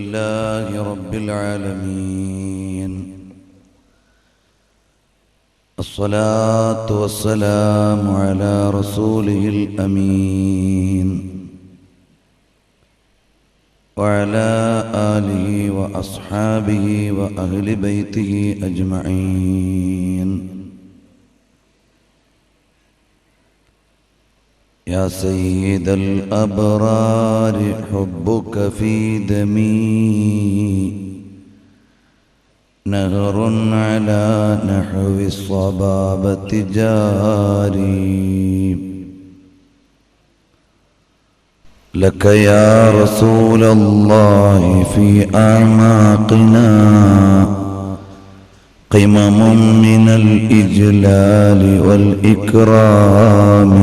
لله رب العالمين، الصلاة والسلام على رسوله الأمين وعلى آله وأصحابه وأهل بيته أجمعين. يا سيد الأبرار حبك في دمي نهر على نحو الصبابة جاري. لك يا رسول الله في أعماقنا قمم من الإجلال والإكرام.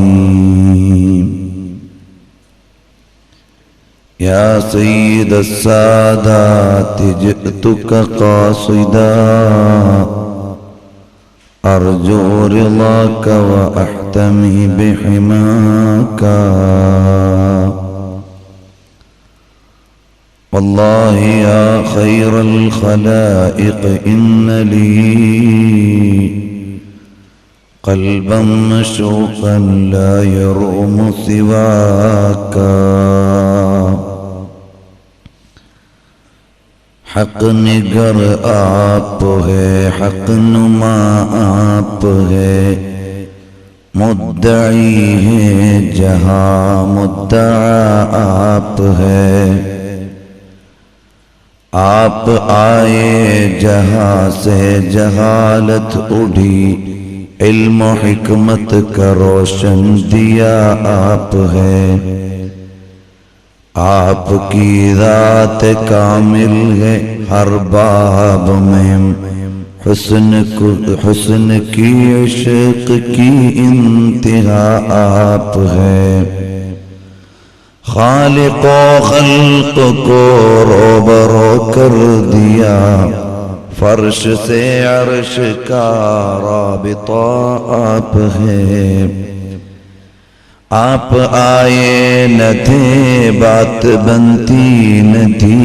يا سيد السادات جئتك قاصدا أرجو رضاك وأحتمي بحماك. والله يا خير الخلائق إن لي قلبا مشوقا لا يروم سواك. حق نگر آپ ہے، حق نما آپ ہے، مدعی ہے جہاں مدعا آپ ہے. آپ آئے جہاں سے جہالت اڑی، علم و حکمت کا روشن دیا آپ ہے. آپ کی ذات کامل ہے ہر باب میں، حسن کی عشق کی انتہا آپ ہے. خالق و خلق کو روبرو کر دیا، فرش سے عرش کا رابطہ آپ ہے. آپ آئے نہ تھے بات بنتی نہ تھی،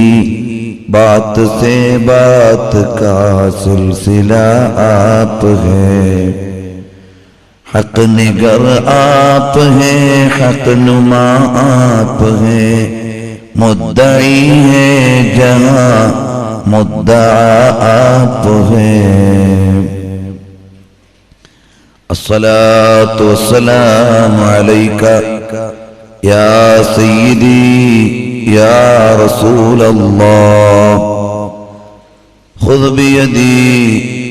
بات سے بات کا سلسلہ آپ ہے. حق نگر آپ ہیں، حق نما آپ ہیں، مدعی ہے جہاں مدعا آپ ہیں. الصلاة والسلام عليك يا سيدي يا رسول الله. خذ بيدي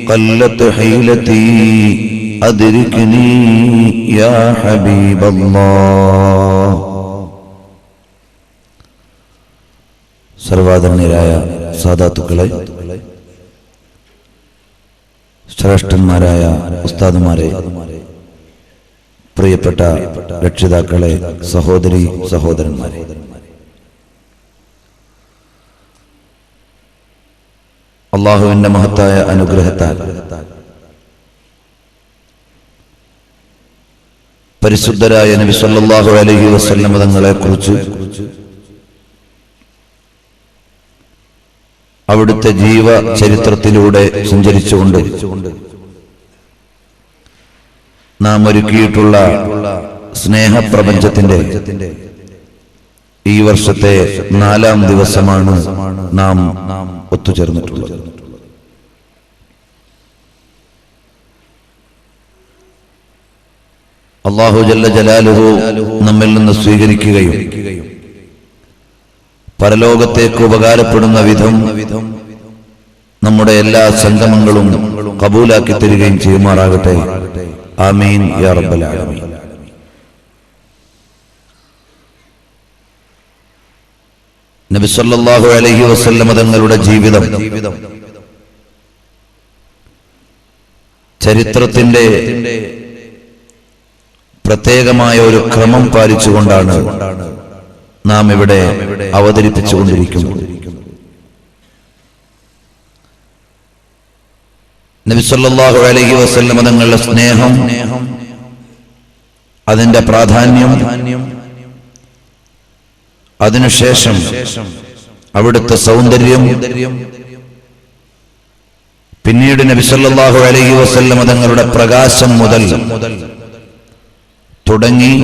قلت حيلتي أدركني يا حبيب الله. സർവാദരണീയരായ സാദാത്തുക്കളെ, ശ്രേഷ്ഠന്മാരായ ഉസ്താദുമാരെ, പ്രിയപ്പെട്ട രക്ഷിതാക്കളെ, സഹോദരി സഹോദരന്മാരെ, അല്ലാഹുവിന്റെ മഹത്തായ അനുഗ്രഹത്താൽ പരിശുദ്ധരായ നബി സല്ലല്ലാഹു അലൈഹി വസല്ലം തങ്ങളെ കുറിച്ച്, അവിടുത്തെ ജീവചരിത്രത്തിലൂടെ സഞ്ചരിച്ചുകൊണ്ട് നാം ഒരുക്കിയിട്ടുള്ള സ്നേഹപ്രപഞ്ചത്തിന്റെ ഈ വർഷത്തെ 4-ാം ദിവസമാണ് നാം ഒത്തുചേർന്നിട്ടുള്ളത്. അല്ലാഹു ജല്ല ജലാലുഹു നമ്മിൽ നിന്ന് സ്വീകരിക്കുകയും പരലോകത്തേക്ക് ഉപകാരപ്പെടുന്ന വിധം നമ്മുടെ എല്ലാ സംഗമങ്ങളും കബൂലാക്കി തരികയും ചെയ്യുമാറാകട്ടെ. ആമീൻ യാ റബ്ബൽ ആലമീൻ. നബി സല്ലല്ലാഹു അലൈഹി വസല്ലം തങ്ങളുടെ ജീവിതം ചരിത്രത്തിന്റെ പ്രത്യേകമായ ഒരു ക്രമം പാലിച്ചുകൊണ്ടാണ് നാം ഇവിടെ അവതരിപ്പിച്ചുകൊണ്ടിരിക്കുന്നത്. നബി സല്ലല്ലാഹു അലൈഹി വസല്ലം തങ്ങളുടെ സ്നേഹം, അതിന്റെ പ്രാധാന്യം, അതിനുശേഷം അവിടുത്തെ സൗന്ദര്യം, പിന്നീട് നബി സല്ലല്ലാഹു അലൈഹി വസല്ലം തങ്ങളുടെ പ്രകാശം മുതൽ തുടങ്ങി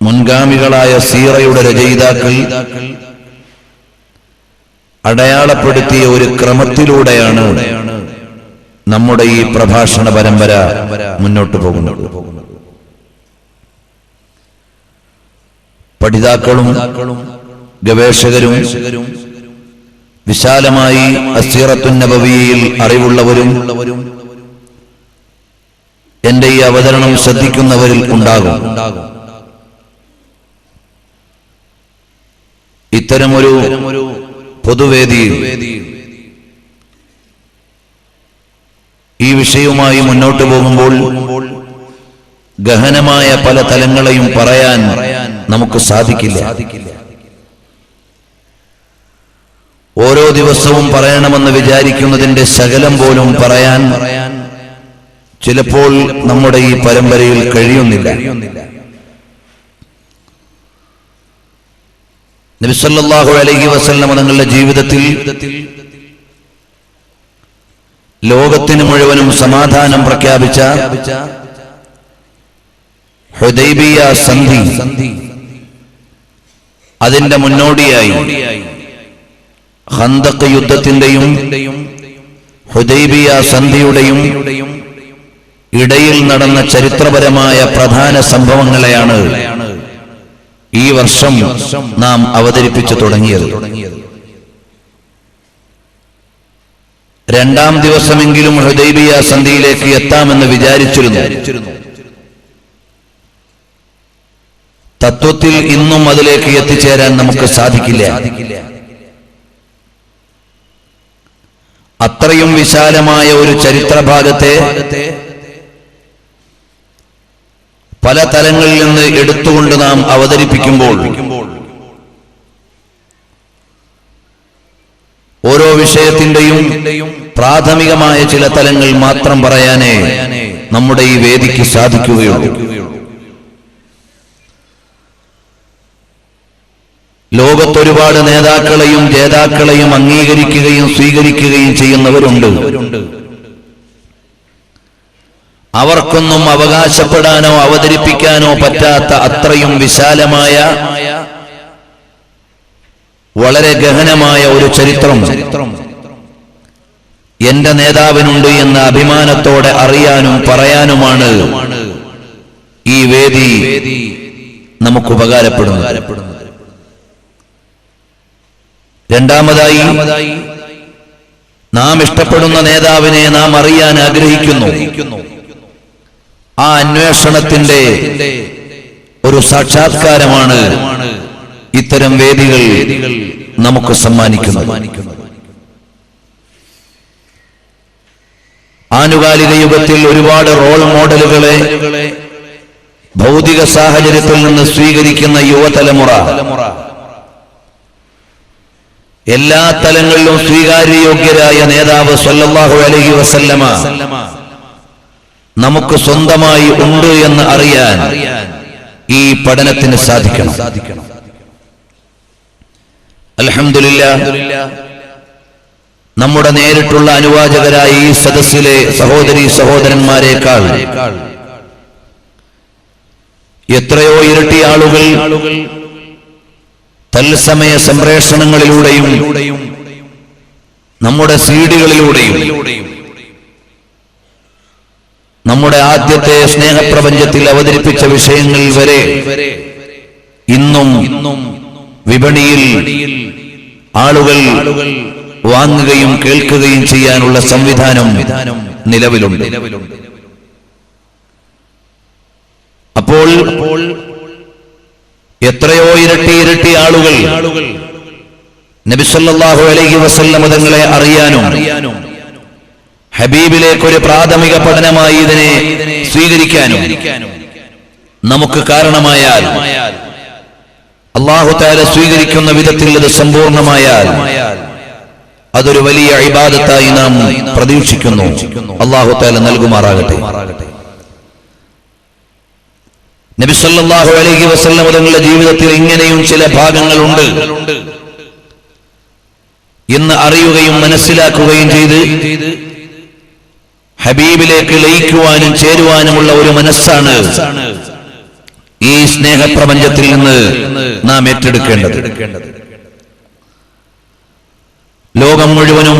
മുൻഗാമികളായ സീറയുടെ രചയിതാക്കൾ അടയാളപ്പെടുത്തിയ ഒരു ക്രമത്തിലൂടെയാണ് നമ്മുടെ ഈ പ്രഭാഷണ പരമ്പര മുന്നോട്ട് പോകുന്നത്. പഠിതാക്കളും ഗവേഷകരും വിശാലമായി അസ്സീറത്തുൻ നബവിയിൽ അറിവുള്ളവരും എന്റെ ഈ അവതരണം ശ്രദ്ധിക്കുന്നവരിൽ ഉണ്ടാകും. ഇത്തരമൊരു പൊതുവേദിയിൽ ഈ വിഷയവുമായി മുന്നോട്ട് പോകുമ്പോൾ ഗഹനമായ പല തലങ്ങളെയും പറയാൻ നമുക്ക് സാധിക്കില്ല. ഓരോ ദിവസവും പറയണമെന്ന് വിചാരിക്കുന്നതിന്റെ ശകലം പോലും പറയാൻ ചിലപ്പോൾ നമ്മുടെ ഈ പരമ്പരയിൽ കഴിയുന്നില്ല. നബി സല്ലല്ലാഹു അലൈഹി വസല്ലം തങ്ങളുടെ ജീവിതത്തിൽ ലോകത്തിന് മുഴുവനും സമാധാനം പ്രഖ്യാപിച്ച ഹുദൈബിയ സന്ധി, അതിന്റെ മുന്നോടിയായി ഖന്തഖ് യുദ്ധത്തിന്റെയും ഹുദൈബിയ സന്ധിയുടെയും ഇടയിൽ നടന്ന ചരിത്രപരമായ പ്രധാന സംഭവങ്ങളെയാണ് ഈ വർഷം നാം അവതരിപ്പിച്ചു തുടങ്ങിയത്. രണ്ടാം ദിവസമെങ്കിലും ഹുദൈബിയ സന്ധിയിലേക്ക് എത്താമെന്ന് വിചാരിച്ചിരുന്നു. തത്വത്തിൽ ഇന്നും അതിലേക്ക് എത്തിച്ചേരാൻ നമുക്ക് സാധിക്കില്ല. അത്രയും വിശാലമായ ഒരു ചരിത്രഭാഗത്തെ പല തലങ്ങളിൽ നിന്ന് എടുത്തുകൊണ്ട് നാം അവതരിപ്പിക്കുമ്പോൾ ഓരോ വിഷയത്തിന്റെയും പ്രാഥമികമായ ചില തലങ്ങൾ മാത്രം പറയാനേ നമ്മുടെ ഈ വേദിക്ക് സാധിക്കുകയുള്ളൂ. ലോകത്തൊരുപാട് നേതാക്കളെയും ജേതാക്കളെയും അംഗീകരിക്കുകയും സ്വീകരിക്കുകയും ചെയ്യുന്നവരുണ്ട്. അവർക്കൊന്നും അവകാശപ്പെടാനോ അവതരിപ്പിക്കാനോ പറ്റാത്ത അത്രയും വിശാലമായ വളരെ ഗഹനമായ ഒരു ചരിത്രം എന്റെ നേതാവിനുണ്ട് എന്ന അഭിമാനത്തോടെ അറിയാനും പറയാനുമാണ് ഈ വേദി നമുക്ക് ഉപകാരപ്പെടുന്നത്. രണ്ടാമതായി, നാം ഇഷ്ടപ്പെടുന്ന നേതാവിനെ നാം അറിയാൻ ആഗ്രഹിക്കുന്നു. ആ അന്വേഷണത്തിന്റെ ഒരു സാക്ഷാത്കാരമാണ് ഇത്തരം വേദികൾ നമുക്ക് സമ്മാനിക്കുന്നത്. ആനുകാലിക യുഗത്തിൽ ഒരുപാട് റോൾ മോഡലുകളെ ഭൗതിക സാഹചര്യത്തിൽ നിന്ന് സ്വീകരിക്കുന്ന യുവതലമുറ എല്ലാ തലങ്ങളിലും സ്വീകാര്യയോഗ്യരായ നേതാവ് സല്ലല്ലാഹു അലൈഹി വസല്ലമ നമുക്ക് സ്വന്തമായി ഉണ്ട് എന്ന് അറിയാൻ ഈ പഠനത്തിന് സാധിക്കണം. അൽഹംദുലില്ലാഹ്, നമ്മുടെ നേരിട്ടുള്ള അനുവാചകരായ ഈ സദസ്സിലെ സഹോദരീ സഹോദരന്മാരെക്കാൾ എത്രയോ ഇരട്ടി ആളുകൾ തത്സമയ സംപ്രേഷണങ്ങളിലൂടെയും നമ്മുടെ സീഡികളിലൂടെയും നമ്മുടെ ആദ്യത്തെ സ്നേഹപ്രപഞ്ചത്തിൽ അവതരിപ്പിച്ച വിഷയങ്ങൾ വരെ ഇന്നും വിപണിയിൽ ആളുകൾ വാങ്ങുകയും കേൾക്കുകയും ചെയ്യാനുള്ള സംവിധാനം നിലവിലുണ്ട്. അപ്പോൾ എത്രയോ ഇരട്ടി ആളുകൾ നബി സല്ലല്ലാഹു അലൈഹി വസല്ലം തങ്ങളെ അറിയാനും ഹബീബിലേക്ക് ഒരു പ്രാഥമിക പഠനമായി ഇതിനെ സ്വീകരിക്കാനും നമുക്ക് കാരണമായാൽ, അല്ലാഹു തആല സ്വീകരിക്കുന്ന വിധത്തിൽ അത് സമ്പൂർണ്ണമായാൽ അതൊരു വലിയ ഇബാദത്തായി നാം പ്രതീക്ഷിക്കുന്നു. അല്ലാഹു തആല നൽകുമാറാകട്ടെ. നബി സല്ലല്ലാഹു അലൈഹി വസല്ലം തങ്ങളുടെ ജീവിതത്തിൽ ഇങ്ങനെയും ചില ഭാഗങ്ങളുണ്ട് എന്ന് അറിയുകയും മനസ്സിലാക്കുകയും ചെയ്ത് ഹബീബിലേക്ക് ലയിക്കുവാനും ചേരുവാനുമുള്ള ഒരു മനസ്സാണ് ഈ സ്നേഹപ്രപഞ്ചത്തിൽ നിന്ന് നാം ഏറ്റെടുക്കേണ്ടത്. ലോകം മുഴുവനും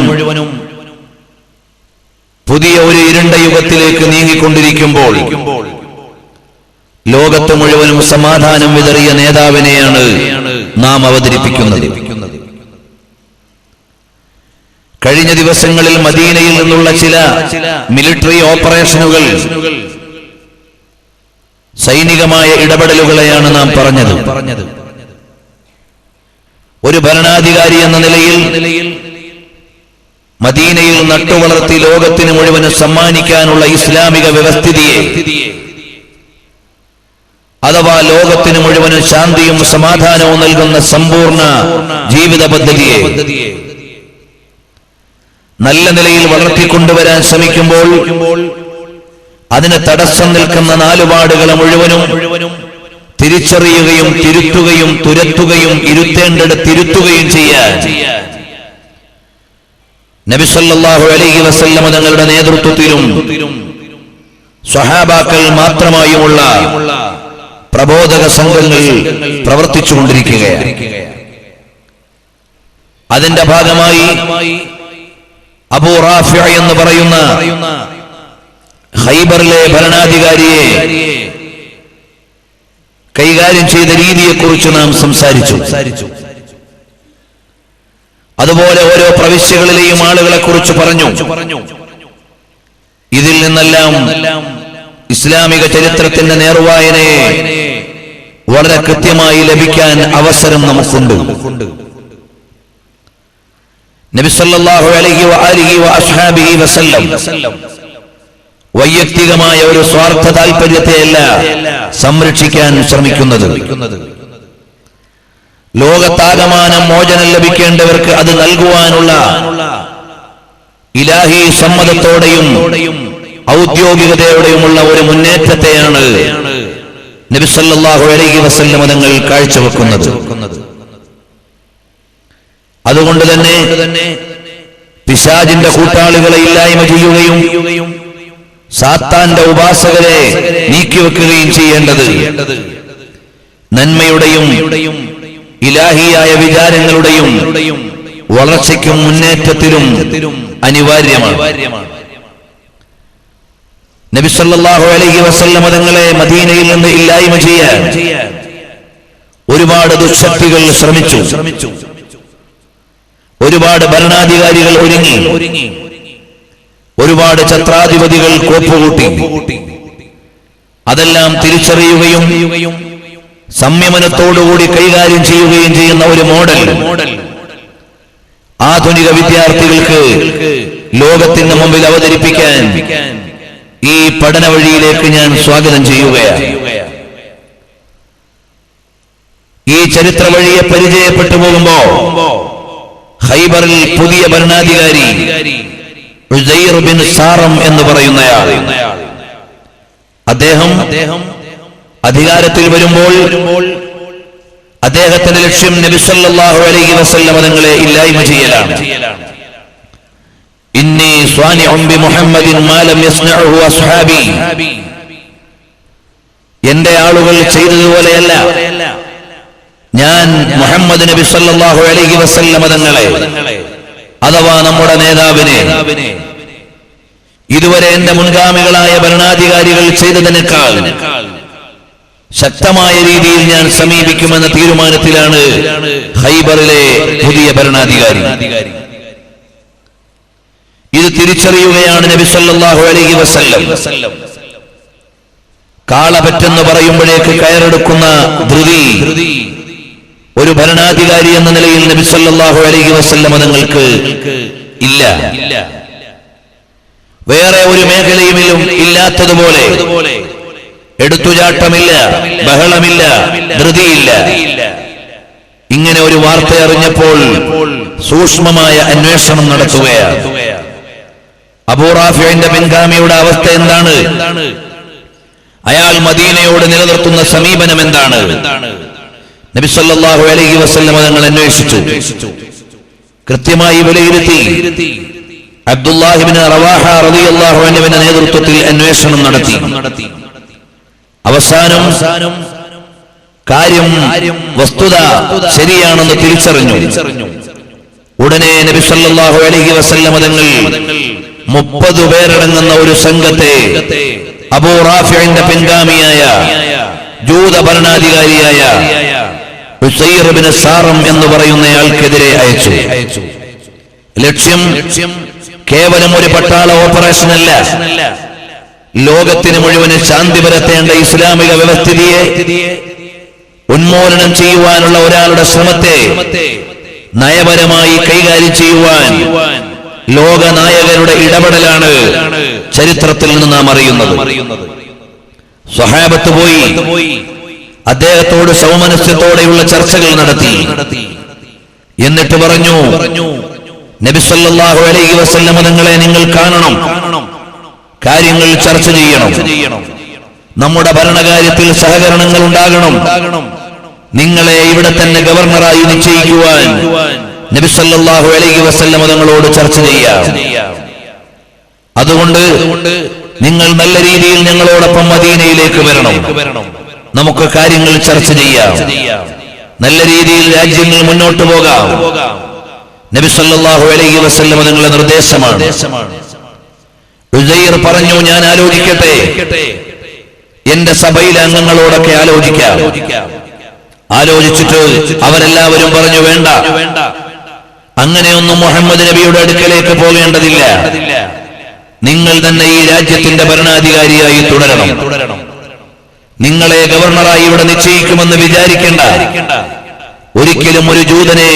പുതിയ ഒരു ഇരുണ്ട യുഗത്തിലേക്ക് നീങ്ങിക്കൊണ്ടിരിക്കുമ്പോൾ ലോകത്ത് മുഴുവനും സമാധാനം വിതറിയ നേതാവിനെയാണ് നാം അവതരിപ്പിക്കുന്നത്. കഴിഞ്ഞ ദിവസങ്ങളിൽ മദീനയിൽ നിന്നുള്ള ചില മിലിറ്ററി ഓപ്പറേഷനുകൾ, സൈനികമായ ഇടപെടലുകളെയാണ് നാം പറഞ്ഞത്. ഒരു ഭരണാധികാരി എന്ന നിലയിൽ മദീനയിൽ നട്ടുവളർത്തി ലോകത്തിന് മുഴുവനും സമ്മാനിക്കാനുള്ള ഇസ്ലാമിക വ്യവസ്ഥിതിയെ, അഥവാ ലോകത്തിന് മുഴുവനും ശാന്തിയും സമാധാനവും നൽകുന്ന സമ്പൂർണ്ണ ജീവിത പദ്ധതിയെ നല്ല നിലയിൽ വളർത്തിക്കൊണ്ടുവരാൻ ശ്രമിക്കുമ്പോൾ അതിന് തടസ്സം നിൽക്കുന്ന നാലുപാടുകളെ മുഴുവനും തിരിച്ചറിയുകയും തിരുത്തുകയും തുരത്തുകയും ഇരുത്തേണ്ടിടത്ത് തിരുത്തുകയും ചെയ്യാൻ നബി സല്ലല്ലാഹു അലൈഹി വസല്ലം തങ്ങളുടെ നേതൃത്വത്തിലും സ്വഹാബാക്കൾ മാത്രമായുമുള്ള പ്രബോധക സംഘങ്ങൾ പ്രവർത്തിച്ചുകൊണ്ടിരിക്കുകയാണ്. അതിന്റെ ഭാഗമായി അബൂ റാഫി എന്ന് പറയുന്ന ഖൈബറിലെ ഭരണാധികാരിയെ കൈകാര്യം ചെയ്ത രീതിയെക്കുറിച്ച് നാം സംസാരിച്ചു. അതുപോലെ ഓരോ പ്രവിശ്യകളിലെയും ആളുകളെ കുറിച്ച് പറഞ്ഞു. ഇതിൽ നിന്നെല്ലാം ഇസ്ലാമിക ചരിത്രത്തിന്റെ നേർവായനയെ വളരെ കൃത്യമായി ലഭിക്കാൻ അവസരം നമുക്കുണ്ട്. നബി സല്ലല്ലാഹു അലൈഹി വആലിഹി വഅസ്ഹാബിഹി വസല്ലം വൈയക്തികമായ ഒരു സ്വാർത്ഥ താൽപര്യത്തെയല്ല സംരക്ഷിക്കാൻ ശ്രമിക്കുന്നത്. ലോകത്താകമാനം മോചനം ലഭിക്കേണ്ടവർക്ക് അത് നൽകുവാനുള്ള ഇലാഹി സമ്മതത്തോടെയും ഔദ്യോഗികതയോടെയുമുള്ള ഒരു മുന്നേറ്റത്തെയാണ് നബി സല്ലല്ലാഹു അലൈഹി വസല്ലം തങ്ങൾ കാഴ്ചവെക്കുന്നത്. അതുകൊണ്ട് തന്നെ പിശാചിന്റെ കൂട്ടാളികളെ ഇല്ലായ്മ ചെയ്യുകയും സാത്താന്റെ ഉപാസകരെ നീക്കിവെക്കുകയും ചെയ്യേണ്ടത് നന്മയുടെയും ഇലാഹിയായ വിചാരങ്ങളുടെയും വളർച്ചയ്ക്കും മുന്നേറ്റത്തിലും അനിവാര്യമാണ്. നബി സല്ലല്ലാഹു അലൈഹി വസല്ലം തങ്ങളെ മദീനയിൽ നിന്ന് ഇല്ലായ്മ ചെയ്യാൻ ഒരുപാട് ദുശക്തികൾ ശ്രമിച്ചു. ഒരുപാട് ഭരണാധികാരികൾ ഒരുങ്ങി. ഒരുപാട് ഛത്രാധിപതികൾ കോപ്പുകൂട്ടി. അതെല്ലാം തിരിച്ചറിയുകയും സംയമനത്തോടുകൂടി കൈകാര്യം ചെയ്യുകയും ചെയ്യുന്ന ഒരു മോഡൽ ആധുനിക വിദ്യാർത്ഥികൾക്ക് ലോകത്തിന് മുമ്പിൽ അവതരിപ്പിക്കാൻ ഈ പഠന വഴിയിലേക്ക് ഞാൻ സ്വാഗതം ചെയ്യുകയാണ്. ഈ ചരിത്ര വഴിയെ പരിചയപ്പെട്ടു പോകുമ്പോ ഖൈബറിൽ പുതിയ ഭരണാധികാരി ഉസൈർ ബിൻ സാറം എന്ന് പറയുന്നയാൾ, അദ്ദേഹം അധികാരത്തിൽ വരുമ്പോൾ അദ്ദേഹത്തിന്റെ ലക്ഷ്യം നബി സല്ലല്ലാഹു അലൈഹി വസല്ലം തങ്ങളെ ഇല്ലായ്മ ചെയ്യലാണ്. ഇന്നി സ്വാനിഉൻ ബി മുഹമ്മദിൻ മാ ലം യസ്നഉഹു അസ്ഹാബി, എന്റെ ആളുകൾ ചെയ്തതുപോലെയല്ല ഞാൻ മുഹമ്മദ് നബി സല്ലല്ലാഹു അലൈഹി വസല്ലം തങ്ങളെ, അഥവാ നമ്മുടെ നേതാവിനെ ഇതുവരെ എന്റെ മുൻഗാമികളായ ഭരണാധികാരികൾ ചെയ്തതിനേക്കാൾ ശക്തമായ രീതിയിൽ ഞാൻ സമീപിക്കുമെന്ന തീരുമാനത്തിലാണ് ഖൈബറിലെ പുതിയ ഭരണാധികാരി. ഇത് തിരിച്ചറിയുകയാണ് നബി സല്ലല്ലാഹു അലൈഹി വസല്ലം. കാളപറ്റെന്ന് പറയുമ്പോഴേക്ക് കയറെടുക്കുന്ന ധൃതി ഒരു ഭരണാധികാരി എന്ന നിലയിൽ നബി സല്ലല്ലാഹു അലൈഹി വസല്ലം തങ്ങൾക്ക് ഇല്ല. വേറെ ഒരു മേഖലയിലും ഇല്ലാത്തതുപോലെ എടുത്തുചാട്ടമില്ല, ബഹളമില്ല, ധൃതിയില്ല. ഇങ്ങനെ ഒരു വാർത്ത അറിഞ്ഞപ്പോൾ സൂക്ഷ്മമായ അന്വേഷണം നടത്തുകയാണ്. അബൂ റാഫിന്റെ പിൻഗാമിയുടെ അവസ്ഥ എന്താണ്? അയാൾ മദീനയോട് നിലനിർത്തുന്ന സമീപനം എന്താണ്? നബി സല്ലല്ലാഹു അലൈഹി വസല്ലം തങ്ങൾ അന്വേഷിച്ചു, കൃത്യമായി വിലയിരുത്തി. അബ്ദുല്ലാഹി ഇബ്നു റവാഹ റളിയല്ലാഹു അൻഹുവിന്റെ നേതൃത്വത്തിൽ അന്വേഷണം നടത്തി. അവസാനം കാര്യം വസ്തുത ശരിയാണെന്ന് തിരിച്ചറിഞ്ഞു. ഉടനെ നബി സല്ലല്ലാഹു അലൈഹി വസല്ലം തങ്ങൾ 30 പേരടങ്ങുന്ന ഒരു സംഘത്തെ അബൂ റാഫിഇന്റെ പിൻഗാമിയായ ജൂത ഭരണാധികാരിയായ ഉസൈർ ഇബ്നു സാറം എന്ന് പറയുന്നയാൾക്കെതിരെ അയച്ചു. ലക്ഷ്യം കേവലം ഒരു പട്ടാള ഓപ്പറേഷൻ അല്ല, ലോകത്തിന് മുഴുവന് ശാന്തി പരത്തേണ്ട ഇസ്ലാമിക വ്യവസ്ഥിതിയെ ഉന്മൂലനം ചെയ്യുവാനുള്ള ഒരാളുടെ ശ്രമത്തെ നയപരമായി കൈകാര്യം ചെയ്യുവാൻ ലോകനായകരുടെ ഇടപെടലാണ് ചരിത്രത്തിൽ നിന്ന് നാം അറിയുന്നത്. സ്വഹാബത്ത് പോയി അദ്ദേഹത്തോട് സൗമനസ്യത്തോടെയുള്ള ചർച്ചകൾ നടത്തി. എന്നിട്ട് പറഞ്ഞു, നബി സല്ലല്ലാഹു അലൈഹി വസല്ലം തങ്ങളെ നിങ്ങൾ കാണണം, കാര്യങ്ങൾ ചർച്ച ചെയ്യണം, നമ്മുടെ ഭരണകാര്യത്തിൽ സഹകരണങ്ങൾ ഉണ്ടാകണം, നിങ്ങളെ ഇവിടെ തന്നെ ഗവർണറായി നിശ്ചയിക്കുവാൻ നബി സല്ലല്ലാഹു അലൈഹി വസല്ലം തങ്ങളോട് ചർച്ച ചെയ്യാം. അതുകൊണ്ട് നിങ്ങൾ നല്ല രീതിയിൽ ഞങ്ങളോടൊപ്പം മദീനയിലേക്ക് വരണം, നമുക്ക് കാര്യങ്ങൾ ചർച്ച ചെയ്യാം, നല്ല രീതിയിൽ രാജ്യങ്ങൾ മുന്നോട്ട് പോകാം. നബി സല്ലല്ലാഹു അലൈഹി വസല്ലം തങ്ങളുടെ നിർദ്ദേശമാണ്. ഉസൈർ പറഞ്ഞു, ഞാൻ ആലോചിക്കട്ടെ, എന്റെ സഭയിലെ അംഗങ്ങളോടൊക്കെ ആലോചിക്കാം. ആലോചിച്ചിട്ട് അവരെല്ലാവരും പറഞ്ഞു, വേണ്ട, അങ്ങനെയൊന്നും മുഹമ്മദ് നബിയുടെ അടുക്കലേക്ക് പോകേണ്ടതില്ല, നിങ്ങൾ തന്നെ ഈ രാജ്യത്തിന്റെ ഭരണാധികാരിയായി തുടരണം, നിങ്ങളെ ഗവർണറായി ഇവിടെ നിശ്ചയിക്കുമെന്ന് വിചാരിക്കേണ്ട, ഒരിക്കലും ഒരു ജൂതനെ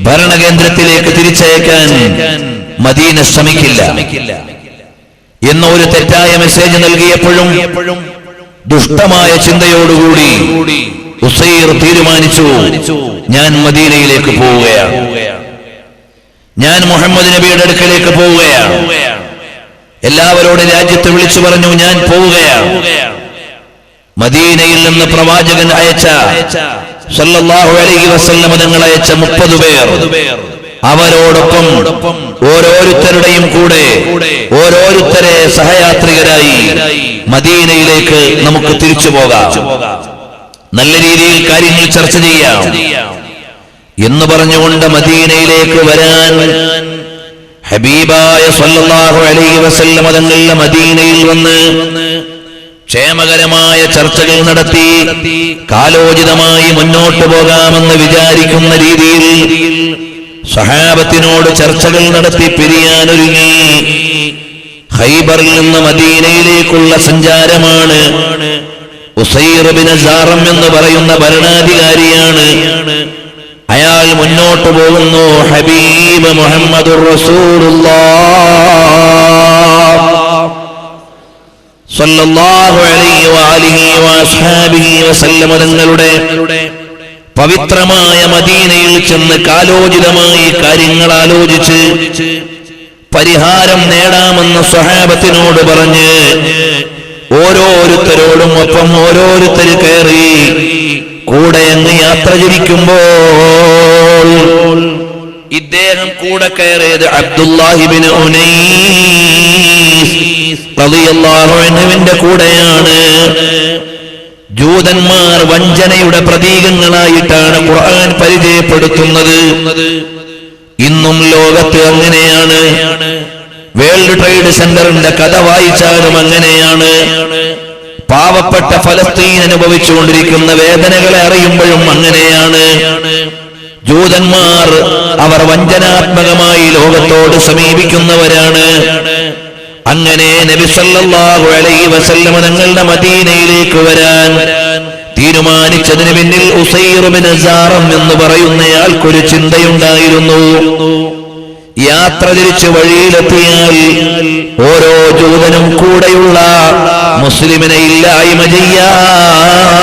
ഭരണകേന്ദ്രത്തിലേക്ക് തിരിച്ചയക്കാൻ മദീന ശ്രമിക്കില്ല എന്ന ഒരു തെറ്റായ മെസ്സേജ് നൽകിയപ്പോഴും ദുഷ്ടമായ ചിന്തയോടുകൂടി ഉസൈർ തീരുമാനിച്ചു, ഞാൻ മദീനയിലേക്ക് പോവുകയാണ്, ഞാൻ മുഹമ്മദ് നബിയുടെ അടുക്കലേക്ക് പോവുകയാണ്. എല്ലാവരോടും രാജ്യത്ത് വിളിച്ചു പറഞ്ഞു, ഞാൻ പോവുകയാണ്. മദീനയിൽ നിന്ന് പ്രവാചകൻ അയച്ച സല്ലല്ലാഹു അലൈഹി വസല്ലം തങ്ങൾ അയച്ച 30 പേർ, അവരോടൊപ്പം ഓരോരുത്തരുടെയും കൂടെ ഓരോരുത്തരെ സഹയാത്രികരായി മദീനയിലേക്ക് നമുക്ക് തിരിച്ചു പോകാം, നല്ല രീതിയിൽ കാര്യങ്ങൾ ചർച്ച ചെയ്യാം എന്ന് പറഞ്ഞുകൊണ്ട് മദീനയിലേക്ക് വരാൻ ഹബീബായ സല്ലല്ലാഹു അലൈഹി വസല്ലം തങ്ങൾ മദീനയിൽ വന്ന് ക്ഷേമകരമായ ചർച്ചകൾ നടത്തി കാലോചിതമായി മുന്നോട്ട് പോകാമെന്ന് വിചാരിക്കുന്ന രീതിയിൽ സഹാബത്തിനോട് ചർച്ചകൾ നടത്തി പിരിയാനൊരുങ്ങി. ഖൈബറിൽ നിന്ന് മദീനയിലേക്കുള്ള സഞ്ചാരമാണ്. ഉസൈർ ഇബ്നു സാറം എന്ന് പറയുന്ന ഭരണാധികാരിയാണ്. അയാൾ മുന്നോട്ട് പോകുന്നു. ഹബീബ് മുഹമ്മദുർ റസൂലുള്ളാഹ് സല്ലല്ലാഹു അലൈഹി വഅലിഹി വഅസ്ഹാബിഹി വസല്ലം തങ്ങളുടെ പവിത്രമായ മദീനയിൽ ചെന്ന് കാലോചിതമായി കാര്യങ്ങൾ ആലോചിച്ച് പരിഹാരം നേടാമെന്ന് സ്വഹാബത്തിനോട് പറഞ്ഞ് ഓരോരുത്തരോടും ഒപ്പം ഓരോരുത്തർ കയറി കൂടെ അങ്ങ് യാത്ര തിരിക്കുമ്പോൾ ഇദ്ദേഹം കൂടെ കയറിയത് അബ്ദുല്ലാഹി ഇബ്നു ഉനൈസ് റളിയല്ലാഹു അൻഹുവിന്റെ കൂടെയാണ്. ജൂതന്മാർ വഞ്ചനയുടെ പ്രതീകങ്ങളായിട്ടാണ് ഖുർആൻ പരിചയപ്പെടുത്തുന്നത്. ഇന്നും ലോകത്ത് അങ്ങനെയാണ്. വേൾഡ് ട്രേഡ് സെന്ററിന്റെ കഥ വായിച്ചാലും അങ്ങനെയാണ്. പാവപ്പെട്ട ഫലസ്തീൻ അനുഭവിച്ചുകൊണ്ടിരിക്കുന്ന വേദനകളെ അറിയുമ്പോഴും അങ്ങനെയാണ്. ജൂതന്മാർ അവർ വഞ്ചനാത്മകമായി ലോകത്തോട് സമീപിക്കുന്നവരാണ്. അങ്ങനെ നബി സല്ലല്ലാഹു അലൈഹി വസല്ലം തങ്ങളുടെ മദീനയിലേക്ക് വരാൻ തീരുമാനിച്ചതിന് പിന്നിൽ ഉസൈർ ഇബ്നു സാറം എന്ന് പറയുന്നയാൾക്കൊരു ചിന്തയുണ്ടായിരുന്നു. യാത്ര തിരിച്ച് വഴിയിലെത്തിയാൽ ഓരോ ജൂതനും കൂടെയുള്ള മുസ്ലിമിനെ ഇല്ലായ്മ ചെയ്യാം,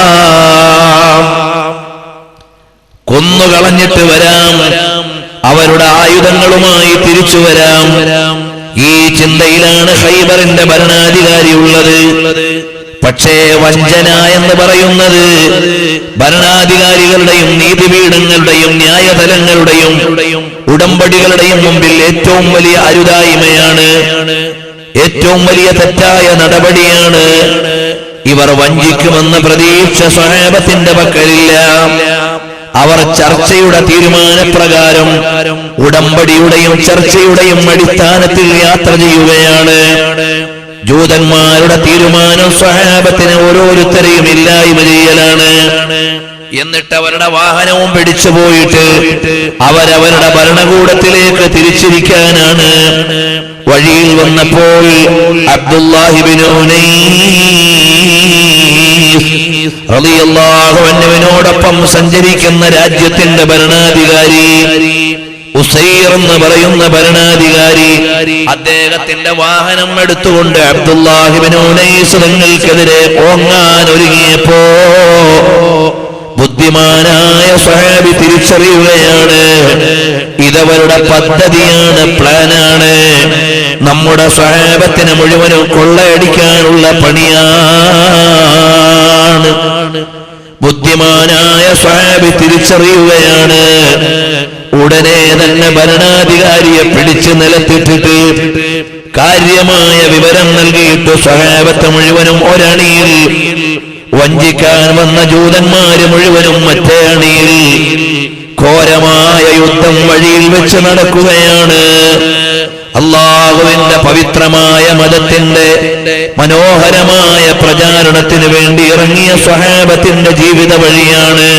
കൊന്നുകളഞ്ഞിട്ട് വരാം, അവരുടെ ആയുധങ്ങളുമായി തിരിച്ചു വരാം. ഈ ചിന്തയിലാണ് ഖൈബറിന്റെ ഭരണാധികാരി ഉള്ളത്. പക്ഷേ വഞ്ചന എന്ന് പറയുന്നത് ഭരണാധികാരികളുടെയും നീതിപീഠങ്ങളുടെയും ന്യായതലങ്ങളുടെയും ഉടമ്പടികളുടെയും മുമ്പിൽ ഏറ്റവും വലിയ അരുതായ്മയാണ്, ഏറ്റവും വലിയ തെറ്റായ നടപടിയാണ്. ഇവർ വഞ്ചിക്കുമെന്ന പ്രതീക്ഷ സ്വഹാബത്തിന്റെ പക്കലില്ല. അവർ ചർച്ചയുടെ തീരുമാനപ്രകാരം ഉടമ്പടിയുടെയും ചർച്ചയുടെയും അടിസ്ഥാനത്തിൽ യാത്ര ചെയ്യുകയാണ്. ജൂതന്മാരുടെ തീരുമാനം സ്വഹാബത്തിന് ഓരോരുത്തരെയും ഇല്ലായ്മ ചെയ്യലാണ്. എന്നിട്ട് അവരുടെ വാഹനവും പിടിച്ചു പോയിട്ട് അവരവരുടെ ഭരണകൂടത്തിലേക്ക് തിരിച്ചിരിക്കാനാണ്. വഴിയിൽ വന്നപ്പോൾ അബ്ദുല്ലാഹി ഇബ്നു ഉനൈസ് റളിയല്ലാഹു അൻഹുവിനോടൊപ്പം സഞ്ചരിക്കുന്ന രാജ്യത്തിന്റെ ഭരണാധികാരി ഉസൈർ എന്ന് പറയുന്ന ഭരണാധികാരി അദ്ദേഹത്തിന്റെ വാഹനം എടുത്തുകൊണ്ട് അബ്ദുല്ലാഹി ഇബ്നു ഉനൈസ് തങ്ങൾക്കെതിരെ ഓങ്ങാൻ ഒരുങ്ങിയപ്പോ ബുദ്ധിമാനായ സ്വഹാബി തിരിച്ചറിയുകയാണ്, ഇതവരുടെ പദ്ധതിയാണ്, പ്ലാനാണ്. നമ്മുടെ സ്വഹാബത്തിനെ മുഴുവനും കൊള്ളയടിക്കാനുള്ള പണിയാണ്. ബുദ്ധിമാനായ സ്വഹാബി തിരിച്ചറിയുകയാണ്. ഉടനെ തന്നെ ഭരണാധികാരിയെ പിടിച്ചു നിലത്തിട്ടിട്ട് കാര്യമായ വിവരം നൽകിയിട്ട് സ്വഹാബത്തെ മുഴുവനും ഒരണിയിൽ, വഞ്ചിക്കാൻ വന്ന ജൂതന്മാര് മുഴുവനും മറ്റേ അണിയിൽ. ഘോരമായ യുദ്ധം വഴിയിൽ വെച്ച് നടക്കുകയാണ്. അല്ലാഹുവിന്റെ പവിത്രമായ മതത്തിന്റെ മനോഹരമായ പ്രചാരണത്തിന് വേണ്ടി ഇറങ്ങിയ സ്വഹാബത്തിന്റെ ജീവിത വഴിയാണ്.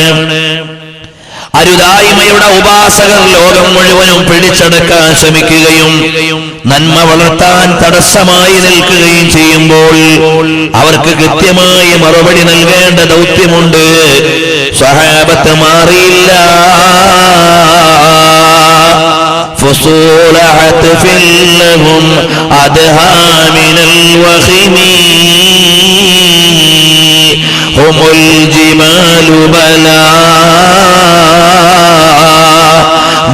അരുതായ്മയുടെ ഉപാസകർ ലോകം മുഴുവനും പിടിച്ചടക്കാൻ ശ്രമിക്കുകയും നന്മ വളർത്താൻ തടസ്സമായി നിൽക്കുകയും ചെയ്യുമ്പോൾ അവർക്ക് കൃത്യമായി മറുപടി നൽകേണ്ട ദൗത്യമുണ്ട്. സ്വഹാബത്ത് മാറിയില്ല. فصول عطف لهم أدهى من الوخم هم الجمال بلا.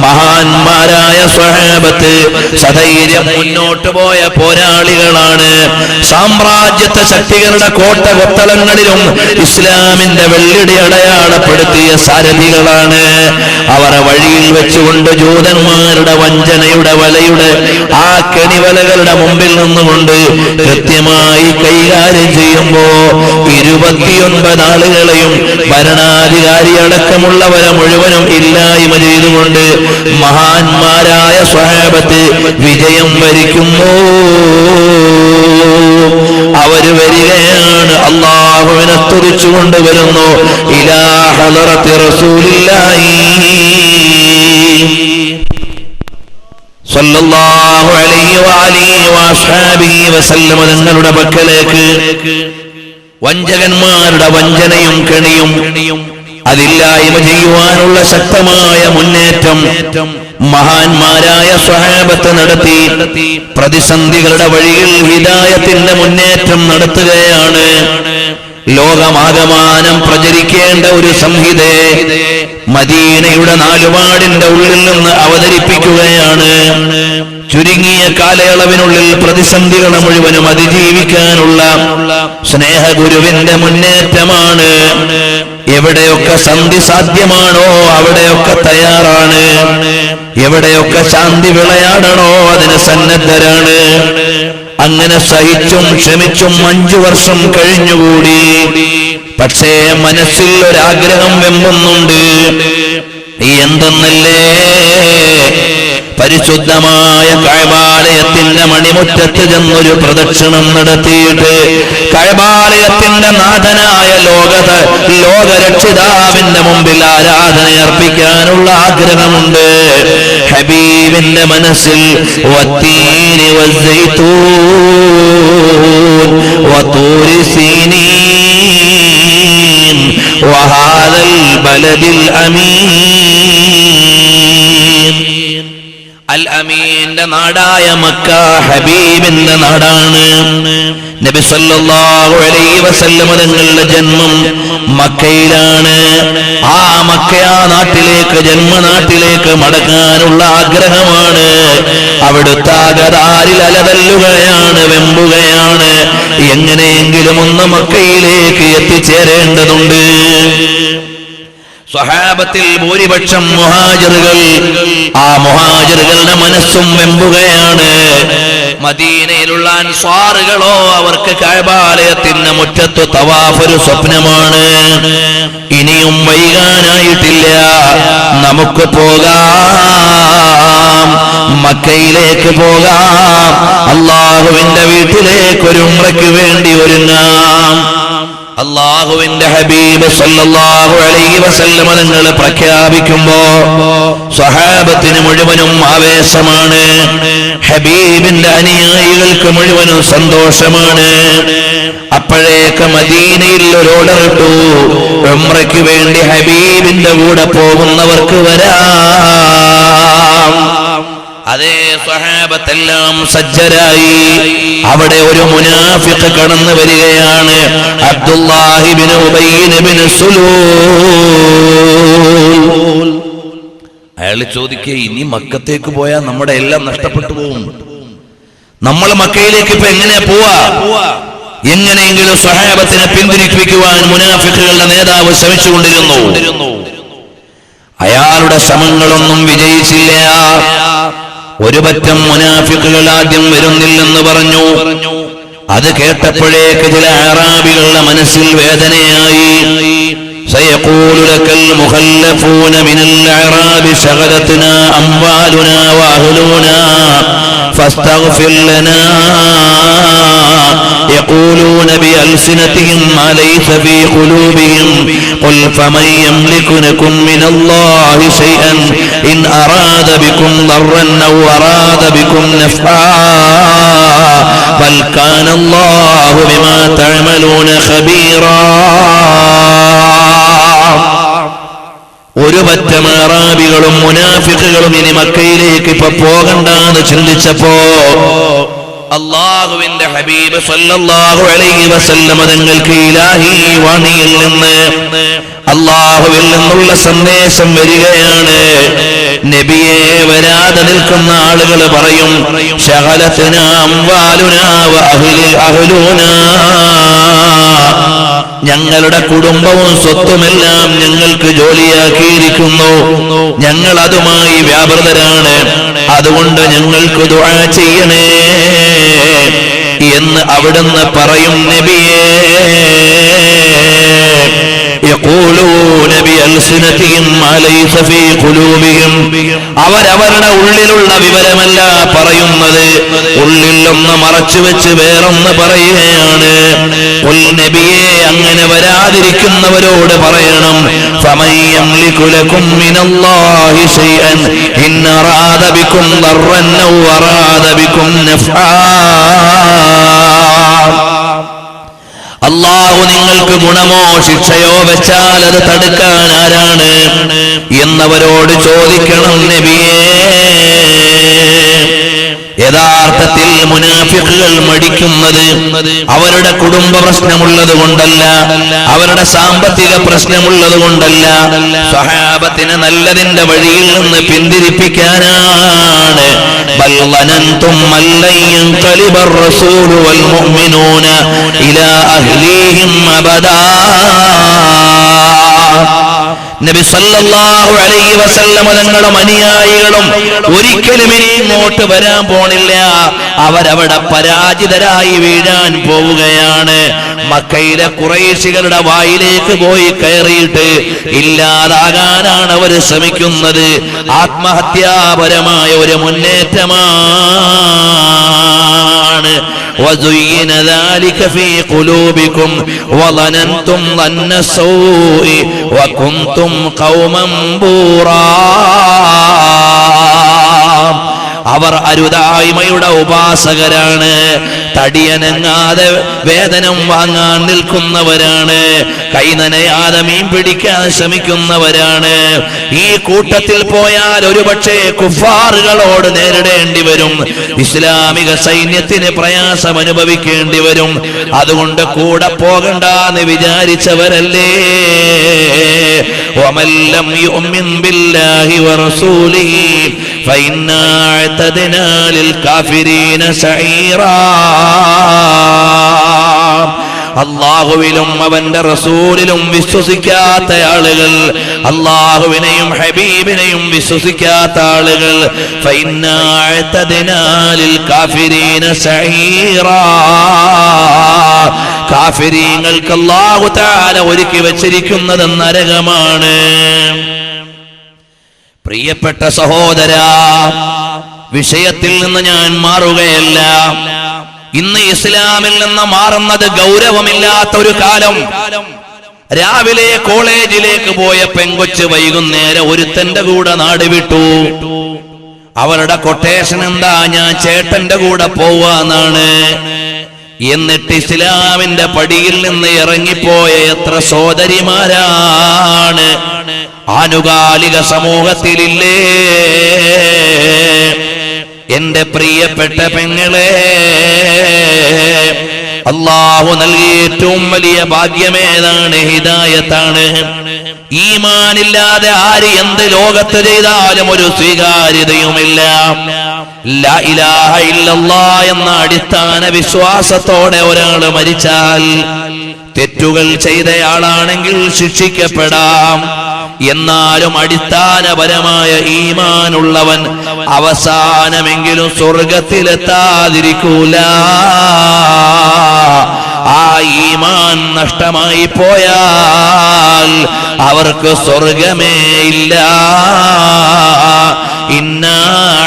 മഹാന്മാരായ സ്വഹാബത്ത് സധൈര്യം മുന്നോട്ട് പോയ പോരാളികളാണ്. സാമ്രാജ്യത്വ ശക്തികളുടെ കോട്ട കൊത്തളങ്ങളിലും ഇസ്ലാമിന്റെ വെള്ളിടി അടയാളപ്പെടുത്തിയ സാരഥികളാണ്. അവർ വഴിയിൽ വെച്ചുകൊണ്ട് ജൂതന്മാരുടെ വഞ്ചനയുടെ വലയുടെ ആ കെണിവലകളുടെ മുമ്പിൽ നിന്നുകൊണ്ട് കൃത്യമായി കൈകാര്യം ചെയ്യുമ്പോ 29 ആളുകളെയും ഭരണാധികാരി അടക്കമുള്ളവരെ മുഴുവനും ഇല്ലായ്മ ചെയ്തുകൊണ്ട് മഹാന്മാരായ സ്വഹാബത്ത് വിജയം വരിക്കുന്നു. അവര് വരികയാണ്, അല്ലാഹുവിനെ സ്തുതിച്ചുകൊണ്ട് വരുന്നു. ഇലാ ഹളറത്തി റസൂലില്ലാഹി സ്വല്ലല്ലാഹു അലൈഹി വഅലിഹി വഅസ്ഹാബിഹി വസല്ലമ തങ്ങളുടെ പക്കലേക്ക് വഞ്ചകന്മാരുടെ വഞ്ചനയും കെണിയും അതില്ലായ്മ ചെയ്യുവാനുള്ള ശക്തമായ മുന്നേറ്റം മഹാന്മാരായ സ്വഹാബത്ത് നടത്തി. പ്രതിസന്ധികളുടെ വഴിയിൽ ഹിദായത്തിന്റെ മുന്നേറ്റം നടത്തുകയാണ്. ലോകമാകമാനം പ്രചരിക്കേണ്ട ഒരു സംഹിതയെ മദീനയുടെ നാലുപാടിന്റെ ഉള്ളിൽ നിന്ന് അവതരിപ്പിക്കുകയാണ്. ചുരുങ്ങിയ കാലയളവിനുള്ളിൽ പ്രതിസന്ധികളെ മുഴുവനും അതിജീവിക്കാനുള്ള സ്നേഹഗുരുവിന്റെ മുന്നേറ്റമാണ്. എവിടെയൊക്കെ സന്ധി സാധ്യമാണോ അവിടെയൊക്കെ തയ്യാറാണ്. എവിടെയൊക്കെ ശാന്തി വിളയാടണോ അതിന് സന്നദ്ധരാണ്. അങ്ങനെ സഹിച്ചും ക്ഷമിച്ചും 5 വർഷം കഴിഞ്ഞുകൂടി. പക്ഷേ മനസ്സിൽ ഒരാഗ്രഹം വെമ്പുന്നുണ്ട്. എന്തെന്നല്ലേ, പരിശുദ്ധമായ കഅബാലയത്തിന്റെ മണിമുറ്റത്ത് ചെന്നൊരു പ്രദക്ഷിണം നടത്തിയിട്ട് കഅബാലയത്തിന്റെ നാഥനായ ലോകരക്ഷിതാവിന്റെ മുമ്പിൽ ആരാധന അർപ്പിക്കാനുള്ള ആഗ്രഹമുണ്ട്. ഹബീബിന്റെ മനസ്സിൽ വത്തീനി വസ്സൈതൂൻ വതൂരി സീനീൻ വഹാദൽ ബലദിൽ അമീൻ. അൽ അൽ-അമീന്റെ നാടായ മക്ക ഹബീബിന്റെ നാടാണ്. നബി സല്ലല്ലാഹു അലൈഹി വസല്ലം തങ്ങളുടെ ജന്മം മക്കയിലാണ്. ആ മക്ക നാട്ടിലേക്ക്, ജന്മനാട്ടിലേക്ക് മടങ്ങാനുള്ള ആഗ്രഹമാണ്. അവിടുത്തെ അകതാരിൽ അലതല്ലുകയാണ്, വെമ്പുകയാണ്. എങ്ങനെയെങ്കിലും ഒന്ന് മക്കയിലേക്ക് എത്തിച്ചേരേണ്ടതുണ്ട്. സ്വഹാബത്തിൽ ഭൂരിപക്ഷം മുഹാജിറുകൾ. ആ മുഹാജിറുകളുടെ മനസ്സും വെമ്പുകയാണ്. മദീനയിലുള്ള അൻസ്വാറുകളോ അവർക്ക് കഅബാലയത്തിന്റെ മുറ്റത്ത് തവാഫ് ഒരു സ്വപ്നമാണ്. ഇനിയും വൈകാനായിട്ടില്ല, നമുക്ക് പോകാം, മക്കയിലേക്ക് പോകാം, അല്ലാഹുവിന്റെ വീട്ടിലേക്ക് ഒരു ഉംറയ്ക്ക് വേണ്ടി ഒരുങ്ങാം. അല്ലാഹുവിന്റെ ഹബീബ് സല്ലല്ലാഹു അലൈഹി വസല്ലം തങ്ങൾ പ്രഖ്യാപിക്കുമ്പോ സ്വഹാബത്തിന് മുഴുവനും ആവേശമാണ്. ഹബീബിന്റെ അനുയായികൾക്ക് മുഴുവനും സന്തോഷമാണ്. അപ്പോഴേക്ക് മദീനയിൽ ഒരു ഓർഡർ ഇട്ടു, ഉംറയ്ക്ക് വേണ്ടി ഹബീബിന്റെ കൂടെ പോകുന്നവർക്ക് വരാം. അതേ സ്വഹാബത്തെല്ലാം സജ്ജരായി. അവിടെ ഒരു മുനാഫിഖ് കടന്നു വരികയാണ്, അബ്ദുല്ലാഹി ഇബ്നു ഉബയ്യ് ഇബ്നു സുലൂൽ. അയാൾ ചോദിക്കുക, ഇനി മക്കത്തേക്ക് പോയാൽ നമ്മുടെ എല്ലാം നഷ്ടപ്പെട്ടു പോകും, നമ്മൾ മക്കയിലേക്ക് ഇപ്പൊ എങ്ങനെ പോവാ? എങ്ങനെയെങ്കിലും സ്വഹാബത്തിനെ പിന്തിരിപ്പിക്കുവാൻ മുനാഫിഖുകളുടെ നേതാവ് ശ്രമിച്ചുകൊണ്ടിരുന്നു. അയാളുടെ ശ്രമങ്ങളൊന്നും വിജയിച്ചില്ല. ഒരു പറ്റം മുനാഫിഖുകൾ ആദ്യം വരുന്നില്ലെന്ന് പറഞ്ഞു. അത് കേട്ടപ്പോഴേക്ക് ചില അറാബികളുടെ മനസ്സിൽ വേദനയായി. سيقول لك المخلفون من الأعراب شغلتنا أموالنا وأهلنا فاستغفر لنا. يقولون بألسنتهم ما ليس في قلوبهم قل فمن يملك لكم من الله شيئا إن أراد بكم ضرا أو أراد بكم نفعا بل كان الله بما تعملون خبيرا. ഒരു പറ്റം അറാബികളും മുനാഫിഖുകളും ഇനി മക്കയിലേക്ക് ഇപ്പൊ പോകണ്ടെന്ന് ചിന്തിച്ചപ്പോ അല്ലാഹുവിന്റെ ഹബീബ് സല്ലല്ലാഹു അലൈഹി വസല്ലം തങ്ങൾക്ക് ഇലാഹി വാണിയിൽ നിന്ന് അല്ലാഹുവിൽ നിന്നുള്ള സന്ദേശം വരികയാണ്. നബിയെ, വരാതെ നിൽക്കുന്ന ആളുകൾ പറയും, ശഗലത്നാ അംവാലുനാ വ അഹ്ലൂനാ, ഞങ്ങളുടെ കുടുംബവും സ്വത്തുമെല്ലാം ഞങ്ങൾക്ക് ജോലിയാക്കിയിരിക്കുന്നു, ഞങ്ങൾ അതുമായി വ്യാപൃതരാണ്, അതുകൊണ്ട് ഞങ്ങൾക്ക് ദുആ ചെയ്യണേ എന്ന് അവിടുന്ന് പറയും. നബിയേ, يقولون بألسنتهم ما ليس في قلوبهم, അവരവരുടെ ഉള്ളിലുള്ള വിവരമല്ല പറയുന്നത്, ഉള്ളിലൊന്ന് മറച്ചു വെച്ച് വേറൊന്ന് പറയുകയാണ്. നബിയെ, അങ്ങനെ വരാതിരിക്കുന്നവരോട് പറയണം, فمن يملك لكم من الله شيئا إن أراد بكم ضرا أو أراد بكم نفعا. അല്ലാഹു നിങ്ങൾക്ക് ഗുണമോ ശിക്ഷയോ വെച്ചാൽ അത് തടുക്കാൻ ആരാണ് എന്നവരോട് ചോദിക്കണം നബിയേ. യഥാർത്ഥത്തിൽ മുനാഫിഖുകൾ മടിക്കുന്നത് അവരുടെ കുടുംബ പ്രശ്നമുള്ളത് കൊണ്ടല്ല, അവരുടെ സാമ്പത്തിക പ്രശ്നമുള്ളത് കൊണ്ടല്ല, സ്വഹാബത്തിനെ നല്ലതിന്റെ വഴിയിൽ നിന്ന് പിന്തിരിപ്പിക്കാനാണ്. ബൽ ളനൻതും അല്ലൻ യൻഖലിബർ റസൂലു വൽ മുഅ്മിനൂന ഇലാ അഹ്ലീഹിം അബദാ. നബി സല്ലല്ലാഹു അലൈഹി വസല്ലം തങ്ങളുടെ അനുയായികളും ഒരിക്കലും ഇനി ഇങ്ങോട്ട് വരാൻ പോണില്ല. അവരവിടെ പരാജിതരായി വീഴാൻ പോവുകയാണ്. മക്കയിലെ ഖുറൈശികളുടെ വായിലേക്ക് പോയി കയറിയിട്ട് ഇല്ലാതാകാനാണ് അവർ ശ്രമിക്കുന്നത്. ആത്മഹത്യാപരമായ ഒരു മുന്നേറ്റമാണ്. وزين ذلك في قلوبكم وظننتم ظن السوء وكنتم قوما بورا. അവർ അരുതായ്മയുടെ ഉപാസകരാണ്, തടിയനങ്ങാതെ വേതനം വാങ്ങാൻ നിൽക്കുന്നവരാണ്, കൈനനയാതെ മീൻ പിടിക്കാൻ ശ്രമിക്കുന്നവരാണ്. ഈ കൂട്ടത്തിൽ പോയാൽ ഒരുപക്ഷെ കുഫാറുകളോട് നേരിടേണ്ടി വരും, ഇസ്ലാമിക സൈന്യത്തിന് പ്രയാസം അനുഭവിക്കേണ്ടി വരും. അതുകൊണ്ട് കൂടെ പോകണ്ടെന്ന് വിചാരിച്ചവരല്ലേ. ومن لم يؤمن بالله ورسوله فإنا اعتدنا للكافرين سعيرا. അള്ളാഹുവിലും അവന്റെ റസൂലിലും വിശ്വസിക്കാത്ത ആളുകൾ, അള്ളാഹുവിനെയും ഹബീബിനെയും വിശ്വസിക്കാത്ത ആളുകൾ, ഫഇന്നാ അഅ്തദ്നാ ലിൽ കാഫിരീന സഈറാ, കാഫിരീങ്ങൾക്ക് അല്ലാഹു തആല ഒരുക്കി വെച്ചിരിക്കുന്നത് നരകമാണ്. പ്രിയപ്പെട്ട സഹോദരാ, വിഷയത്തിൽ നിന്ന് ഞാൻ മാറുകയല്ല. ഇന്ന് ഇസ്ലാമിൽ നിന്ന് മാറുന്നത് ഗൗരവമില്ലാത്ത ഒരു കാലം. രാവിലെ കോളേജിലേക്ക് പോയ പെങ്കൊച്ച് വൈകുന്നേരം ഒരുത്തന്റെ കൂടെ നാട് വിട്ടു. അവരുടെ കൊട്ടേഷൻ എന്താ? ഞാൻ ചേട്ടന്റെ കൂടെ പോവാന്നാണ്. എന്നിട്ട് ഇസ്ലാമിന്റെ പടിയിൽ നിന്ന് ഇറങ്ങിപ്പോയ എത്ര സോദരിമാരാണ് ആനുകാലിക സമൂഹത്തിലില്ലേ? എന്റെ പ്രിയപ്പെട്ട പെങ്ങളെ, അല്ലാഹു നൽകിയ ഏറ്റവും വലിയ ഭാഗ്യമേതാണ്? ഹിദായത്താണ്. ഈമാനില്ലാതെ ആര് എന്ത് ലോകത്ത് ചെയ്താലും ഒരു സ്വീകാര്യതയുമില്ല. ലാ ഇലാഹ ഇല്ലല്ലാഹ് എന്ന അടിസ്ഥാന വിശ്വാസത്തോടെ ഒരാൾ മരിച്ചാൽ തെറ്റുകൾ ചെയ്തയാളാണെങ്കിൽ ശിക്ഷിക്കപ്പെടാം. എന്നാലും അടിസ്ഥാനപരമായ ഈമാനുള്ളവൻ അവസാനമെങ്കിലും സ്വർഗത്തിലെത്താതിരിക്കൂല. ആ ഈമാൻ നഷ്ടമായി പോയാൽ അവർക്ക് സ്വർഗമേ ഇല്ല. ഇന്നാ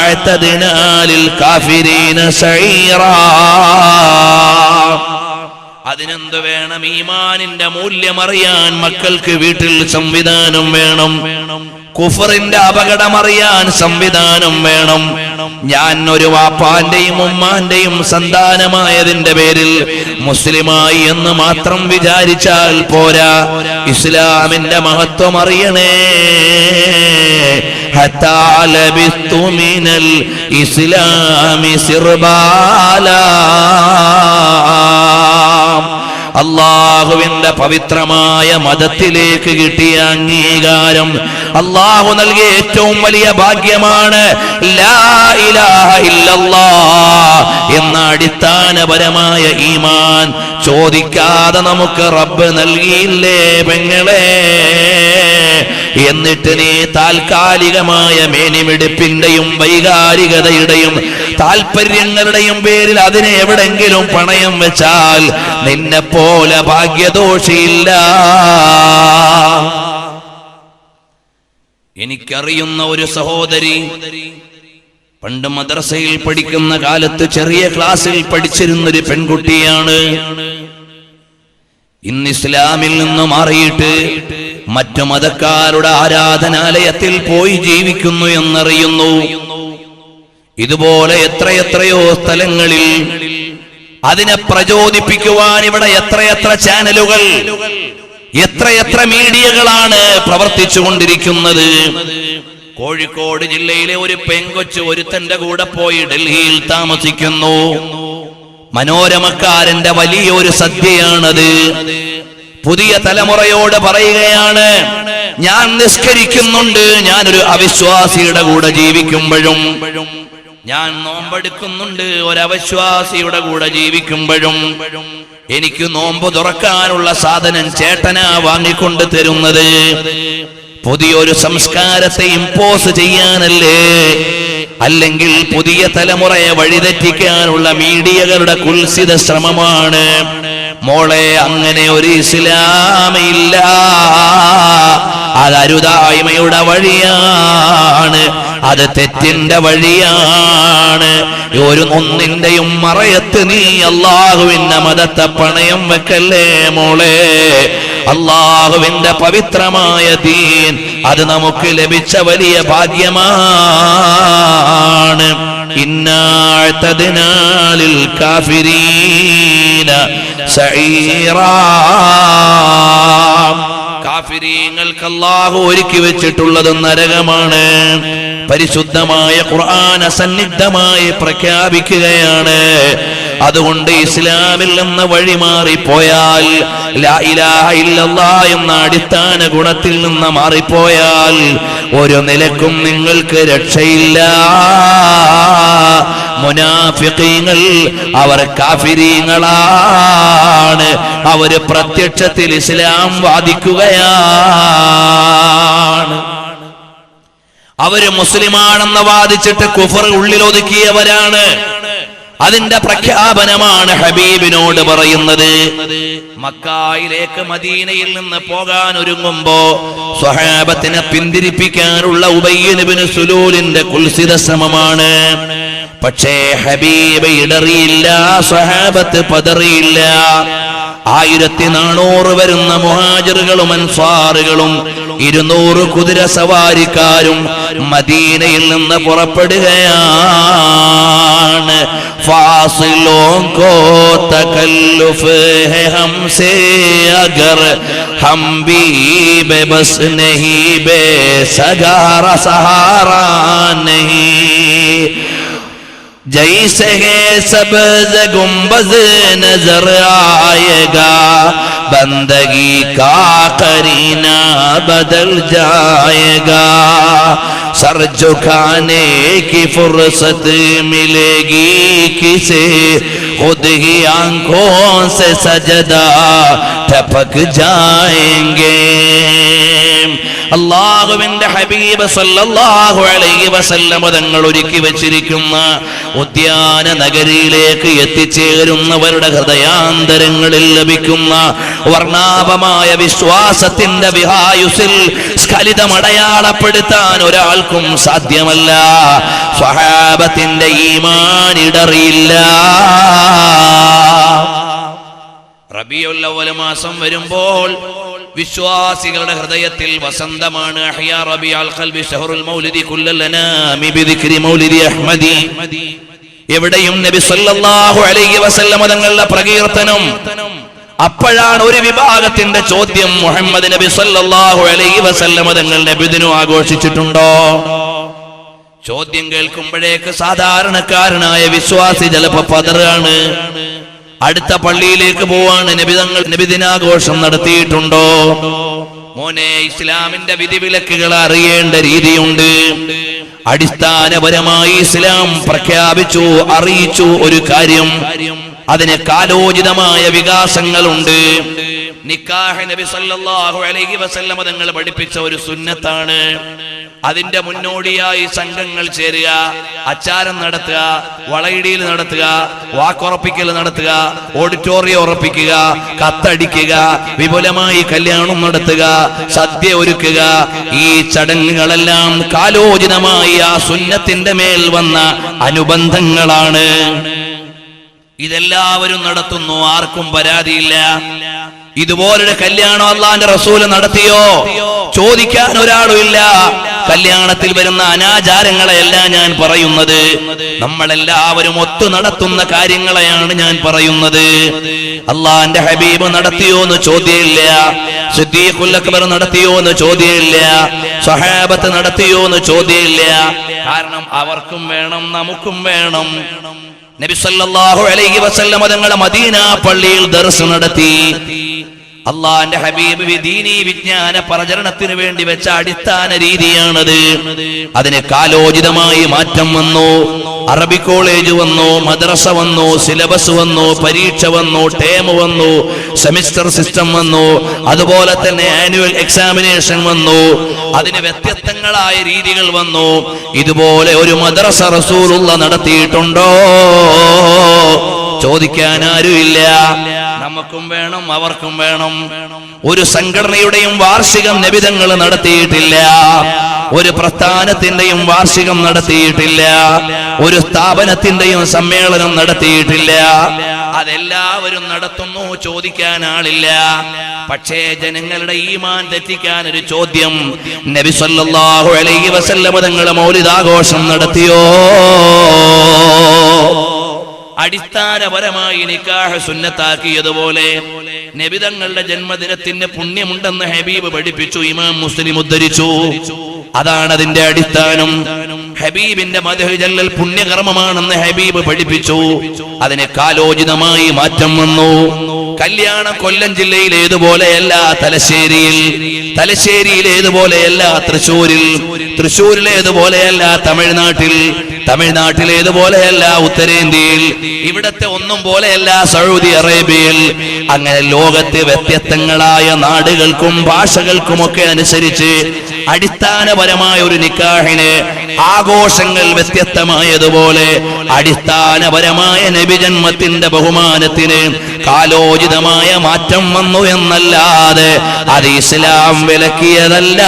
അഅ്തദ്നാ ലിൽ കാഫിരീന സഈറാ. അതിനെന്ത് വേണം? ഈമാനിന്റെ മൂല്യമറിയാൻ മക്കൾക്ക് വീട്ടിൽ സംവിധാനം വേണം. കുഫറിന്റെ അപകടമറിയാൻ സംവിധാനം വേണം. ഞാൻ ഒരു വാപ്പാന്റെയും ഉമ്മാന്റെയും സന്താനമായതിന്റെ പേരിൽ മുസ്ലിമായി എന്ന് മാത്രം വിചാരിച്ചാൽ പോരാ. ഇസ്ലാമിന്റെ മഹത്വം അറിയണേ. ഹത്താ ലബിസ്തു മിനൽ ഇസ്ലാമി സിർബാലാ. അള്ളാഹുവിന്റെ പവിത്രമായ മതത്തിലേക്ക് കിട്ടിയ അംഗീകാരം, അള്ളാഹു നൽകിയ ഏറ്റവും വലിയ ഭാഗ്യമാണ് ലാ ഇലാഹ ഇല്ലല്ലാഹ് എന്ന അടിസ്ഥാനപരമായ ഈമാൻ. ചോദിക്കാതെ നമുക്ക് റബ്ബ് നൽകിയില്ലേ പെങ്ങളെ? എന്നിട്ട് നീ താൽക്കാലികമായ മേനിമെടുപ്പിന്റെയും വൈകാരികതയുടെയും താൽപര്യങ്ങളുടെയും പേരിൽ അതിനെ എവിടെങ്കിലും പണയം വെച്ചാൽ നിന്നെ പോലെ ഭാഗ്യദോഷിയില്ല. എനിക്കറിയുന്ന ഒരു സഹോദരി പണ്ട് മദ്രസയിൽ പഠിക്കുന്ന കാലത്ത് ചെറിയ ക്ലാസ്സിൽ പഠിച്ചിരുന്നൊരു പെൺകുട്ടിയാണ്. ഇന്ന് ഇസ്ലാമിൽ നിന്ന് മാറിയിട്ട് മറ്റു മതക്കാരുടെ ആരാധനാലയത്തിൽ പോയി ജീവിക്കുന്നു എന്നറിയുന്നു. ഇതുപോലെ എത്രയെത്രയോ സ്ഥലങ്ങളിൽ അതിനെ പ്രചോദിപ്പിക്കുവാൻ ഇവിടെ എത്രയെത്ര ചാനലുകൾ, എത്രയെത്ര മീഡിയകളാണ് പ്രവർത്തിച്ചു കൊണ്ടിരിക്കുന്നത്. കോഴിക്കോട് ജില്ലയിലെ ഒരു പെങ്കൊച്ച് ഒരുത്തന്റെ കൂടെ പോയി ഡൽഹിയിൽ താമസിക്കുന്നു. മനോരമക്കാരന്റെ വലിയൊരു സദ്യയാണത്. പുതിയ തലമുറയോട് പറയുകയാണ്, ഞാൻ നിസ്കരിക്കുന്നുണ്ട്, ഞാനൊരു അവിശ്വാസിയുടെ കൂടെ ജീവിക്കുമ്പോഴും, ഞാൻ നോമ്പെടുക്കുന്നുണ്ട്, ഒരവിശ്വാസിയുടെ കൂടെ ജീവിക്കുമ്പോഴും എനിക്ക് നോമ്പ് തുറക്കാനുള്ള സാധനം ചേട്ടനാ വാങ്ങിക്കൊണ്ട് തരുന്നത്. പുതിയൊരു സംസ്കാരത്തെ ഇമ്പോസ് ചെയ്യാനല്ലേ? അല്ലെങ്കിൽ പുതിയ തലമുറയെ വഴിതെറ്റിക്കാനുള്ള മീഡിയകളുടെ കുൽസിത ശ്രമമാണ്. മോളെ, അങ്ങനെ ഒരു ഇസ്ലാമില്ല. അത് അരുതായ്മയുടെ വഴിയാണ്, അത് തെറ്റിന്റെ വഴിയാണ്. ഒന്നിന്റെയും മറയത്ത് നീ അള്ളാഹുവിന്റെ മതത്തെ പണയം വെക്കല്ലേ മോളെ. അള്ളാഹുവിന്റെ പവിത്രമായ ദീൻ അത് നമുക്ക് ലഭിച്ച വലിയ ഭാഗ്യമാണ്. ഇന്നാ അഅ്തദ്നാ ലിൽ കാഫിരീന സഈറാ. കാഫിരീങ്ങൾക്ക് അല്ലാഹു ഒരുക്കി വെച്ചിട്ടുള്ളത് നരകമാണ്. പരിശുദ്ധമായ ഖുർആൻ അസന്നിഗ്ധമായി പ്രഖ്യാപിക്കുകയാണ്. അതുകൊണ്ട് ഇസ്ലാമിൽ നിന്ന് വഴിമാറിപ്പോയാൽ, ലാ ഇലാഹ ഇല്ലല്ലാഹ് എന്ന അടിസ്ഥാന ഗുണത്തിൽ നിന്ന് മാറിപ്പോയാൽ ഒരു നിലക്കും നിങ്ങൾക്ക് രക്ഷയില്ല. മുനാഫിഖീങ്ങൾ അവർ കാഫിരീങ്ങളാണ്. അവർ പ്രത്യക്ഷത്തിൽ ഇസ്ലാം വാദിക്കുകയാണ്. അവര് മുസ്ലിമാണെന്ന് വാദിച്ചിട്ട് കുഫർ ഉള്ളിലൊതുക്കിയവരാണ്. അതിന്റെ പ്രഖ്യാപനമാണ് ഹബീബിനോട് പറയുന്നത്. മക്കയിലേക്ക് മദീനയിൽ നിന്ന് പോകാൻ ഒരുങ്ങുമ്പോ സ്വഹാബത്തിനെ പിന്തിരിപ്പിക്കാനുള്ള ഉബയ്യ് ഇബ്നു സുലൂലിന്റെ കുൽസിത ശ്രമമാണ്. പക്ഷേ ഹബീബ് ഇടറിയില്ല, സ്വഹാബത്ത് പതറിയില്ല. 1400 വരുന്ന മുഹാജിറുകളും അൻസാറുകളും 200 കുതിര സവാരിക്കാരും മദീനയിൽ നിന്ന് പുറപ്പെടുകയാണ്. ഫാസിലോं को तकल्लुफ है हमसे अगर हम भी बेबस नहीं बेसहारा सहारा नहीं. जैसे है सब्ज गुंबज नजर आएगा बंदगी का करीना बदल जाएगा. सर झुकाने की फुर्सत मिलेगी किसे खुद ही आंखों से सजदा टपक जाएंगे. അല്ലാഹുവിന്റെ ഹബീബ് സല്ലല്ലാഹു അലൈഹി വസല്ലം തങ്ങൾ ഒരുക്കി വെച്ചിരിക്കുന്ന ഉദ്യാന നഗരിയിലേക്ക് എത്തിച്ചേരുന്നവരുടെ ഹൃദയാന്തരങ്ങളിൽ ലഭിക്കുന്ന വർണ്ണാഭമായ വിശ്വാസത്തിന്റെ വിഹായുസിൽ സ്ഖലിതമടയാളപ്പെടുത്താൻ ഒരാൾക്കും സാധ്യമല്ല. സ്വഹാബത്തിന്റെ ഈമാൻ ഇടറിയില്ല. റബീഉൽ അവ്വൽ മാസം വരുമ്പോൾ വിശ്വാസികളുടെ ഹൃദയത്തിൽ വസന്തമാണ്. അഹ്യാ റബീഉൽ ഖൽബി ശഹറുൽ മൗലിദി കുല്ലൽ അനാമി ബിദിക്രി മൗലിദി അഹ്മദി. എവിടെയും നബി സല്ലല്ലാഹു അലൈഹി വസല്ലം തങ്ങളുടെ പ്രകീർത്തനം. അപ്പോഴാണ് ഒരു വിഭാഗത്തിന്റെ ചോദ്യം, മുഹമ്മദ് നബി സല്ലല്ലാഹു അലൈഹി വസല്ലം തങ്ങൾ നബിദിനം ആഘോഷിച്ചിട്ടുണ്ടോ? ചോദ്യം കേൾക്കുമ്പോഴേക്ക് സാധാരണക്കാരനായ വിശ്വാസി ചിലപ്പോ പതറാണ്. അടുത്ത പള്ളിയിലേക്ക് പോവാണ്. നബിദിനാഘോഷം നടത്തിയിട്ടുണ്ടോ? മോനെ, ഇസ്ലാമിന്റെ വിധിവിലക്കുകൾ അറിയേണ്ട രീതിയുണ്ട്. അടിസ്ഥാനപരമായി ഇസ്ലാം പ്രഖ്യാപിച്ചു, അറിയിച്ചു ഒരു കാര്യം. അതിന് കാലോചിതമായ വികാസങ്ങളുണ്ട്. നിക്കാഹ് നബി സല്ലല്ലാഹു അലൈഹി വസല്ലം തങ്ങൾ പഠിപ്പിച്ച ഒരു സുന്നത്താണ്. അതിന്റെ മുന്നോടിയായി സംഘങ്ങൾ ചേരുക, അച്ചാരം നടത്തുക, വളയിടിയിൽ നടത്തുക, വാക്കുറപ്പിക്കൽ നടത്തുക, ഓഡിറ്റോറിയം ഉറപ്പിക്കുക, കത്തടിക്കുക, വിപുലമായി കല്യാണം നടത്തുക, സദ്യ ഒരുക്കുക. ഈ ചടങ്ങുകളെല്ലാം കാലോചിതമായി ആ സുന്നത്തിന്റെ മേൽ വന്ന അനുബന്ധങ്ങളാണ്. ഇതെല്ലാവരും നടത്തുന്നു, ആർക്കും പരാതിയില്ല. ഇതുപോലൊരു കല്യാണം അല്ലാഹുവിന്റെ റസൂൽ നടത്തിയോ? ചോദിക്കാൻ ഒരാളുമില്ല. കല്യാണത്തിൽ വരുന്ന അനാചാരങ്ങളെയല്ല ഞാൻ പറയുന്നത്, നമ്മളെല്ലാവരും ഒത്തു നടത്തുന്ന കാര്യങ്ങളെയാണ് ഞാൻ പറയുന്നത്. അല്ലാഹുവിന്റെ ഹബീബ് നടത്തിയോ എന്ന് ചോദ്യമില്ല. സിദ്ദീഖുൽ അക്ബർ നടത്തിയോ എന്ന് ചോദ്യമില്ല. സ്വഹാബത്ത് നടത്തിയോ എന്ന് ചോദ്യമില്ല. കാരണം അവർക്കും വേണം, നമുക്കും വേണം. നബി സല്ലല്ലാഹു അലൈഹി വസല്ലം തങ്ങൾ മദീന പള്ളിയിൽ ദർസ് നടത്തി. അള്ളാന്റെ ഹബീബ് ദീനീ വിജ്ഞാന പ്രചരണത്തിന് വേണ്ടി വെച്ച അടിസ്ഥാന രീതിയാണത്. അതിന് കാലോചിതമായി മാറ്റം വന്നു. അറബി കോളേജ് വന്നു, മദ്രസ വന്നു, സിലബസ് വന്നു, പരീക്ഷ വന്നു, ടേം വന്നു, സെമിസ്റ്റർ സിസ്റ്റം വന്നു, അതുപോലെ തന്നെ ആനുവൽ എക്സാമിനേഷൻ വന്നു. അതിന് വ്യത്യസ്തങ്ങളായ രീതികൾ വന്നു. ഇതുപോലെ ഒരു മദ്രസ റസൂലുള്ള നടത്തിയിട്ടുണ്ടോ? ചോദിക്കാൻ ആരുമില്ല. നമുക്കും വേണം, അവർക്കും വേണം. ഒരു സംഘടനയുടെയും വാർഷികം നബിതങ്ങൾ നടത്തിയിട്ടില്ല. ഒരു പ്രസ്ഥാനത്തിന്റെയും വാർഷികം നടത്തിയിട്ടില്ല. ഒരു സ്ഥാപനത്തിന്റെയും സമ്മേളനം നടത്തിയിട്ടില്ല. അതെല്ലാവരും നടത്തുന്നു, ചോദിക്കാൻ ആളില്ല. പക്ഷേ ജനങ്ങളുടെ ഈമാൻ തെറ്റിക്കാൻ ഒരു ചോദ്യം, നബി സല്ലല്ലാഹു അലൈഹി വസല്ലം തങ്ങൾ മൗലിദാഘോഷം നടത്തിയോ? അടിസ്ഥാനപരമായി നിക്കാഹ് സുന്നത്താക്കിയതുപോലെ നബി തങ്ങളുടെ ജന്മദിനത്തിന് പുണ്യമുണ്ടെന്ന് ഹബീബ് പഠിപ്പിച്ചു, ഇമാം മുസ്ലിം ഉദ്ധരിച്ചു. അതാണ് അതിന്റെ അടിസ്ഥാനം. ഹബീബിന്റെ മദ്ഹ് ചൊല്ലൽ പുണ്യകർമ്മമാണെന്ന് ഹബീബ് പഠിപ്പിച്ചു. അതിന് കാലോചിതമായി മാറ്റം വന്നു. കല്യാണം കൊല്ലം ജില്ലയിലേതുപോലെയല്ല തലശ്ശേരിയിലേതുപോലെയല്ല തൃശ്ശൂരിലേതുപോലെയല്ല തമിഴ്നാട്ടിലേതുപോലെയല്ല ഉത്തരേന്ത്യയിൽ, ഇവിടത്തെ ഒന്നും പോലെയല്ല സൗദി അറേബ്യയിൽ. അങ്ങനെ ലോകത്തെ വ്യത്യസ്തങ്ങളായ നാടുകൾക്കും ഭാഷകൾക്കുമൊക്കെ അനുസരിച്ച് അടിസ്ഥാനപരമായ ഒരു നിക്കാഹിന് ആഘോഷങ്ങൾ വ്യത്യസ്തമായതുപോലെ അടിസ്ഥാനപരമായ നബിജന്മത്തിന്റെ ബഹുമാനത്തിന് കാലോചിതമായ മാറ്റം വന്നു എന്നല്ലാതെ അത് ഇസ്ലാം വിലക്കിയതല്ല.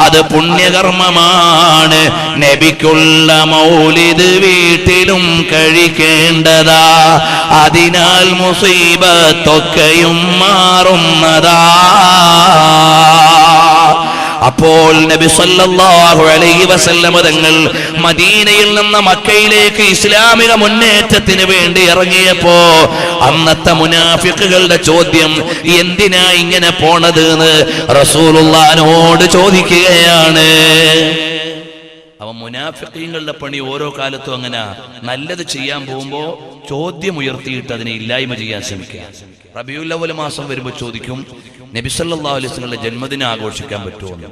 അത് പുണ്യകർമ്മമാണ്. നബിക്കുള്ള മൗലിദ് വീട്ടിലും കഴിക്കേണ്ടതാ, അതിനാൽ മുസീബത്തൊക്കെയും മാറുന്നതാ. അപ്പോൾ നബി സല്ലല്ലാഹു അലൈഹി വസല്ലം തങ്ങൾ മദീനയിൽ നിന്ന് മക്കയിലേക്ക് ഇസ്ലാമിക മുന്നേറ്റത്തിന് വേണ്ടി ഇറങ്ങിയപ്പോ അന്നത്തെ മുനാഫിക്കുകളുടെ ചോദ്യം, എന്തിനാ ഇങ്ങനെ പോണത് എന്ന് റസൂലുള്ളാഹിനോട് ചോദിക്കുകയാണ്. അവ മുനാഫിഖീങ്ങളുടെ പണി ഓരോ കാലത്തും അങ്ങനെ, നല്ലത് ചെയ്യാൻ പോകുമ്പോ ചോദ്യം ഉയർത്തിയിട്ട് അതിനെ ഇല്ലായ്മ ചെയ്യാൻ ശ്രമിക്കുക. റബീഉൽ അവ്വൽ മാസം വരുമ്പോൾ ചോദിക്കും നബി സല്ലല്ലാഹു അലൈഹി വസല്ലമയുടെ ജന്മദിനം ആഘോഷിക്കാൻ പറ്റുമോ എന്ന്.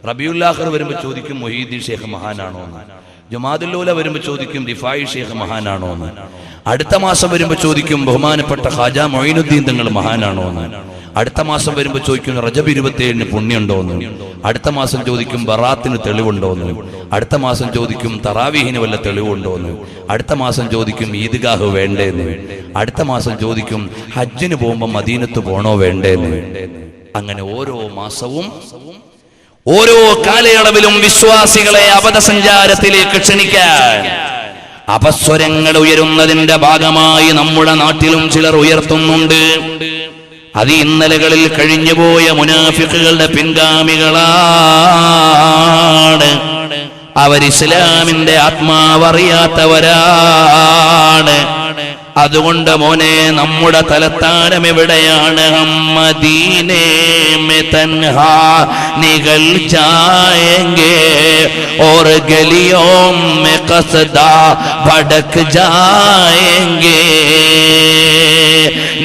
റബീഉൽ ആഖിർ വരുമ്പോൾ ചോദിക്കും മുഹീദ്ദീൻ ഷേഖ് മഹാനാണോ എന്ന്. ജുമാദുൽ ഊല വരുമ്പോൾ ചോദിക്കും റിഫായി ഷേഖ് മഹാനാണോ എന്ന്. അടുത്ത മാസം വരുമ്പോൾ ചോദിക്കും ബഹുമാനപ്പെട്ട ഖാജ മൊയ്നുദ്ദീൻ തങ്ങൾ മഹാനാണോ എന്ന്. അടുത്ത മാസം വരുമ്പോൾ ചോദിക്കും റജബ് 27 പുണ്യമുണ്ടോ എന്ന്. അടുത്ത മാസം ചോദിക്കും ബറാത്തിന് തെളിവുണ്ടോ എന്ന്. അടുത്ത മാസം ചോദിക്കും തറാവീഹിന് വല്ല തെളിവുണ്ടോ എന്ന്. അടുത്ത മാസം ചോദിക്കും ഈദ്ഗാഹ് വേണ്ടേന്ന്. അടുത്ത മാസം ചോദിക്കും ഹജ്ജിന് പോകുമ്പോൾ മദീനത്ത് പോണോ വേണ്ടേന്ന്. അങ്ങനെ ഓരോ മാസവും ഓരോ കാലയളവിലും വിശ്വാസികളെ അബദ്ധസഞ്ചാരത്തിലേക്ക് ക്ഷണിക്കാൻ അപസ്വരങ്ങൾ ഉയരുന്നതിന്റെ ഭാഗമായി നമ്മുടെ നാട്ടിലും ചിലർ ഉയർത്തുന്നുണ്ട്. അത് ഇന്നലകളിൽ കഴിഞ്ഞുപോയ മുനാഫിക്കുകളുടെ പിൻഗാമികളാണ്. അവർ ഇസ്ലാമിന്റെ ആത്മാവറിയാത്തവരാണ്. അതുകൊണ്ട് മോനെ, നമ്മുടെ തലസ്ഥാനം എവിടെയാണ്? മദീനേ में तन्हा निकल जाएंगे और गलियों में कसदा भटक जाएंगे.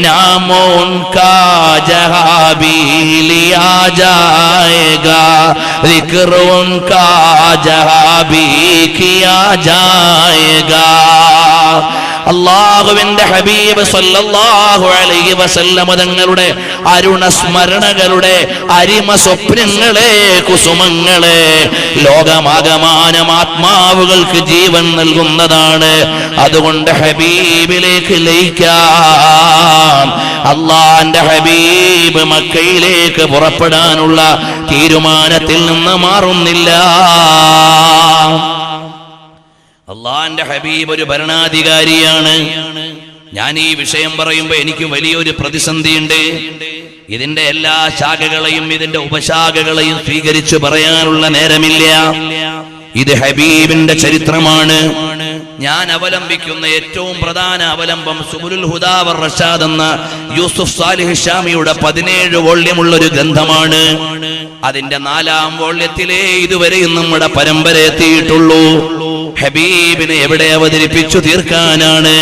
नाम उनका जहाँ भी लिया जाएगा, जिक्र उनका जहाँ भी किया जाएगा. അല്ലാഹുവിന്റെ ഹബീബ് സല്ലല്ലാഹു അലൈഹി വസല്ലം തങ്ങളുടെ അരുണസ്മരണകളുടെ അരിമ സ്വപ്നങ്ങളെ, കുസുമങ്ങളെ ലോകമാകമാനം ആത്മാവുകൾക്ക് ജീവൻ നൽകുന്നതാണ്. അതുകൊണ്ട് ഹബീബിലേക്ക് ലയിക്കാം. അല്ലാഹുവിന്റെ ഹബീബ് മക്കയിലേക്ക് പുറപ്പെടാനുള്ള തീരുമാനത്തിൽ നിന്ന് മാറുന്നില്ല. അള്ളാന്റെ ഹബീബ് ഒരു ഭരണാധികാരിയാണ്. ഞാൻ ഈ വിഷയം പറയുമ്പോൾ എനിക്ക് വലിയൊരു പ്രതിസന്ധിയുണ്ട്. ഇതിന്റെ എല്ലാ ശാഖകളെയും ഇതിന്റെ ഉപശാഖകളെയും സ്വീകരിച്ചു പറയാനുള്ള നേരമില്ല. ഇത് ഹബീബിന്റെ ചരിത്രമാണ്. ഞാൻ അവലംബിക്കുന്ന ഏറ്റവും പ്രധാന അവലംബം സുബുലുൽ ഹുദാ വർ റഷാദ് എന്ന യൂസുഫ് സാലിഹ് ഷാമിയുടെ 17 വോള്യമുള്ള ഒരു ഗ്രന്ഥമാണ്. അതിന്റെ 4ാം വോള്യത്തിലേ ഇതുവരെയും നമ്മുടെ പരമ്പര എത്തിയിട്ടുള്ളൂ. ഹബീബിനെ എവിടെ അവതരിപ്പിച്ചു തീർക്കാനാണ്?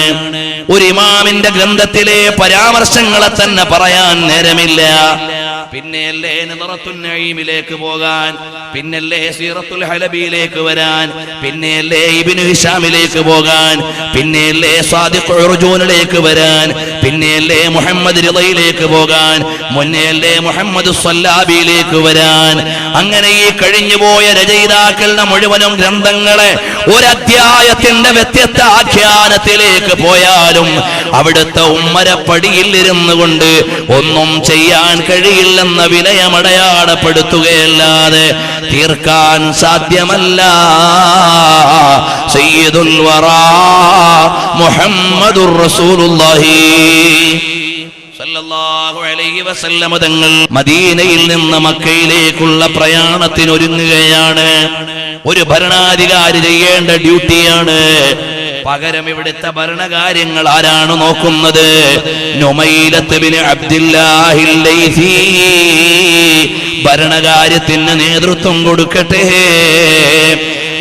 ഒരു ഇമാമിന്റെ ഗ്രന്ഥത്തിലെ പരാമർശങ്ങളെ തന്നെ പറയാൻ നേരമില്ല. പിന്നെയല്ലേ നദറത്തുൻ നഈമിലേക്ക് പോകാൻ, പിന്നല്ലേ സീറത്തുൽ ഹലബിയിലേക്ക് വരാൻ, പിന്നെയല്ലേ ഇബ്നു ഹിശാമിലേക്ക് പോകാൻ, പിന്നെയല്ലേ സാദിഖ് ഉർജൂനിലേക്ക് വരാൻ, പിന്നെയല്ലേ മുഹമ്മദ് റിളയിലേക്ക് പോകാൻ, മുന്നെയല്ലേ മുഹമ്മദ് സ്വല്ലാബിയിലേക്ക് വരാൻ. അങ്ങനെ ഈ കഴിഞ്ഞുപോയ രചയിതാക്കളുടെ മുഴുവനും ഗ്രന്ഥങ്ങളെ ഒരധ്യായത്തിന്റെ വ്യത്യസ്ത ആഖ്യാനത്തിലേക്ക് പോയാലും അവിടുത്തെ ഉമ്മരപ്പടിയിൽ ഇരുന്നു കൊണ്ട് ഒന്നും ചെയ്യാൻ കഴിയില്ലെന്ന വിനയമടയാളപ്പെടുത്തുകയല്ലാതെ തീർക്കാൻ സാധ്യമല്ല. സയ്യിദുൽ വറാ മുഹമ്മദുർ റസൂലുള്ളാഹി സല്ലല്ലാഹു അലൈഹി വസല്ലം തങ്ങൾ മദീനയിൽ നിന്ന് മക്കയിലേക്കുള്ള പ്രയാണത്തിനൊരുങ്ങുകയാണ്. ഒരു ഭരണാധികാരി ചെയ്യേണ്ട ഡ്യൂട്ടിയാണ്. പകരം ഇവിടുത്തെ ഭരണകാര്യങ്ങൾ ആരാണ് നോക്കുന്നത്? നുമൈലത്ത് ബിൻ അബ്ദില്ലാഹിൽ ലൈസി ഭരണകാര്യത്തിന് നേതൃത്വം കൊടുക്കട്ടെ.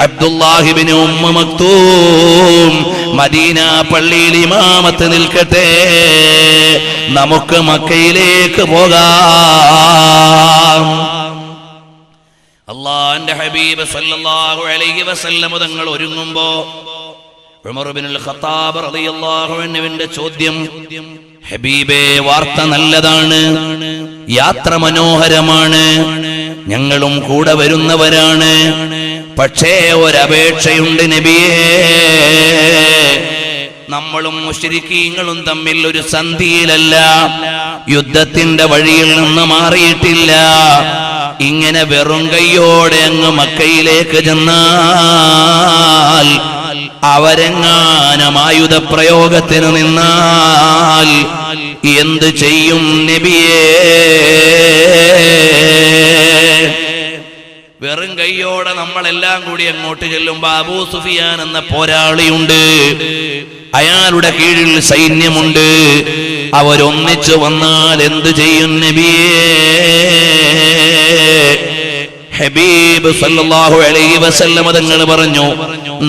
അബ്ദുല്ലാഹിബ്നു ഉമ്മ മക്തൂം മദീന പള്ളിയിൽ ഇമാമത്ത് നിൽക്കട്ടെ. നമുക്ക് മക്കയിലേക്ക് പോകാം. അല്ലാഹുവിന്റെ ഹബീബ് സല്ലല്ലാഹു അലൈഹി വസല്ലം തങ്ങൾ ഒരുങ്ങുമ്പോ ഉമർ ഇബ്നുൽ ഖത്താബ് റളിയല്ലാഹു അൻഹുവിന്റെ ചോദ്യം, ഹബീബേ വാർത്ത നല്ലതാണ്, യാത്ര മനോഹരമാണ്, ഞങ്ങളും കൂടെ വരുന്നവരാണ്. പക്ഷേ ഒരപേക്ഷയുണ്ട് നബിയേ, നമ്മളും മുശ്രിക്കീങ്ങളും തമ്മിൽ ഒരു സന്ധിയിലല്ല, യുദ്ധത്തിന്റെ വഴിയിൽ നിന്ന് മാറിയിട്ടില്ല. ഇങ്ങനെ വെറും കൈയോടെ അങ്ങ് മക്കയിലേക്ക് ചെന്നാൽ, അവരെങ്ങാനും ആയുധ പ്രയോഗത്തിന് നിന്നാൽ എന്ത് ചെയ്യും നബിയേ? വെറും കൈയോടെ നമ്മളെല്ലാം കൂടി അങ്ങോട്ട് ചെല്ലുമ്പോ അബൂ സുഫിയാൻ എന്ന പോരാളിയുണ്ട്, അയാളുടെ കീഴിൽ സൈന്യമുണ്ട്. അവരൊന്നിച്ചു വന്നാൽ എന്ത് ചെയ്യും നബിയേ? ഹബീബ് സല്ലല്ലാഹു അലൈഹി വസല്ലം തങ്ങൾ പറഞ്ഞു,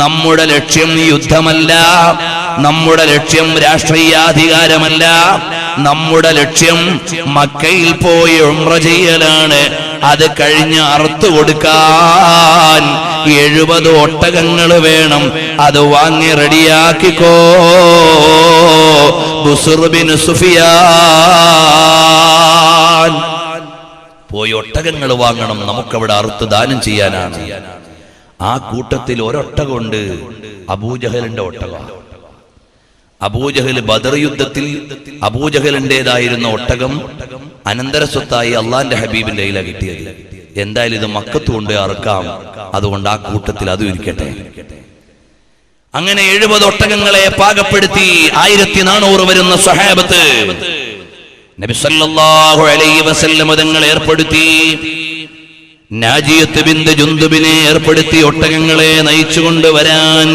നമ്മുടെ ലക്ഷ്യം യുദ്ധമല്ല, നമ്മുടെ ലക്ഷ്യം രാഷ്ട്രീയാധികാരമല്ല, നമ്മുടെ ലക്ഷ്യം മക്കയിൽ പോയി ഉംറ ചെയ്യലാണ്. അത് കഴിഞ്ഞ് അറുത്തു കൊടുക്കാൻ 70 ഒട്ടകങ്ങൾ വേണം. അത് വാങ്ങി റെഡിയാക്കിക്കോ ബുസ്ർ ബിൻ സുഫിയാൻ. പോയി ഒട്ടകങ്ങൾ വാങ്ങണം, നമുക്കവിടെ അറുത്ത് ദാനം ചെയ്യാനാണ്. ആ കൂട്ടത്തിൽ ഒരൊട്ടകമുണ്ട്, അബൂജഹലിന്റെ ഒട്ടകം. അബൂജഹൽ ബദർ യുദ്ധത്തിൽ അബൂജഹലിന്റേതായിരുന്ന ഒട്ടകം അനന്തര സ്വത്തായി അള്ളാന്റെ ഹബീബിന്റെ കയ്യിലാണ് കിട്ടിയത്. എന്തായാലും ഇത് മക്കത്ത് കൊണ്ട് അറുക്കാം, അതുകൊണ്ട് ആ കൂട്ടത്തിൽ അതും ഇരിക്കട്ടെ. അങ്ങനെ 70 ഒട്ടകങ്ങളെ പാകപ്പെടുത്തി 1400 വരുന്ന സ്വഹാബത്ത് നബി സല്ലല്ലാഹു അലൈഹി വസല്ലം തങ്ങൾ ഏർപ്പെടുത്തി. നാജിയത്ത് ബിൻത് ജുന്ദുബിനെ ഏർപ്പെടുത്തി ഒട്ടകങ്ങളെ നയിച്ചുകൊണ്ട് വരാൻ.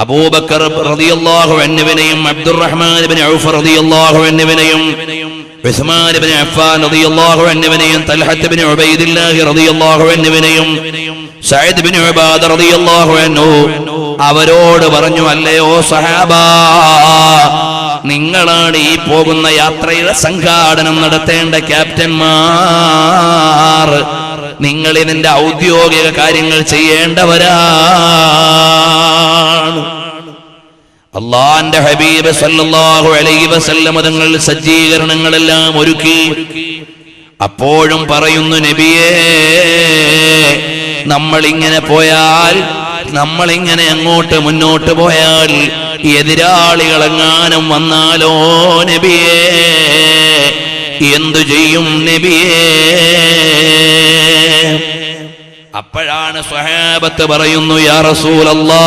അബൂബക്കർ റളിയല്ലാഹു അൻഹുവിനെയും അബ്ദുറഹ്മാൻ ഇബ്നു ഔഫ് റളിയല്ലാഹു അൻഹുവിനെയും ഉസ്മാൻ ഇബ്നു അഫ്ഫാൻ റളിയല്ലാഹു അൻഹുവിനെയും തൽഹത്ത് ഇബ്നു ഉബൈദില്ലാഹി റളിയല്ലാഹു അൻഹുവിനെയും സഅദ് ഇബ്നു ഉബാദ റളിയല്ലാഹു അൻഹു അവരോട് പറഞ്ഞു, അല്ലയോ സഹാബാ, നിങ്ങളാണ് ഈ പോകുന്ന യാത്രയുടെ സംഘാടനം നടത്തേണ്ട ക്യാപ്റ്റന്മാർ. നിങ്ങൾ ഇതിന്റെ ഔദ്യോഗിക കാര്യങ്ങൾ ചെയ്യേണ്ടവരാണ്. അള്ളാന്റെ ഹബീബ് സല്ലല്ലാഹു അലൈഹി വസല്ലം തങ്ങൾ സജ്ജീകരണങ്ങളെല്ലാം ഒരുക്കി. അപ്പോഴും പറയുന്നു, നബിയേ, നമ്മളിങ്ങനെ പോയാൽ, നമ്മളിങ്ങനെ അങ്ങോട്ട് മുന്നോട്ട് പോയാൽ എതിരാളികളെങ്ങാനും വന്നാലോ നബിയേ, എന്തു ചെയ്യും നബിയേ? അപ്പോഴാണ് സ്വഹാബത്ത് പറയുന്നു, യാ റസൂലല്ലാഹ്,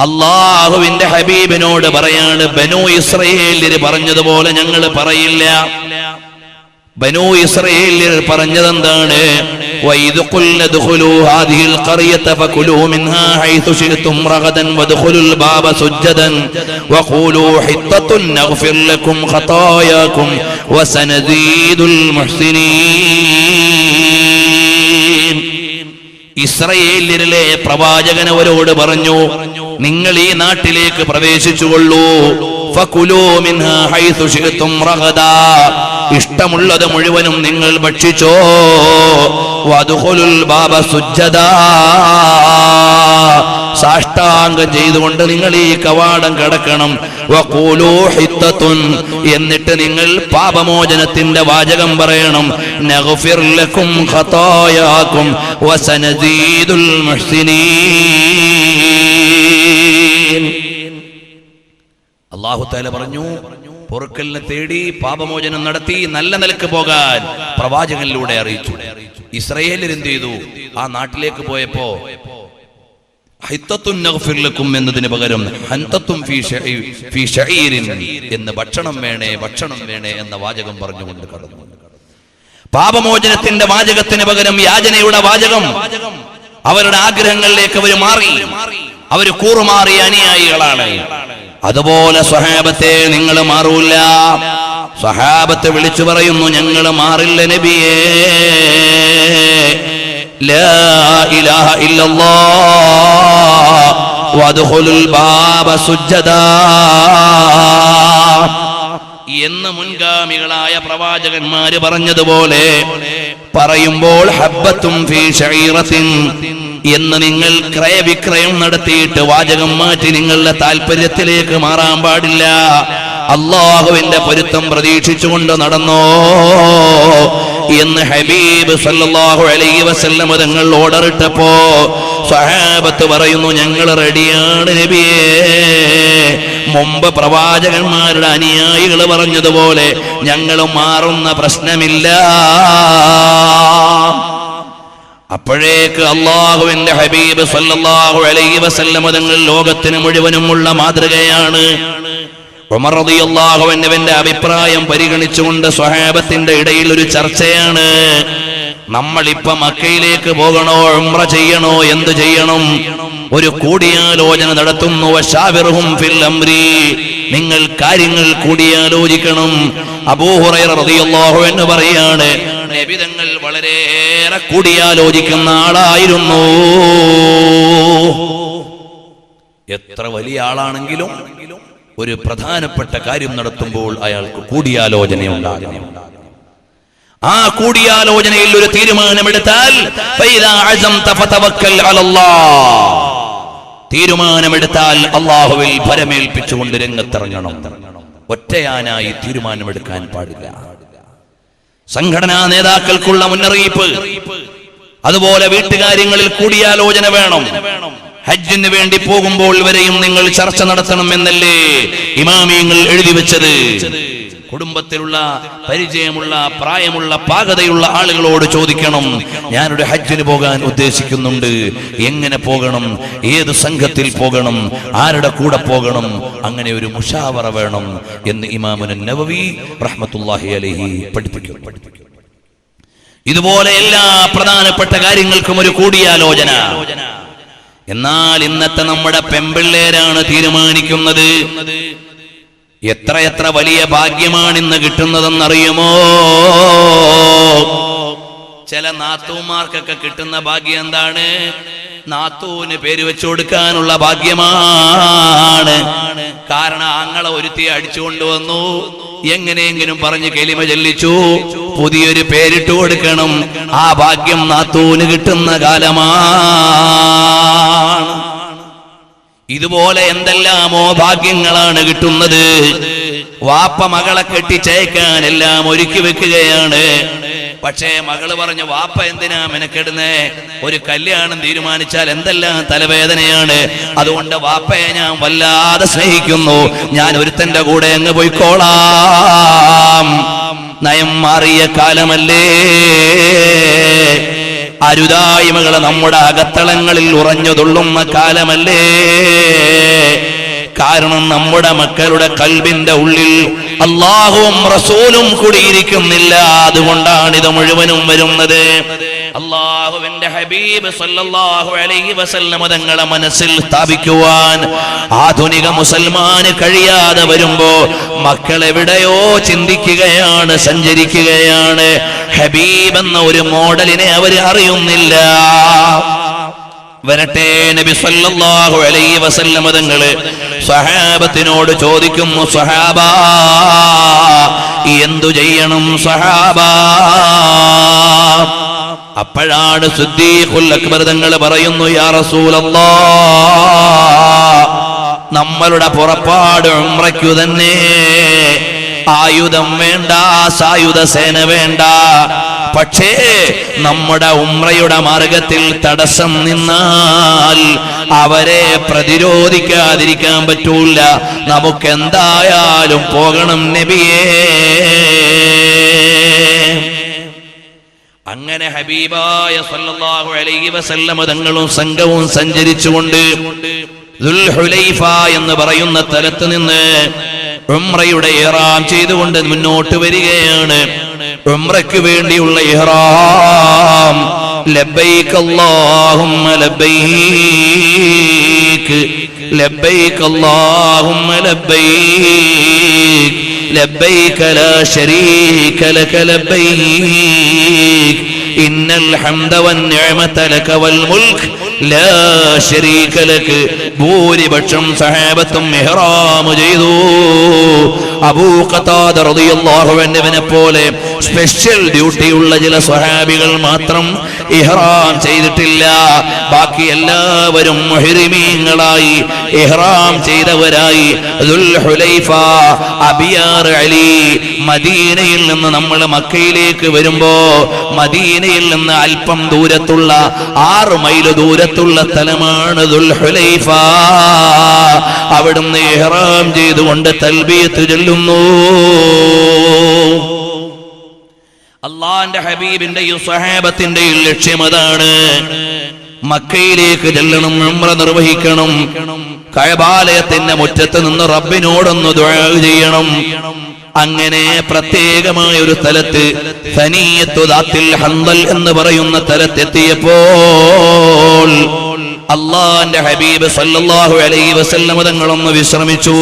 അല്ലാഹുവിന്റെ ഹബീബിനോട് പറയാണ്, ബനൂ ഇസ്രായേലിൽ പറഞ്ഞതുപോലെ ഞങ്ങൾ പറയില്ല. ബനൂ ഇസ്രായേലിൽ പറഞ്ഞതെന്താണ്? وَإِذْ قُلْنَا ادْخُلُوا هَذِهِ الْقَرْيَةَ فَكُلُوا مِنْهَا حَيْثُ شِئْتُمْ رَغَدًا وَادْخُلُوا الْبَابَ سُجَّدًا وَقُولُوا حِطَّةٌ نَغْفِرْ لَكُمْ خَطَايَاكُمْ وَسَنَزِيدُ الْمُحْسِنِينَ. ഇസ്രായേലിലെ പ്രവാചകൻ അവരോട് പറഞ്ഞു, നിങ്ങൾ ഈ നാട്ടിലേക്ക് പ്രവേശിച്ചുകൊള്ളൂ. ഫകുലൂ മിൻഹാ ഹൈസു ശിഅ്തും റഗദാ, ഇഷ്ടമുള്ളത് മുഴുവനും നിങ്ങൾ ഭക്ഷിച്ചോ. വദ്ഖുലുൽ ബാബ സുജ്ജദാ, സാഷ്ടാംഗം ചെയ്തുകൊണ്ട് നിങ്ങൾ ഈ കവാടം കടക്കണം. വഖൂലൂ ഹിത്തത്തുൻ, എന്നിട്ട് നിങ്ങൾ പാപമോചനത്തിന്റെ വാചകം പറയണം. നഗ്ഫിർ ലക്കും ഖതായാകും വസനസീദുൽ മുഹ്സിനീൻ. അല്ലാഹു തആല പറഞ്ഞു, പൊറുക്കലിനെ തേടി പാപമോചനം നടത്തി നല്ല നിലക്ക് പോകാൻ പ്രവാചകനിലൂടെ അറിയിച്ചു. ഇസ്രായേലിൽ എന്ത് ചെയ്തു? ആ നാട്ടിലേക്ക് പോയപ്പോ ഹിത്തത്തുൻ നഗ്ഫിർ ലക്കും എന്നതിന് പകരം ഹന്തത്തും ഫീ ശഈരിൻ എന്ന് ഭക്ഷണം വേണേ എന്ന വാചകം പറഞ്ഞുകൊണ്ട് കടന്നു. പാപമോചനത്തിന്റെ വാചകത്തിന് പകരം യാചനയുടെ വാചകം. അവരുടെ ആഗ്രഹങ്ങളിലേക്ക് അവർ മാറി, അവർ കൂറുമാറിയ അനുയായികളാണ്. അതുപോലെ സ്വഹാബത്തെ നിങ്ങൾ മാറൂല. സ്വഹാബത്തെ വിളിച്ചു പറയുന്നു, ഞങ്ങൾ മാറില്ല നബിയേ. ലാ ഇലാഹ ഇല്ലല്ലാഹ് വദ്ഖുലുൽ ബാബ സുജ്ജദാ എന്ന് മുൻഗാമികളായ പ്രവാചകന്മാര് പറഞ്ഞതുപോലെ പറയുമ്പോൾ ഹബ്ബത്തും ഫീ ശഈറത്തിൻ എന്ന് നിങ്ങൾ ക്രയവിക്രയം നടത്തിയിട്ട് വാചകം മാറ്റി നിങ്ങളുടെ താല്പര്യത്തിലേക്ക് മാറാൻ പാടില്ല. അല്ലാഹുവിന്റെ പൊരുത്തം പ്രതീക്ഷിച്ചുകൊണ്ട് നടന്നോ എന്ന് ഹബീബ് സല്ലല്ലാഹു അലൈഹി വസല്ലം തങ്ങൾ ഓർഡർ ഇട്ടപ്പോ സ്വഹാബത്ത് പറയുന്നു, ഞങ്ങൾ റെഡിയാണ് നബിയേ. മുമ്പ് പ്രവാചകന്മാരുടെ അനുയായികൾ പറഞ്ഞതുപോലെ ഞങ്ങൾ മാറുന്ന പ്രശ്നമില്ല. അപ്പോഴേക്ക് അല്ലാഹുവിന്റെ ഹബീബ് സല്ലല്ലാഹു അലൈഹി വസല്ലം തങ്ങൾ ലോകത്തിന് മുഴുവനുമുള്ള മാതൃകയാണ്. ഉമർ റളിയല്ലാഹു അൻഹുവിന്റെ അഭിപ്രായം പരിഗണിച്ചുകൊണ്ട് സ്വഹാബത്തിന്റെ ഇടയിൽ ഒരു ചർച്ചയാണ്. നമ്മളിപ്പോ മക്കയിലേക്ക് പോകണോ, ഉംറ ചെയ്യണോ, എന്ത് ചെയ്യണം? ഒരു കൂടിയാലോചന നടത്തുന്നു. വശാവിർഹും ഫിൽ അംരി, നിങ്ങൾ കാര്യങ്ങൾ കൂടിയാലോചിക്കണം. അബൂ ഹുറൈറ റളിയല്ലാഹു അൻഹു പറയാണ്, നബി തങ്ങൾ വളരെയേറെ കൂടിയാലോചിക്കുന്ന ആളായിരുന്നു. എത്ര വലിയ ആളാണെങ്കിലും ഒരു പ്രധാനപ്പെട്ട കാര്യം നടത്തുമ്പോൾ അയാൾക്ക് കൂടിയാലോചനയുണ്ടാകണം. ആ കൂടിയാലോചനയിൽ ഒരു തീരുമാനമെടുത്താൽ തീരുമാനമെടുത്താൽ അല്ലാഹുവിൽ ഭരമേൽപ്പിച്ചുകൊണ്ട് രംഗത്തിറങ്ങണം. ഒറ്റയാനായി തീരുമാനമെടുക്കാൻ പാടില്ല. സംഘടനാ നേതാക്കൾക്കുള്ള മുന്നറിയിപ്പ്. അതുപോലെ വീട്ടുകാര്യങ്ങളിൽ കൂടിയാലോചന വേണം. ഹജ്ജിന് വേണ്ടി പോകുമ്പോൾ വരെയും നിങ്ങൾ ചർച്ച നടത്തണം എന്നല്ലേ ഇമാമിയങ്ങൾ എഴുതി വെച്ചത്. കുടുംബത്തിലുള്ള പരിചയമുള്ള പ്രായമുള്ള പാകതയുള്ള ആളുകളോട് ചോദിക്കണം, ഞാനൊരു ഹജ്ജിന് പോകാൻ ഉദ്ദേശിക്കുന്നുണ്ട്, എങ്ങനെ പോകണം, ഏത് സംഘത്തിൽ പോകണം, ആരുടെ കൂടെ പോകണം, അങ്ങനെ ഒരു മുഷാവറ വേണം എന്ന് ഇമാമുൻ നവവി റഹ്മത്തുള്ളാഹി അലൈഹി പഠിപ്പിക്കും. ഇതുപോലെ എല്ലാ പ്രധാനപ്പെട്ട കാര്യങ്ങൾക്കും ഒരു കൂടിയാലോചന. എന്നാൽ ഇന്നത്തെ നമ്മുടെ പെമ്പിള്ളേരാണ് തീരുമാനിക്കുന്നത്. എത്രയെത്ര വലിയ ഭാഗ്യമാണ് ഇന്ന് കിട്ടുന്നതെന്നറിയുമോ? ചില നാത്തൂമാർക്കൊക്കെ കിട്ടുന്ന ഭാഗ്യം എന്താണ്? നാത്തൂന് പേര് വെച്ചു കൊടുക്കാനുള്ള ഭാഗ്യമാണ്. കാരണം ആങ്ങളെ ഒരുത്തി അടിച്ചുകൊണ്ടുവന്നു, എങ്ങനെയെങ്കിലും പറഞ്ഞ് കെലിമ ചൊല്ലിച്ചു, പുതിയൊരു പേരിട്ട് കൊടുക്കണം. ആ ഭാഗ്യം നാത്തൂന് കിട്ടുന്ന കാലമാണ്. ഇതുപോലെ എന്തെല്ലാമോ ഭാഗ്യങ്ങളാണ് കിട്ടുന്നത്. വാപ്പ മകളെ കെട്ടിച്ചയക്കാൻ എല്ലാം ഒരുക്കി വെക്കുകയാണ്. പക്ഷേ മകള് പറഞ്ഞു, വാപ്പ എന്തിനാ മെനക്കെടുന്നേ? ഒരു കല്യാണം തീരുമാനിച്ചാൽ എന്തെല്ലാം തലവേദനയാണ്. അതുകൊണ്ട് വാപ്പയെ ഞാൻ വല്ലാതെ സ്നേഹിക്കുന്നു, ഞാൻ ഒരുത്തന്റെ കൂടെ അങ്ങ് പോയിക്കോളാം. നയം മാറിയ കാലമല്ലേ? അരുതായ്മകളെ നമ്മുടെ അകത്തളങ്ങളിൽ ഉറഞ്ഞുതുള്ളുന്ന കാലമല്ലേ? കാരണം നമ്മുടെ മക്കളുടെ കൽബിന്റെ ഉള്ളിൽ അല്ലാഹുവും റസൂലും കൂടിയിരിക്കുന്നില്ല. അതുകൊണ്ടാണ് ഇത് മുഴുവനും വരുന്നത്. അല്ലാഹുവിന്റെ ഹബീബ് സല്ലല്ലാഹു അലൈഹി വസല്ലം തങ്ങളെ മനസ്സിൽ സ്ഥാപിക്കുവാൻ ആധുനിക മുസൽമാന് കഴിയാതെ വരുമ്പോ മക്കൾ എവിടെയോ ചിന്തിക്കുകയാണ്, സഞ്ചരിക്കുകയാണ്. ഹബീബ് എന്ന ഒരു മോഡലിനെ അവർ അറിയുന്നില്ല. വരട്ടെ, നബി സല്ലല്ലാഹു അലൈഹി വസല്ലം തങ്ങള് സ്വഹാബത്തിനോട് ചോദിക്കുന്നു, സ്വഹാബാ എന്തു ചെയ്യണം സഹാബ? അപ്പോഴാണ് സിദ്ദീഖുൽ അക്ബർ തങ്ങൾ പറയുന്നു, യാ റസൂലല്ലാഹ്, നമ്മളുടെ പുറപ്പാട് ഉംറയ്ക്കു തന്നെ. ആയുധം വേണ്ട, സായുധ സേന വേണ്ട. പക്ഷേ നമ്മുടെ ഉംറയുടെ മാർഗത്തിൽ തടസ്സം നിന്നാൽ അവരെ പ്രതിരോധിക്കാതിരിക്കാൻ പറ്റൂല. നമുക്കെന്തായാലും പോകണം നബിയേ. അങ്ങനെ ഹബീബായ സല്ലല്ലാഹു അലൈഹി വസല്ലം തങ്ങളും സംഘവും സഞ്ചരിച്ചുകൊണ്ട് ദുൽഹുലൈഫ എന്ന് പറയുന്ന സ്ഥലത്ത് നിന്ന് ഉംറയുടെ ഇഹ്റാം ചെയ്തുകൊണ്ട് മുന്നോട്ട് വരികയാണ്. ഉംറയ്ക്ക് വേണ്ടിയുള്ള ഇഹ്റാം. ലബ്ബൈക അല്ലാഹുമ്മ ലബ്ബൈക്, ലബ്ബൈക അല്ലാഹുമ്മ ലബ്ബൈക്, ലബ്ബൈക ലാ ശരീക ലക ലബ്ബൈക്, ഇന്നൽ ഹംദ വന്നിഅമത ലക വൽ മുൽക് ലാ ശരീക ലക. ഭൂരിപക്ഷം സഹാബത്തും ഇഹ്റാം ചെയ്തു. അബൂ ഖതാദ റളിയല്ലാഹു അൻഹുവിനെ പോലെ സ്പെഷ്യൽ ഡ്യൂട്ടി ഉള്ള ചില സ്വഹാബികൾ മാത്രം ഇഹ്റാം ചെയ്തിട്ടില്ല. ബാക്കി എല്ലാവരും മുഹ്രിമീങ്ങളായി ഇഹ്റാം ചെയ്തവരായി. ദുൽഹുലൈഫ, അബിയാർ അലി. മദീനയിൽ നിന്ന് നമ്മൾ മക്കയിലേക്ക് വരുമ്പോ മദീനയിൽ നിന്ന് അല്പം ദൂരത്തുള്ള 6 മൈൽ ദൂരത്തുള്ള സ്ഥലമാണ് ദുൽഹുലൈഫ. അവിടുന്ന് ഇഹ്റാം ചെയ്തുകൊണ്ട് തൽബിയത്ത് ചൊല്ലുന്നു. അല്ലാഹുവിന്റെ ഹബീബിന്റെയും സ്വഹാബത്തിന്റെയും ലക്ഷ്യം അതാണ്. മക്കയിലേക്ക് ചെല്ലണം, ഉംറ നിർവഹിക്കണം. കഅബാലയത്തിന്റെ മുറ്റത്ത് നിന്ന് റബ്ബിനോടൊന്ന് ദുആ ചെയ്യണം. അങ്ങനെ പ്രത്യേകമായ ഒരു സ്ഥലത്ത് സനിയത്തു ദാത്തിൽ ഹൻദൽ എന്ന് പറയുന്ന സ്ഥലത്തെത്തിയപ്പോൾ അല്ലാഹുവിന്റെ ഹബീബ് സല്ലല്ലാഹു അലൈഹി വസല്ലം തങ്ങളൊന്ന് വിശ്രമിച്ചു.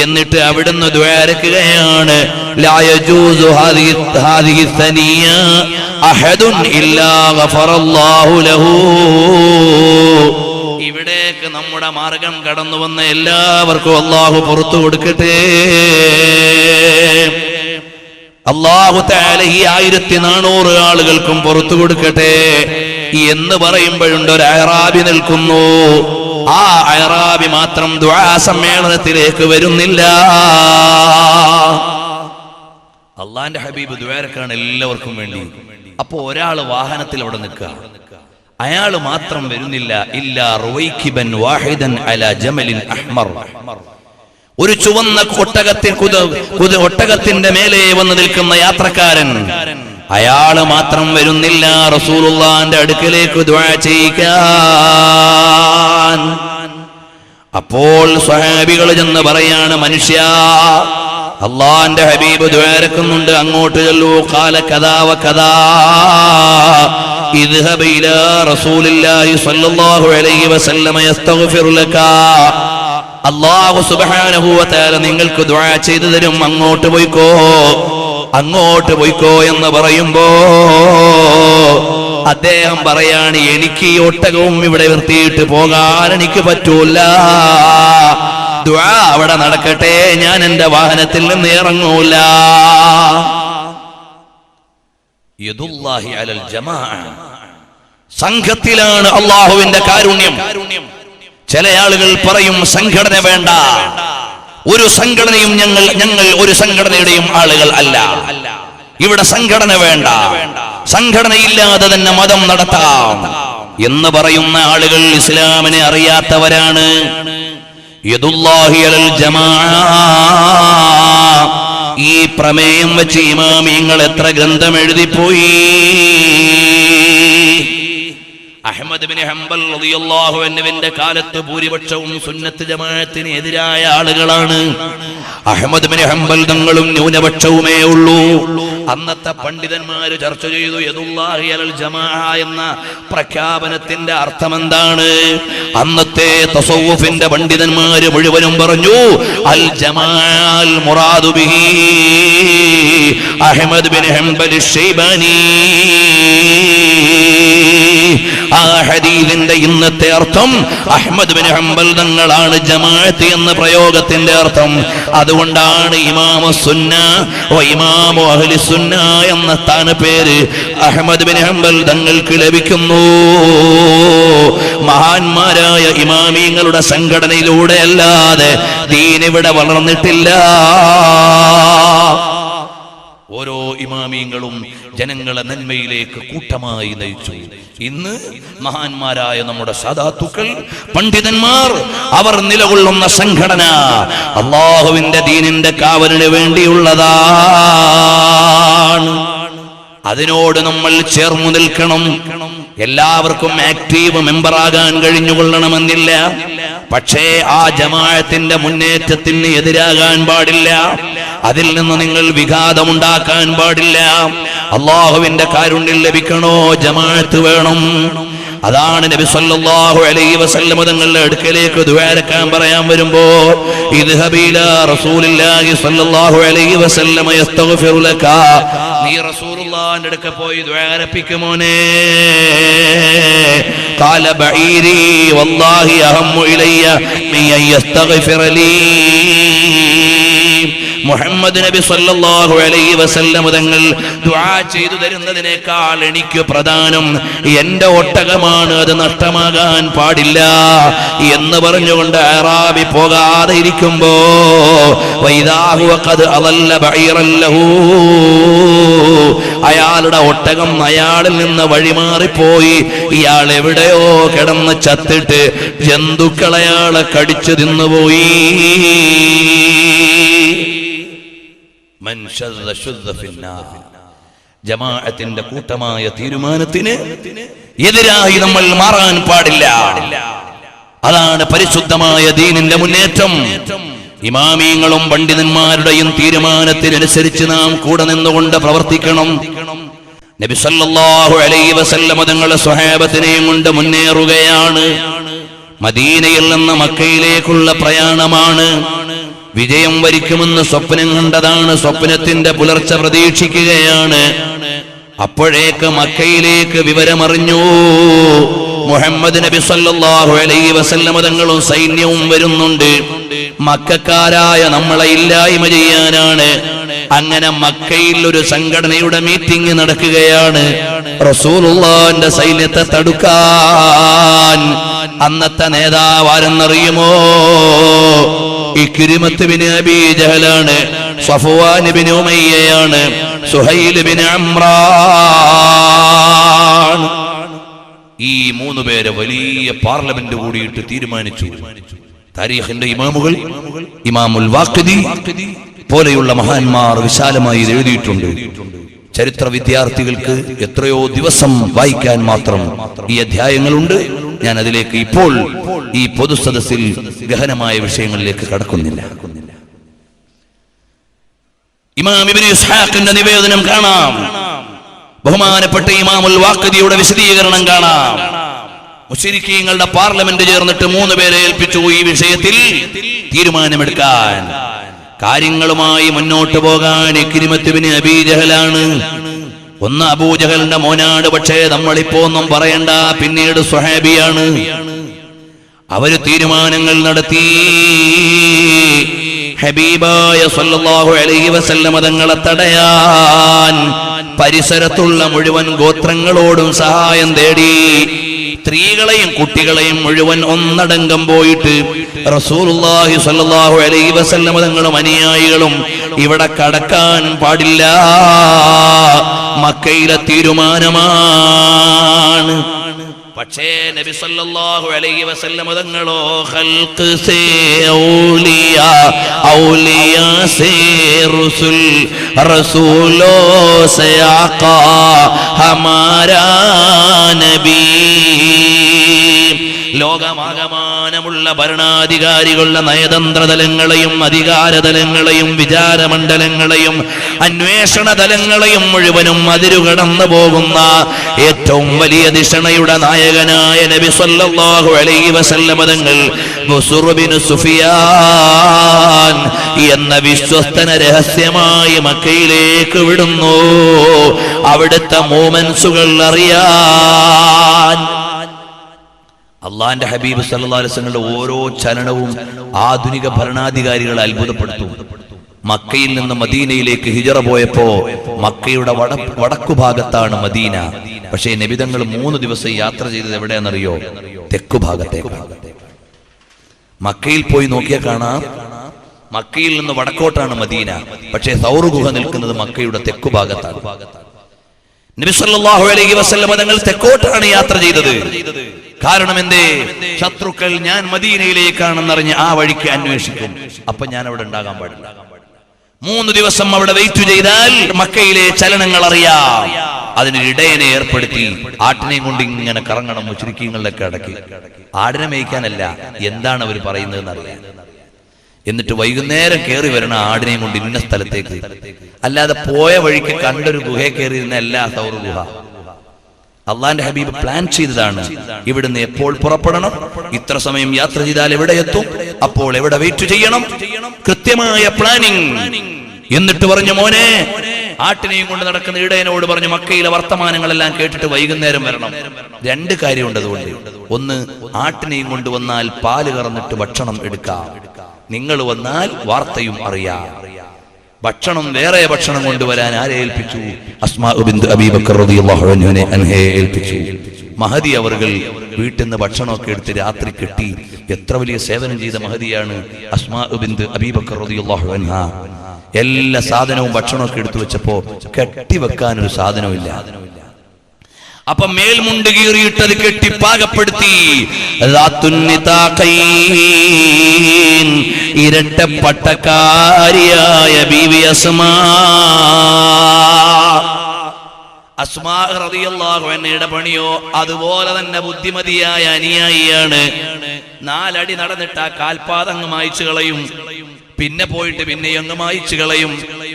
എന്നിട്ട് അവിടുന്ന് ദുആരക്കുകയാണ്, ലാ യജൂസു ഹാദിഹി സനിയ അഹദുൻ ഇല്ലാ ഗഫറല്ലാഹു ലഹു. ഇവിടേക്ക് നമ്മുടെ മാർഗം കടന്നു വന്ന എല്ലാവർക്കും അല്ലാഹു പുറത്തു കൊടുക്കട്ടെ. അല്ലാഹു തആല ഈ 1400 ആളുകൾക്കും പുറത്തു കൊടുക്കട്ടെ എന്ന് പറയുമ്പോഴുണ്ട് ഒരു അഅറാബി നിൽക്കുന്നു. ആ അഅറാബി മാത്രം ദുആ സമ്മേളനത്തിലേക്ക് വരുന്നില്ല. അല്ലാഹുവിന്റെ ഹബീബ് ദുആരക്കാണ് എല്ലാവർക്കും വേണ്ടി. അപ്പോ ഒരാൾ വാഹനത്തിൽ അവിടെ നിൽക്കുക, അയാൾ മാത്രം വരുന്നില്ല. ഇല്ലാ റുവൈക്കിബൻ വാഹിദൻ അലാ ജമലിൻ അഹ്മർ. ഒരു ചുവന്ന ഒട്ടകത്തിന്റെ മേലെ വന്ന് നിൽക്കുന്ന യാത്രക്കാരൻ, അയാള് മാത്രം വരുന്നില്ല റസൂലുള്ളാഹിന്റെ അടുക്കലേക്ക് ദുആ ചെയ്യിക്കാൻ. അപ്പോൾ സ്വഹാബികൾ ചെന്ന് പറയാണ്, മനുഷ്യ, അല്ലാഹുവിന്റെ ഹബീബ് ദുആരക്കുന്നുണ്ട്, അങ്ങോട്ട് ചെല്ലൂ. ഖാല കദാ വ കദാ ഇദ്ഹബ് ഇലാ റസൂലില്ലാഹി സ്വല്ലല്ലാഹു അലൈഹി വസല്ലം യസ്തഗ്ഫിറു ലക. അല്ലാഹു സുബ്ഹാനഹു വ തആല നിങ്ങൾക്ക് ദുആ ചെയ്തു തരും, അങ്ങോട്ട് പോയിക്കോ, അങ്ങോട്ട് പോയിക്കോ എന്ന് പറയുമ്പോ അദ്ദേഹം പറയാണ്, എനിക്ക് ഈ ഒട്ടകവും ഇവിടെ നിർത്തിയിട്ട് പോകാൻ എനിക്ക് പറ്റൂല. ദുആ അവിടെ നടക്കട്ടെ, ഞാൻ എന്റെ വാഹനത്തിൽ നിന്ന് ഇറങ്ങൂല. യദുല്ലാഹി അലൽ ജമാഅ. സംഘത്തിലാണ് അല്ലാഹുവിന്റെ കാരുണ്യം. ചില ആളുകൾ പറയും സംഘടന വേണ്ട, ഒരു സംഘടനയും ഞങ്ങൾ ഒരു സംഘടനയുടെയും ആളുകൾ അല്ല, ഇവിടെ സംഘടന വേണ്ട, സംഘടനയില്ലാതെ തന്നെ മതം നടത്താം എന്ന് പറയുന്ന ആളുകൾ ഇസ്ലാമിനെ അറിയാത്തവരാണ്. യദുല്ലാഹി അലൽ ജമാഅ. ഈ പ്രമേയം വെച്ച് ഇമാമിങ്ങൾ എത്ര ഗ്രന്ഥം എഴുതിപ്പോയി. അഹ്മദ് ബിൻ ഹംബൽ റളിയല്ലാഹു അൻഹുവിന്റെ കാലത്ത് ഭൂരിപക്ഷവും സുന്നത്ത് ജമാഅത്തിന് എതിരായ ആളുകളാണ്. അഹ്മദ് ബിൻ ഹംബൽ തങ്ങളും ന്യൂനപക്ഷവുമേ ഉള്ളൂ. അന്നത്തെ പണ്ഡിതന്മാര് ചർച്ച ചെയ്തു, യദുല്ലാഹി അലൽ ജമാഅ എന്ന പ്രഖ്യാപനത്തിന്റെ അർത്ഥം എന്താണ്. അന്നത്തെ തസവ്വുഫിന്റെ പണ്ഡിതന്മാര് മുഴുവനും പറഞ്ഞു, അൽ ജമാഅൽ മുറാദു ബിഹി അഹ്മദ് ബിൻ ഹംബൽ അശ്ശൈബാനി. ആ ഹദീസിന്റെ ഇന്നത്തെ അർത്ഥം അഹ്മദ് ബിൻ ഹംബൽ തങ്ങളാണ് ജമാഅത്ത് എന്ന പ്രയോഗത്തിന്റെ അർത്ഥം. അതുകൊണ്ടാണ് ഇമാമു സുന്ന വ ഇമാമു അഹ്ലി സുന്ന എന്ന സ്ഥാനപ്പേര് അഹ്മദ് ബിൻ ഹംബൽ തങ്ങൾക്ക് ലഭിക്കുന്നു. മഹാന്മാരായ ഇമാമിങ്ങളുടെ സംഘടനയിലൂടെ അല്ലാതെ ദീൻ ഇവിടെ വളർന്നിട്ടില്ല. ഓരോ ഇമാമിയങ്ങളും ജനങ്ങളെ നന്മയിലേക്ക് കൂട്ടമായി നയിച്ചു. ഇന്ന് മഹാന്മാരായ നമ്മുടെ സാദാത്തുക്കൾ, പണ്ഡിതന്മാർ, അവർ നിലകൊള്ളുന്ന സംഘടന അല്ലാഹുവിന്റെ ദീനിന്റെ കാവലിന് വേണ്ടിയുള്ളതാണ്. അതിനോട് നമ്മൾ ചേർന്നു നിൽക്കണം. എല്ലാവർക്കും ആക്റ്റീവ് മെമ്പറാകാൻ കഴിഞ്ഞുകൊള്ളണമെന്നില്ല. പക്ഷേ ആ ജമാഅത്തിന്റെ മുന്നേറ്റത്തിന് എതിരാകാൻ പാടില്ല. അതിൽ നിന്ന് നിങ്ങൾ വിഘാതമുണ്ടാക്കാൻ പാടില്ല. അല്ലാഹുവിന്റെ കാരുണ്യം ലഭിക്കണോ, ജമാഅത്ത് വേണം. അതാണ് നബി സല്ലല്ലാഹു അലൈഹി വസല്ലം തങ്ങളുടെ അടുക്കലേക്ക് ദുആരക്കാൻ പറയാൻ വരുമ്പോൾ ഇദ്ഹബി ഇലാ റസൂലില്ലാഹി സല്ലല്ലാഹു അലൈഹി വസല്ലം യസ്തഗ്ഫിറു ലക, നീ റസൂലുള്ളാഹിന്റെ അടുക്ക പോയി ദുആരപ്പിക്കുമോനെ. ഖാല ബഈരി വല്ലാഹി അഹമ്മു ഇലയ്യ മിൻ യസ്തഗ്ഫിറ ലീ. മുഹമ്മദ് നബി സല്ലല്ലാഹു അലൈഹി വസല്ലം തങ്ങൾ ദുആ ചെയ്തു തരുന്നതിനേക്കാൾ എനിക്ക് പ്രധാനം എന്റെ ഒട്ടകമാണ്, അത് നഷ്ടമാകാൻ പാടില്ല എന്ന് പറഞ്ഞുകൊണ്ട് അറാബി പോകാതെ ഇരിക്കുമ്പോ വൈദാഹു ഖദ് അളല്ല ബഈറൻ ലഹു, അയാളുടെ ഒട്ടകം അയാളിൽ നിന്ന് വഴിമാറിപ്പോയി. ഇയാൾ എവിടെയോ കിടന്ന് ചത്തിട്ട് ജന്തുക്കൾ അയാളെ കടിച്ചു തിന്നുപോയി. ജമാഅത്തിന്റെ കൂട്ടമായ തീരുമാനത്തിന് എതിരായി നമ്മൾ മാറാൻ പാടില്ല. അതാണ് പരിശുദ്ധമായ ദീനിന്റെ മുന്നേറ്റം. ഇമാമിയങ്ങളും പണ്ഡിതന്മാരുടെയും തീരുമാനത്തിനനുസരിച്ച് നാം കൂടെ നിന്നുകൊണ്ട് പ്രവർത്തിക്കണം. നബി സല്ലല്ലാഹു അലൈഹി വസല്ലം തങ്ങളുടെ സ്വഹാബത്തിനെയും കൊണ്ട് മുന്നേറുകയാണ്. മദീനയിൽ നിന്ന് മക്കയിലേക്കുള്ള പ്രയാണമാണ്. വിജയം വരിക്കുമെന്ന് സ്വപ്നം കണ്ടതാണ്. സ്വപ്നത്തിന്റെ പുലർച്ച പ്രതീക്ഷിക്കുകയാണ്. അപ്പോഴേക്ക് മക്കയിലേക്ക് വിവരമറിഞ്ഞു. മുഹമ്മദ് നബി സല്ലല്ലാഹു അലൈഹി വസല്ലം തങ്ങളും സൈന്യവും വരുന്നുണ്ട്. മക്കക്കാരായ നമ്മളെ ഇല്ലായ്മ ചെയ്യാനാണ്. അങ്ങനെ മക്കയിൽ ഒരു സംഘടനയുടെ മീറ്റിംഗ് നടക്കുകയാണ്. റസൂലുള്ളാഹിന്റെ സൈന്യത്തെ തടുക്കാൻ അന്നത്തെ നേതാവ് ആരെന്നറിയുമോ? ഇക്രിമത്ത് ബിൻ അബീ ജഹലാണ്, സഫ്വാൻ ബിൻ ഉമയ്യയാണ്, സുഹൈൽ ബിൻ അംറാൻ. ഈ മൂന്ന് പേരെ വലിയ പാർലമെന്റ് കൂടിയിട്ട് തീരുമാനിച്ചു. താരീഖിന്റെ ഇമാമുകൾ, ഇമാമുൽ വാഖിദി പോലെയുള്ള മഹാന്മാർ വിശാലമായി എഴുതിയിട്ടുണ്ട്. ചരിത്ര വിദ്യാർത്ഥികൾക്ക് എത്രയോ ദിവസം വായിക്കാൻ മാത്രം ഈ അധ്യായങ്ങളുണ്ട്. ഞാൻ അതിലേക്ക് ഇപ്പോൾ ഈ പൊതുസദസ്സിൽ ഗഹനമായ വിഷയങ്ങളിലേക്ക് കടക്കുന്നില്ല. ഇമാം ഇബ്നു ഇസ്ഹാഖിന്റെ നിവേദനം കാണാം. ബഹുമാനപ്പെട്ട ഇമാമുൽ വാഖിദിയുടെ വിശദീകരണം കാണാം. മുശ്രിക്കീങ്ങളുടെ പാർലമെന്റ് ചേർന്നിട്ട് 3 പേരെ ഏൽപ്പിച്ചു ഈ വിഷയത്തിൽ തീരുമാനമെടുക്കാൻ. കാര്യങ്ങളുമായി മുന്നോട്ട് പോകാൻ ഇക്രിമത്ത് ബിൻ അബീ ജഹലാണ്. ഒന്ന് അബൂജഹലിന്റെ മോനാണ്. പക്ഷേ നമ്മളിപ്പോ ഒന്നും പറയണ്ട, പിന്നീട് സ്വഹാബിയാണ്. അവര് തീരുമാനങ്ങൾ നടത്തി. ഹബീബായ സല്ലല്ലാഹു അലൈഹി വസല്ലം തങ്ങളെ തടയാൻ പരിസരത്തുള്ള മുഴുവൻ ഗോത്രങ്ങളോടും സഹായം തേടി. സ്ത്രീകളെയും കുട്ടികളെയും മുഴുവൻ ഒന്നടങ്കം പോയിട്ട് റസൂലുള്ളാഹി സ്വല്ലല്ലാഹു അലൈഹി വസല്ലം തങ്ങളും അനുയായികളും ഇവിടെ കടക്കാൻ പാടില്ല. മക്കയിലെ തീരുമാനമാണ്. പക്ഷേ നബി സല്ലല്ലാഹു അലൈഹി വസല്ലം തങ്ങളോ ഖൽഖ് സേ ഔലിയാ, ഔലിയാ സേ റസൂൽ, റസൂലോ സേ ആഖാ ഹമാരാ നബി. ലോകമാകമാനമുള്ള ഭരണാധികാരികളുടെ നയതന്ത്ര തലങ്ങളെയും അധികാരതലങ്ങളെയും വിചാരമണ്ഡലങ്ങളെയും അന്വേഷണ തലങ്ങളെയും മുഴുവനും അതിരുകടന്നു പോകുന്ന ഏറ്റവും വലിയ ദിഷണയുടെ നായകനായ നബി സല്ലല്ലാഹു അലൈഹി വസല്ലം തങ്ങൾ ബുസ്ർ ബിൻ സുഫിയാൻ എന്ന വിശ്വസ്തനെ രഹസ്യമായി മക്കയിലേക്ക് വിടുന്നു. അവിടുത്തെ മൂമെൻസുകൾ അറിയാൻ. അള്ളാന്റെ ഹബീബ് സല്ലല്ലാഹു അലൈഹി വസല്ലമയുടെ ഓരോ ചലനവും ആധുനിക ഭരണാധികാരികളെ അത്ഭുതപ്പെടുത്തും. മക്കയിൽ നിന്ന് മദീനയിലേക്ക് ഹിജറ പോയപ്പോ മക്കയുടെ വടക്കു ഭാഗത്താണ് മദീന. പക്ഷേ നബിതങ്ങൾ 3 ദിവസം യാത്ര ചെയ്തത് എവിടെയാണെന്നറിയോ? തെക്കു ഭാഗത്തേക്കാണ്. മക്കയിൽ പോയി നോക്കിയാൽ കാണാം, മക്കയിൽ നിന്ന് വടക്കോട്ടാണ് മദീന. പക്ഷേ സൗർ ഗുഹ നിൽക്കുന്നത് മക്കയുടെ തെക്കു ഭാഗത്താണ്. നബി സല്ലല്ലാഹു അലൈഹി വസല്ലം തങ്ങൾ തെക്കോട്ടാണ് യാത്ര ചെയ്തത്. കാരണം എന്തേ? ശത്രുക്കൾ ഞാൻ മദീനയിലേക്കാണെന്നറിഞ്ഞ് ആ വഴിക്ക് അന്വേഷിക്കും. അപ്പൊ ഞാൻ അവിടെ ഉണ്ടാകാൻ പാടില്ല. 3 ദിവസം അവിടെ വെയിറ്റ് ചെയ്താൽ മക്കയിലെ ചലനങ്ങൾ അറിയാം. അതിനൊരു ഇടയനെ ഏർപ്പെടുത്തി ആട്ടിനെയും കൊണ്ട് ഇങ്ങനെ കറങ്ങണം. മുശ്രിക്കീങ്ങളിലൊക്കെ അടക്കി ആടിനെ മേയ്ക്കാനല്ല, എന്താണ് അവർ പറയുന്നതെന്ന് അറിയാം. എന്നിട്ട് വൈകുന്നേരം കയറി വരണം ആടിനെയും കൊണ്ട് ഇന്ന സ്ഥലത്തേക്ക്. അല്ലാതെ പോയ വഴിക്ക് കണ്ടൊരു ഗുഹയെ കയറിയിരുന്ന എല്ലാ സൗർ ഗുഹ. അള്ളാന്റെ ഹബീബ് പ്ലാൻ ചെയ്തതാണ്. ഇവിടുന്ന് എപ്പോൾ പുറപ്പെടണം, ഇത്ര സമയം യാത്ര ചെയ്താൽ എവിടെ എത്തും, അപ്പോൾ എവിടെ വെയിറ്റ് ചെയ്യണം, കൃത്യമായ പ്ലാനിങ്. എന്നിട്ട് പറഞ്ഞു, മോനെ, ആട്ടിനെയും കൊണ്ട് നടക്കുന്ന ഇടയനോട് പറഞ്ഞു മക്കയിലെ വർത്തമാനങ്ങളെല്ലാം കേട്ടിട്ട് വൈകുന്നേരം വരണം. 2 കാര്യമുണ്ട് അതുകൊണ്ട്. ഒന്ന്, ആട്ടിനെയും കൊണ്ടുവന്നാൽ പാല് കറന്നിട്ട് ഭക്ഷണം എടുക്കാം. നിങ്ങൾ വന്നാൽ വാർത്തയും അറിയാം. ഭക്ഷണം, വേറെ ഭക്ഷണം കൊണ്ടുവരാൻ ആരെ ഏൽപ്പിച്ചു? അസ്മാ ബിൻത് അബീ ബക്കർ റളിയല്ലാഹു അൻഹയെ ഏൽപ്പിച്ചു. മഹദി അവർകൾ വീട്ടിൽ നിന്ന് ഭക്ഷണമൊക്കെ എടുത്ത് രാത്രി കെട്ടി. എത്ര വലിയ സേവനം ചെയ്ത മഹദിയാണ് അസ്മാ ബിൻത് അബീ ബക്കർ റളിയല്ലാഹു അൻഹ. എല്ലാ സാധനവും ഭക്ഷണമൊക്കെ എടുത്തു വെച്ചപ്പോ കെട്ടിവെക്കാനൊരു സാധനമില്ല. അപ്പൊ മേൽമുണ്ട് കീറിയിട്ടത് കെട്ടി പാകപ്പെടുത്തി. ഇരട്ടപ്പട്ടക്കാരിയായ ബീവി അസ്മാ റളിയല്ലാഹു അൻഹയുടെ പണിയോ അതുപോലെ തന്നെ ബുദ്ധിമതിയായ അനുയായിയാണ്. 4 അടി നടന്നിട്ട് ആ കാൽപാദങ്ങ് മായ്ച്ചു കളയും. പിന്നെ പോയിട്ട് പിന്നെ അങ്ങ് മായ്ച്ചു കളയും.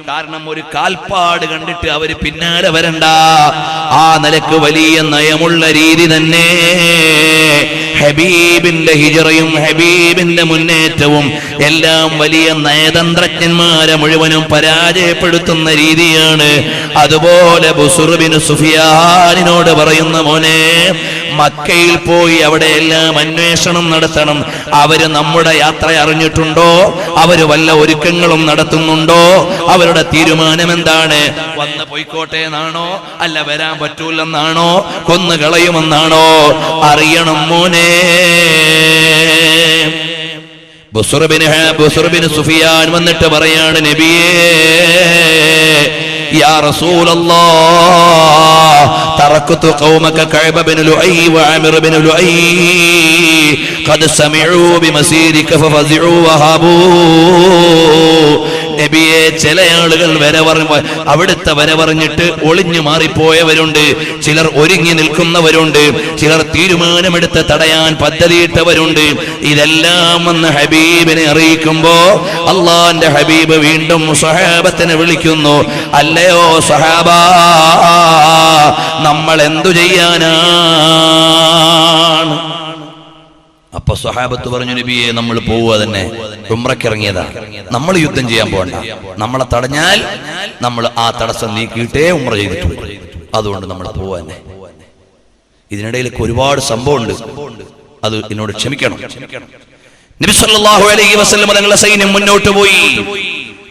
കാരണം ഒരു കാൽപ്പാട് കണ്ടിട്ട് അവര് പിന്നാലെ വരണ്ട. ആ നിലക്ക് വലിയ നയമുള്ള രീതി തന്നെ. ഹബീബിന്റെ ഹിജറയും ഹബീബിന്റെ മുന്നേറ്റവും എല്ലാം വലിയ നയതന്ത്രജ്ഞന്മാരെ മുഴുവനും പരാജയപ്പെടുത്തുന്ന രീതിയാണ്. അതുപോലെ ബുസ്ർ ബിൻ സുഫിയാനിനോട് പറയുന്ന, മോനെ, മക്കയിൽ പോയി അവിടെയെല്ലാം അന്വേഷണം നടത്തണം. അവര് നമ്മുടെ യാത്ര അറിഞ്ഞിട്ടുണ്ടോ? അവര് വല്ല ഒരുക്കങ്ങളും നടത്തുന്നുണ്ടോ? അവരുടെ തീരുമാനം എന്താണ്? വന്ന് പോയിക്കോട്ടെ എന്നാണോ, അല്ല വരാൻ പറ്റൂലെന്നാണോ, കൊന്നു കളയുമെന്നാണോ? അറിയണം മോനെ. ബുസ്ർ ബിൻ സുഫിയാൻ വന്നിട്ട് പറയാണ്, നബിയേ, യാ റസൂലല്ലാഹ്, തറക്തു ഖൗമക കഅബ ബിൻ ലുഅയ് വഅമിർ ബിൻ ലുഅയ് ഖദ് സമിഉ ബിമസീരിക ഫഫസിഉ വഹബൂ. നബിയെ, ചില ആളുകൾ അവിടുത്തെ വര പറഞ്ഞിട്ട് ഒളിഞ്ഞു മാറിപ്പോയവരുണ്ട്. ചിലർ ഒരുങ്ങി നിൽക്കുന്നവരുണ്ട്. ചിലർ തീരുമാനമെടുത്ത് തടയാൻ പദ്ധതിയിട്ടവരുണ്ട്. ഇതെല്ലാം വന്ന് ഹബീബിനെ അറിയിക്കുമ്പോ അള്ളാന്റെ ഹബീബ് വീണ്ടും സ്വഹാബത്തിനെ വിളിക്കുന്നു, അല്ലയോ സ്വഹാബാ, നമ്മൾ എന്തു ചെയ്യാനാണ്? അപ്പൊ സ്വഹാബത്ത് പറഞ്ഞു, നബിയെ, നമ്മൾ പോവുക തന്നെ, ഉംറയ്ക്ക് ഇറങ്ങിയതാ, നമ്മൾ യുദ്ധം ചെയ്യാൻ പോകണ്ട. നമ്മളെ തടഞ്ഞാൽ നമ്മൾ ആ തടസ്സം നീക്കിയിട്ടേ ഉംറ ചെയ്തിട്ടുണ്ട്. അതുകൊണ്ട് നമ്മൾ പോവുക തന്നെ. ഇതിനിടയിലേക്ക് ഒരുപാട് സംഭവമുണ്ട്, അത് എന്നോട് ക്ഷമിക്കണം. നബി സല്ലല്ലാഹു അലൈഹി വസല്ലം തങ്ങളുടെ സൈന്യം മുന്നോട്ട് പോയി.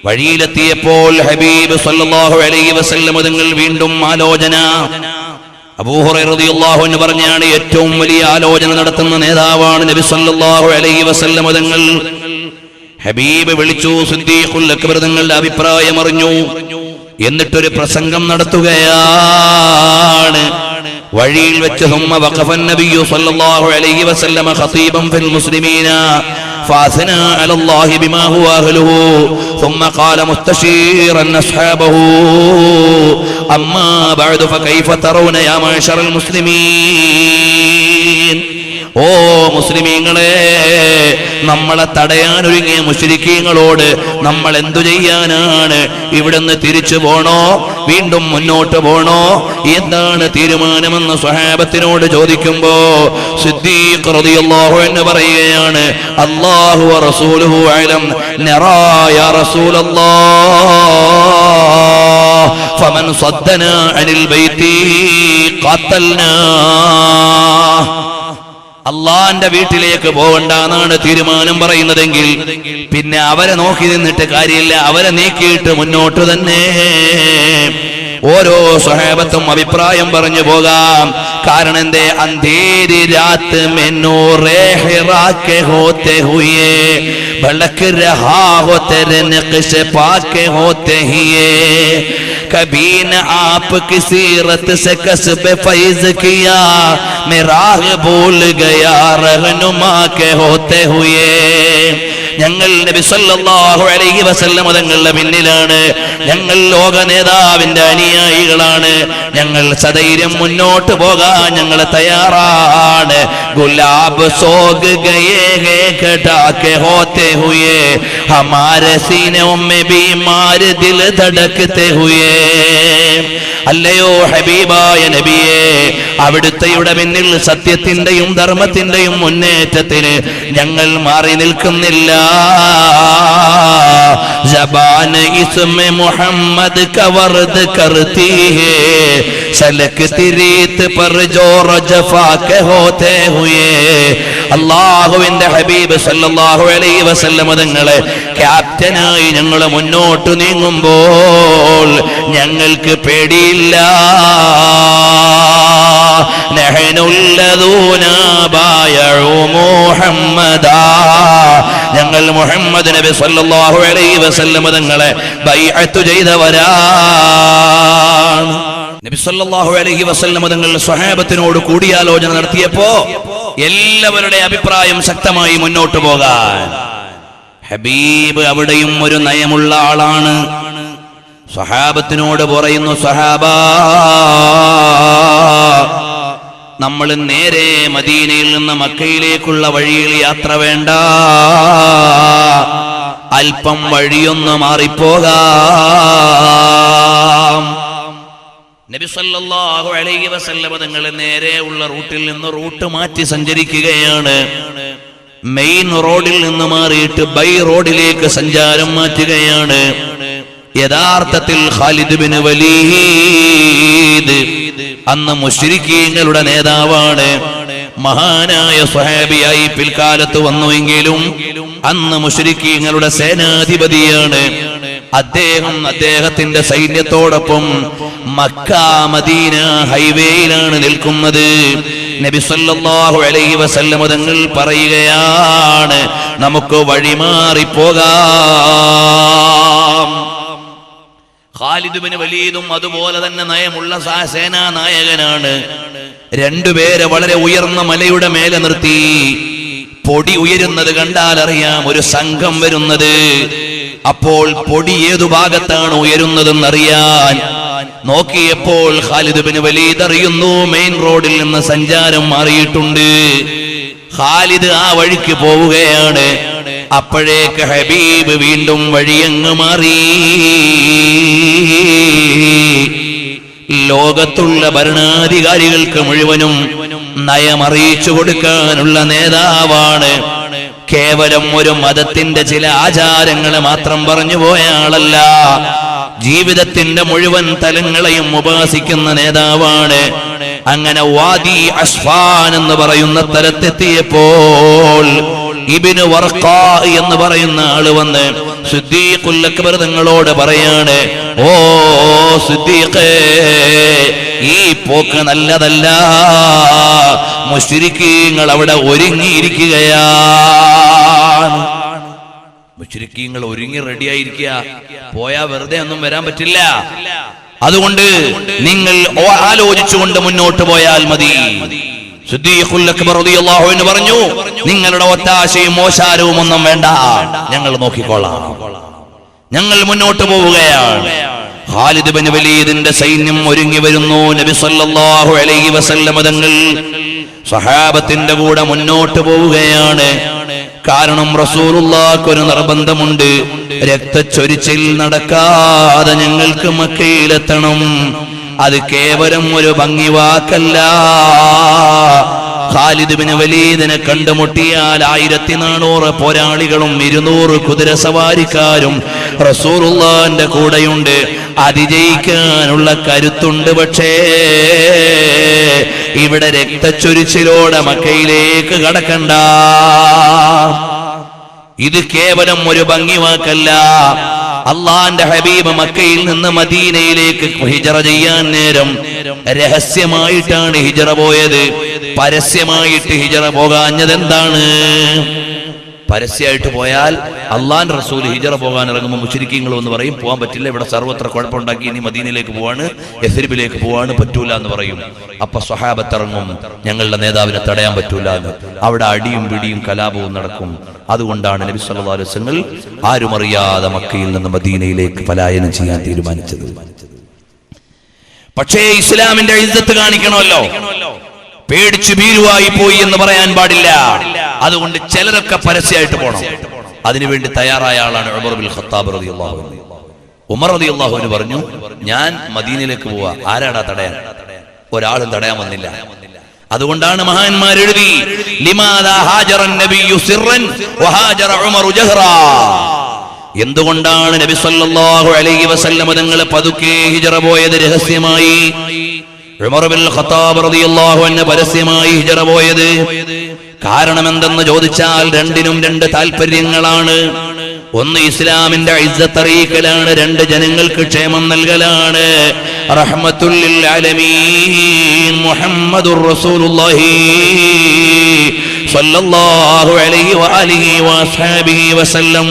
വഴിയിലെത്തിയപ്പോൾ ഹബീബ് സല്ലല്ലാഹു അലൈഹി വസല്ലം തങ്ങൾ വീണ്ടും ആലോചന. അബൂ ഹുറൈറ റളിയല്ലാഹു അൻഹു പറഞ്ഞാണ്, ഏറ്റവും വലിയ ആലോചന നടത്തുന്ന നേതാവാണ് നബി സല്ലല്ലാഹു അലൈഹി വസല്ലം തങ്ങൾ. ഹബീബ് വിളിച്ചു, സിദ്ദീഖുൽ അക്ബർ തങ്ങളുടെ അഭിപ്രായം അറിഞ്ഞു. എന്നിട്ടൊരു പ്രസംഗം നടത്തുകയാണ്. വഴിയിൽ വെച്ച് ثم وقف النبي صلى الله عليه وسلم خطيبا في المسلمين فاثنى على الله بما هو أهله ثم قال مستشيرا أصحابه أما بعد فكيف ترون يا معشر المسلمين. ഓ മുസ്ലിമീങ്ങളെ, നമ്മളെ തടയാനൊരുങ്ങിയ മുശ്രിക്കീങ്ങളോട് നമ്മൾ എന്തു ചെയ്യാനാണ്? ഇവിടുന്ന് തിരിച്ചു പോണോ, വീണ്ടും മുന്നോട്ട് പോണോ, എന്താണ് തീരുമാനമെന്ന് സ്വഹാബത്തിനോട് ചോദിക്കുമ്പോ സിദ്ദീഖ് റളിയല്ലാഹു അൻഹു പറയുകയാണ്, അല്ലാഹു വ റസൂലുഹു അലം, നറാ യാ റസൂലല്ലാഹ് ഫമൻ സദ്ദനാ അനിൽ ബൈതി ഖതൽനാ. അള്ളാന്റെ വീട്ടിലേക്ക് പോകണ്ടെന്നാണ് തീരുമാനം പറയുന്നതെങ്കിൽ പിന്നെ അവരെ നോക്കി നിന്നിട്ട് കാര്യമില്ല, അവരെ നീക്കിയിട്ട് മുന്നോട്ട് തന്നെ ഓരോ സ്വഹാബത്തും അഭിപ്രായം പറഞ്ഞു പോകാം. കാരണം എന്തേ? അന്ധേരി രാത്ത് മെന്നൂറേ ഹിറാക്കെ ഹോത്തെ ഹുയേ ഭളക് രഹാ ഹോ തെരെ നഖ്ശ പാക്കെ ഹോത്തെ ഹിയേ कभी न आप किसी रत से कसब फैज किया मैं राह भूल गया रहनुमा के होते हुए. ഞങ്ങൾ നബി സല്ലല്ലാഹു അലൈഹി വസല്ലം തങ്ങളുടെ പിന്നിലാണ്, ഞങ്ങൾ ലോക നേതാവിന്റെ അനുയായികളാണ്, ഞങ്ങൾ സധൈര്യം മുന്നോട്ട് പോകാൻ ഞങ്ങൾ തയ്യാറാണ്. ഗുലാബ് സോഗ് ഗയേ ഹേ ഘടാകെ ഹോത്തെ ഹുയേ ഹമാരെ സീനോं में बीमार दिल धड़कते हुए. അല്ലയോ ഹബീബായ നബിയേ, അവിടുത്തെയുടെ പിന്നിൽ സത്യത്തിന്റെയും ധർമ്മത്തിന്റെയും മുന്നേറ്റത്തിന് ഞങ്ങൾ മാറി നിൽക്കുന്നില്ല. ജബാൻ ഇസ്മെ മുഹമ്മദ് കവർദ് കർത്തി ഹേ സലക്തി റീത് പർ ജോ റജഫാ കെ ഹോത്തെ ഹുയേ. അല്ലാഹുവിന്റെ ഹബീബ് സല്ലല്ലാഹു അലൈഹി വസല്ലം തങ്ങളെ ക്യാപ്റ്റനായി ഞങ്ങൾ മുന്നോട്ട് നീങ്ങുമ്പോൾ ഞങ്ങൾക്ക് പേടിയില്ല. നഹ്നുല്ലദൂന ബായഉ മുഹമ്മദാ, ഞങ്ങൾ മുഹമ്മദ് നബി സല്ലല്ലാഹു അലൈഹി വസല്ലം തങ്ങളെ ബൈഅത്ത് ചെയ്തവരാണ്. നബി സല്ലല്ലാഹു അലൈഹി വസല്ലം തങ്ങൾ സ്വഹാബത്തിനോട് കൂടിയാലോചന നടത്തിയപ്പോ എല്ലാവരുടെ അഭിപ്രായം ശക്തമായി മുന്നോട്ട് പോകാൻ. ഹബീബ് അവിടെയും ഒരു നയമുള്ള ആളാണ്. സ്വഹാബത്തിനോട് പറയുന്നു, സ്വഹാബാ, നമ്മൾ നേരെ മദീനയിൽ നിന്ന് മക്കയിലേക്കുള്ള വഴിയിൽ യാത്ര വേണ്ട, അല്പം വഴിയൊന്ന് മാറിപ്പോകാം. നബി സല്ലല്ലാഹു അലൈഹി വസല്ലം തങ്ങൾ നേരെ ഉള്ള റൂട്ടിൽ നിന്ന് റൂട്ട് മാറ്റി സഞ്ചരിക്കുകയാണ്. മെയിൻ റോഡിൽ നിന്ന് മാറിയിട്ട് ബൈ റോഡിലേക്ക് സഞ്ചാരം മാറ്റുകയാണ്. യഥാർത്ഥത്തിൽ ഖാലിദ് ബിൻ വലീദ് അന്ന് മുശ്രിക്കീങ്ങളുടെ നേതാവാണ്. മഹാനായ സ്വഹാബിയായി പിൽക്കാലത്ത് വന്നുവെങ്കിലും അന്ന് മുശ്രിക്കീങ്ങളുടെ സേനാധിപതിയാണ്. അദ്ദേഹത്തിന്റെ സൈന്യത്തോടൊപ്പം മക്ക മദീന ഹൈവേയിലാണ് നിൽക്കുന്നത്. നബി സല്ലല്ലാഹു അലൈഹി വസല്ലം തങ്ങൾ പറയുകയാണ്, നമുക്ക് വഴിമാറിപ്പോകാം. ഖാലിദ് ബിൻ വലീദും അതുപോലെ തന്നെ നയമുള്ള സേനാ നായകനാണ്. രണ്ടുപേരെ വളരെ ഉയർന്ന മലയുടെ മേലെ നിർത്തി. പൊടി ഉയരുന്നത് കണ്ടാൽ അറിയാം ഒരു സംഘം വരുന്നത്. അപ്പോൾ പൊടി ഏതു ഭാഗത്താണ് ഉയരുന്നതെന്നറിയാൻ നോക്കിയപ്പോൾ ഖാലിദ് ബിൻ വലീദ് അറിയുന്നു മെയിൻ റോഡിൽ നിന്ന് സഞ്ചാരം മാറിയിട്ടുണ്ട്. ഖാലിദ് ആ വഴിക്ക് പോവുകയാണ്. അപ്പോഴേക്ക് ഹബീബ് വീണ്ടും വഴിയങ്ങ് മാറി. ലോകത്തുള്ള ഭരണാധികാരികൾക്ക് മുഴുവനും നയമറിയിച്ചു കൊടുക്കാനുള്ള നേതാവാണ്. കേവലം ഒരു മതത്തിന്റെ ചില ആചാരങ്ങളെ മാത്രം പറഞ്ഞു പോയ ആളല്ല, ജീവിതത്തിന്റെ മുഴുവൻ തലങ്ങളെയും ഉപാസിക്കുന്ന നേതാവാണ്. അങ്ങനെ വാദി അസ്ഫാൻ എന്ന് പറയുന്ന സ്ഥലത്തെത്തിയപ്പോൾ ഇബ്നു വർഖാ എന്ന് പറയുന്ന ആള് വന്ന് സിദ്ദീഖുൽ അക്ബർ തങ്ങളോട് പറയാണ്, ഓ സിദ്ദീഖേ, ഈ പോക്ക് നല്ലതല്ല, മുശ്രിക്കീങ്ങൾ അവിടെ ഒരുങ്ങിയിരിക്കുകയാണ്. മുശ്രിക്കീങ്ങൾ ഒരുങ്ങി റെഡിയായിരിക്കുക, പോയാ വെറുതെ ഒന്നും വരാൻ പറ്റില്ല. അതുകൊണ്ട് നിങ്ങൾ ആലോചിച്ചുകൊണ്ട് മുന്നോട്ട് പോയാൽ മതി. സിദ്ദീഖുൽ അക്ബർ റളിയല്ലാഹു അൻഹു പറഞ്ഞു, നിങ്ങളുടെ ഒത്താശയും മോശാരവും ഒന്നും വേണ്ട, ഞങ്ങൾ നോക്കിക്കോളാം. ഞങ്ങൾ മുന്നോട്ട് പോവുകയാണ്. ഖാലിദ് ബിൻ വലീദിന്റെ സൈന്യം ഒരുങ്ങി വരുന്നു. നബി സല്ലല്ലാഹു അലൈഹി വസല്ലം തങ്ങൾ സഹാബത്തിന്റെ കൂടെ മുന്നോട്ട് പോവുകയാണ്. കാരണം റസൂലുള്ളാഹിക്ക് ഒരു നിർബന്ധമുണ്ട്, രക്തച്ചൊരിച്ചിൽ നടക്കാതെ ഞങ്ങൾക്ക് മക്കയിലെത്തണം. അത് കേവലം ഒരു ഭംഗി വാക്കല്ല. ഖാലിദ് ബിൻ വലീദിനെ കണ്ടുമുട്ടിയാൽ 1400 പോരാളികളും 200 കുതിരസവാരിക്കാരും റസൂലുള്ളാഹിന്റെ കൂടെയുണ്ട്. അതിജയിക്കാനുള്ള കരുത്തുണ്ട്. പക്ഷേ ഇവിടെ രക്തച്ചൊരിച്ചിലോടെ മക്കയിലേക്ക് കടക്കണ്ട. ഇത് കേവലം ഒരു ഭംഗിവാക്കല്ല. അള്ളാന്റെ ഹബീബ് മക്കയിൽ നിന്ന് മദീനയിലേക്ക് ഹിജറ ചെയ്യാൻ നേരം രഹസ്യമായിട്ടാണ് ഹിജറ പോയത്. പരസ്യമായിട്ട് ഹിജറ പോകാഞ്ഞത് എന്താണ്? പരസ്യമായിട്ട് പോയാൽ അള്ളാന്റെ റസൂൽ ഹിജറ പോകാൻ ഇറങ്ങുമ്പോൾ മുശ്രിക്കീങ്ങൾ എന്ന് പറയും, പോകാൻ പറ്റില്ല, ഇവിടെ സർവത്ര കുഴപ്പമുണ്ടാക്കി, ഇനി മദീനയിലേക്ക് പോവാണ്, യസ്രിബിലേക്ക് പോവാണ്, പറ്റൂല എന്ന് പറയും. അപ്പൊ സ്വഹാബത്ത് ഇറങ്ങും, ഞങ്ങളുടെ നേതാവിനെ തടയാൻ പറ്റൂല എന്ന്. അവിടെ അടിയും പിടിയും കലാപവും നടക്കും. അതുകൊണ്ടാണ് നബി സല്ലല്ലാഹു അലൈഹി വസല്ലം ആരും അറിയാതെ മക്കയിൽ നിന്ന് മദീനയിലേക്ക് പലായനം ചെയ്യാൻ തീരുമാനിച്ചത്. പക്ഷേ ഇസ്ലാമിന്റെ ഇസ്സത്ത് കാണിക്കണമല്ലോ. പേടിച്ചു ഭീരുവായി പോയി എന്ന് പറയാൻ പാടില്ല. അതുകൊണ്ട് ചിലരൊക്കെ പരസ്യമായിട്ട് പോകണം. അതിനുവേണ്ടി തയ്യാറായ ആളാണ് ഉമർ ബിൻ ഖത്താബ് റളിയല്ലാഹു അൻഹു. ഉമർ റളിയല്ലാഹു അൻഹു പറഞ്ഞു, ഞാൻ മദീനയിലേക്ക് പോവാ, ആരാടാ തടയാൻ? ഒരാളും തടയാൻ വന്നില്ല. അതുകൊണ്ടാണ് മഹാന്മാർ എഴുതി, ലിമാദാ ഹാജറൻ നബിയ്യു സിർറൻ വഹാജറ ഉമറു ജഹ്റാ. എന്തുകൊണ്ടാണ് നബി സല്ലല്ലാഹു അലൈഹി വസല്ലം തങ്ങൾ പതുക്കെ ഹിജറ പോയത് രഹസ്യമായി? ഉമർ ബിൻ ഖത്താബ് റളിയല്ലാഹു അൻഹു പരസ്യമായി ഹിജറ പോയത് കാരണം എന്തെന്ന് ചോദിച്ചാൽ രണ്ടിനും രണ്ട് താല്പര്യങ്ങളാണ്. ഒന്ന് ഇസ്ലാമിന്റെ ഇസ്സത്ത് അറിയിക്കലാണ്, രണ്ട് ജനങ്ങൾക്ക് ക്ഷേമം നൽകലാണ്. റഹ്മത്തുൽ ലിൽ ആലമീൻ മുഹമ്മദുർ റസൂലുള്ളാഹി സ്വല്ലല്ലാഹു അലൈഹി വആലിഹി വഅസ്ഹാബിഹി വസല്ലം.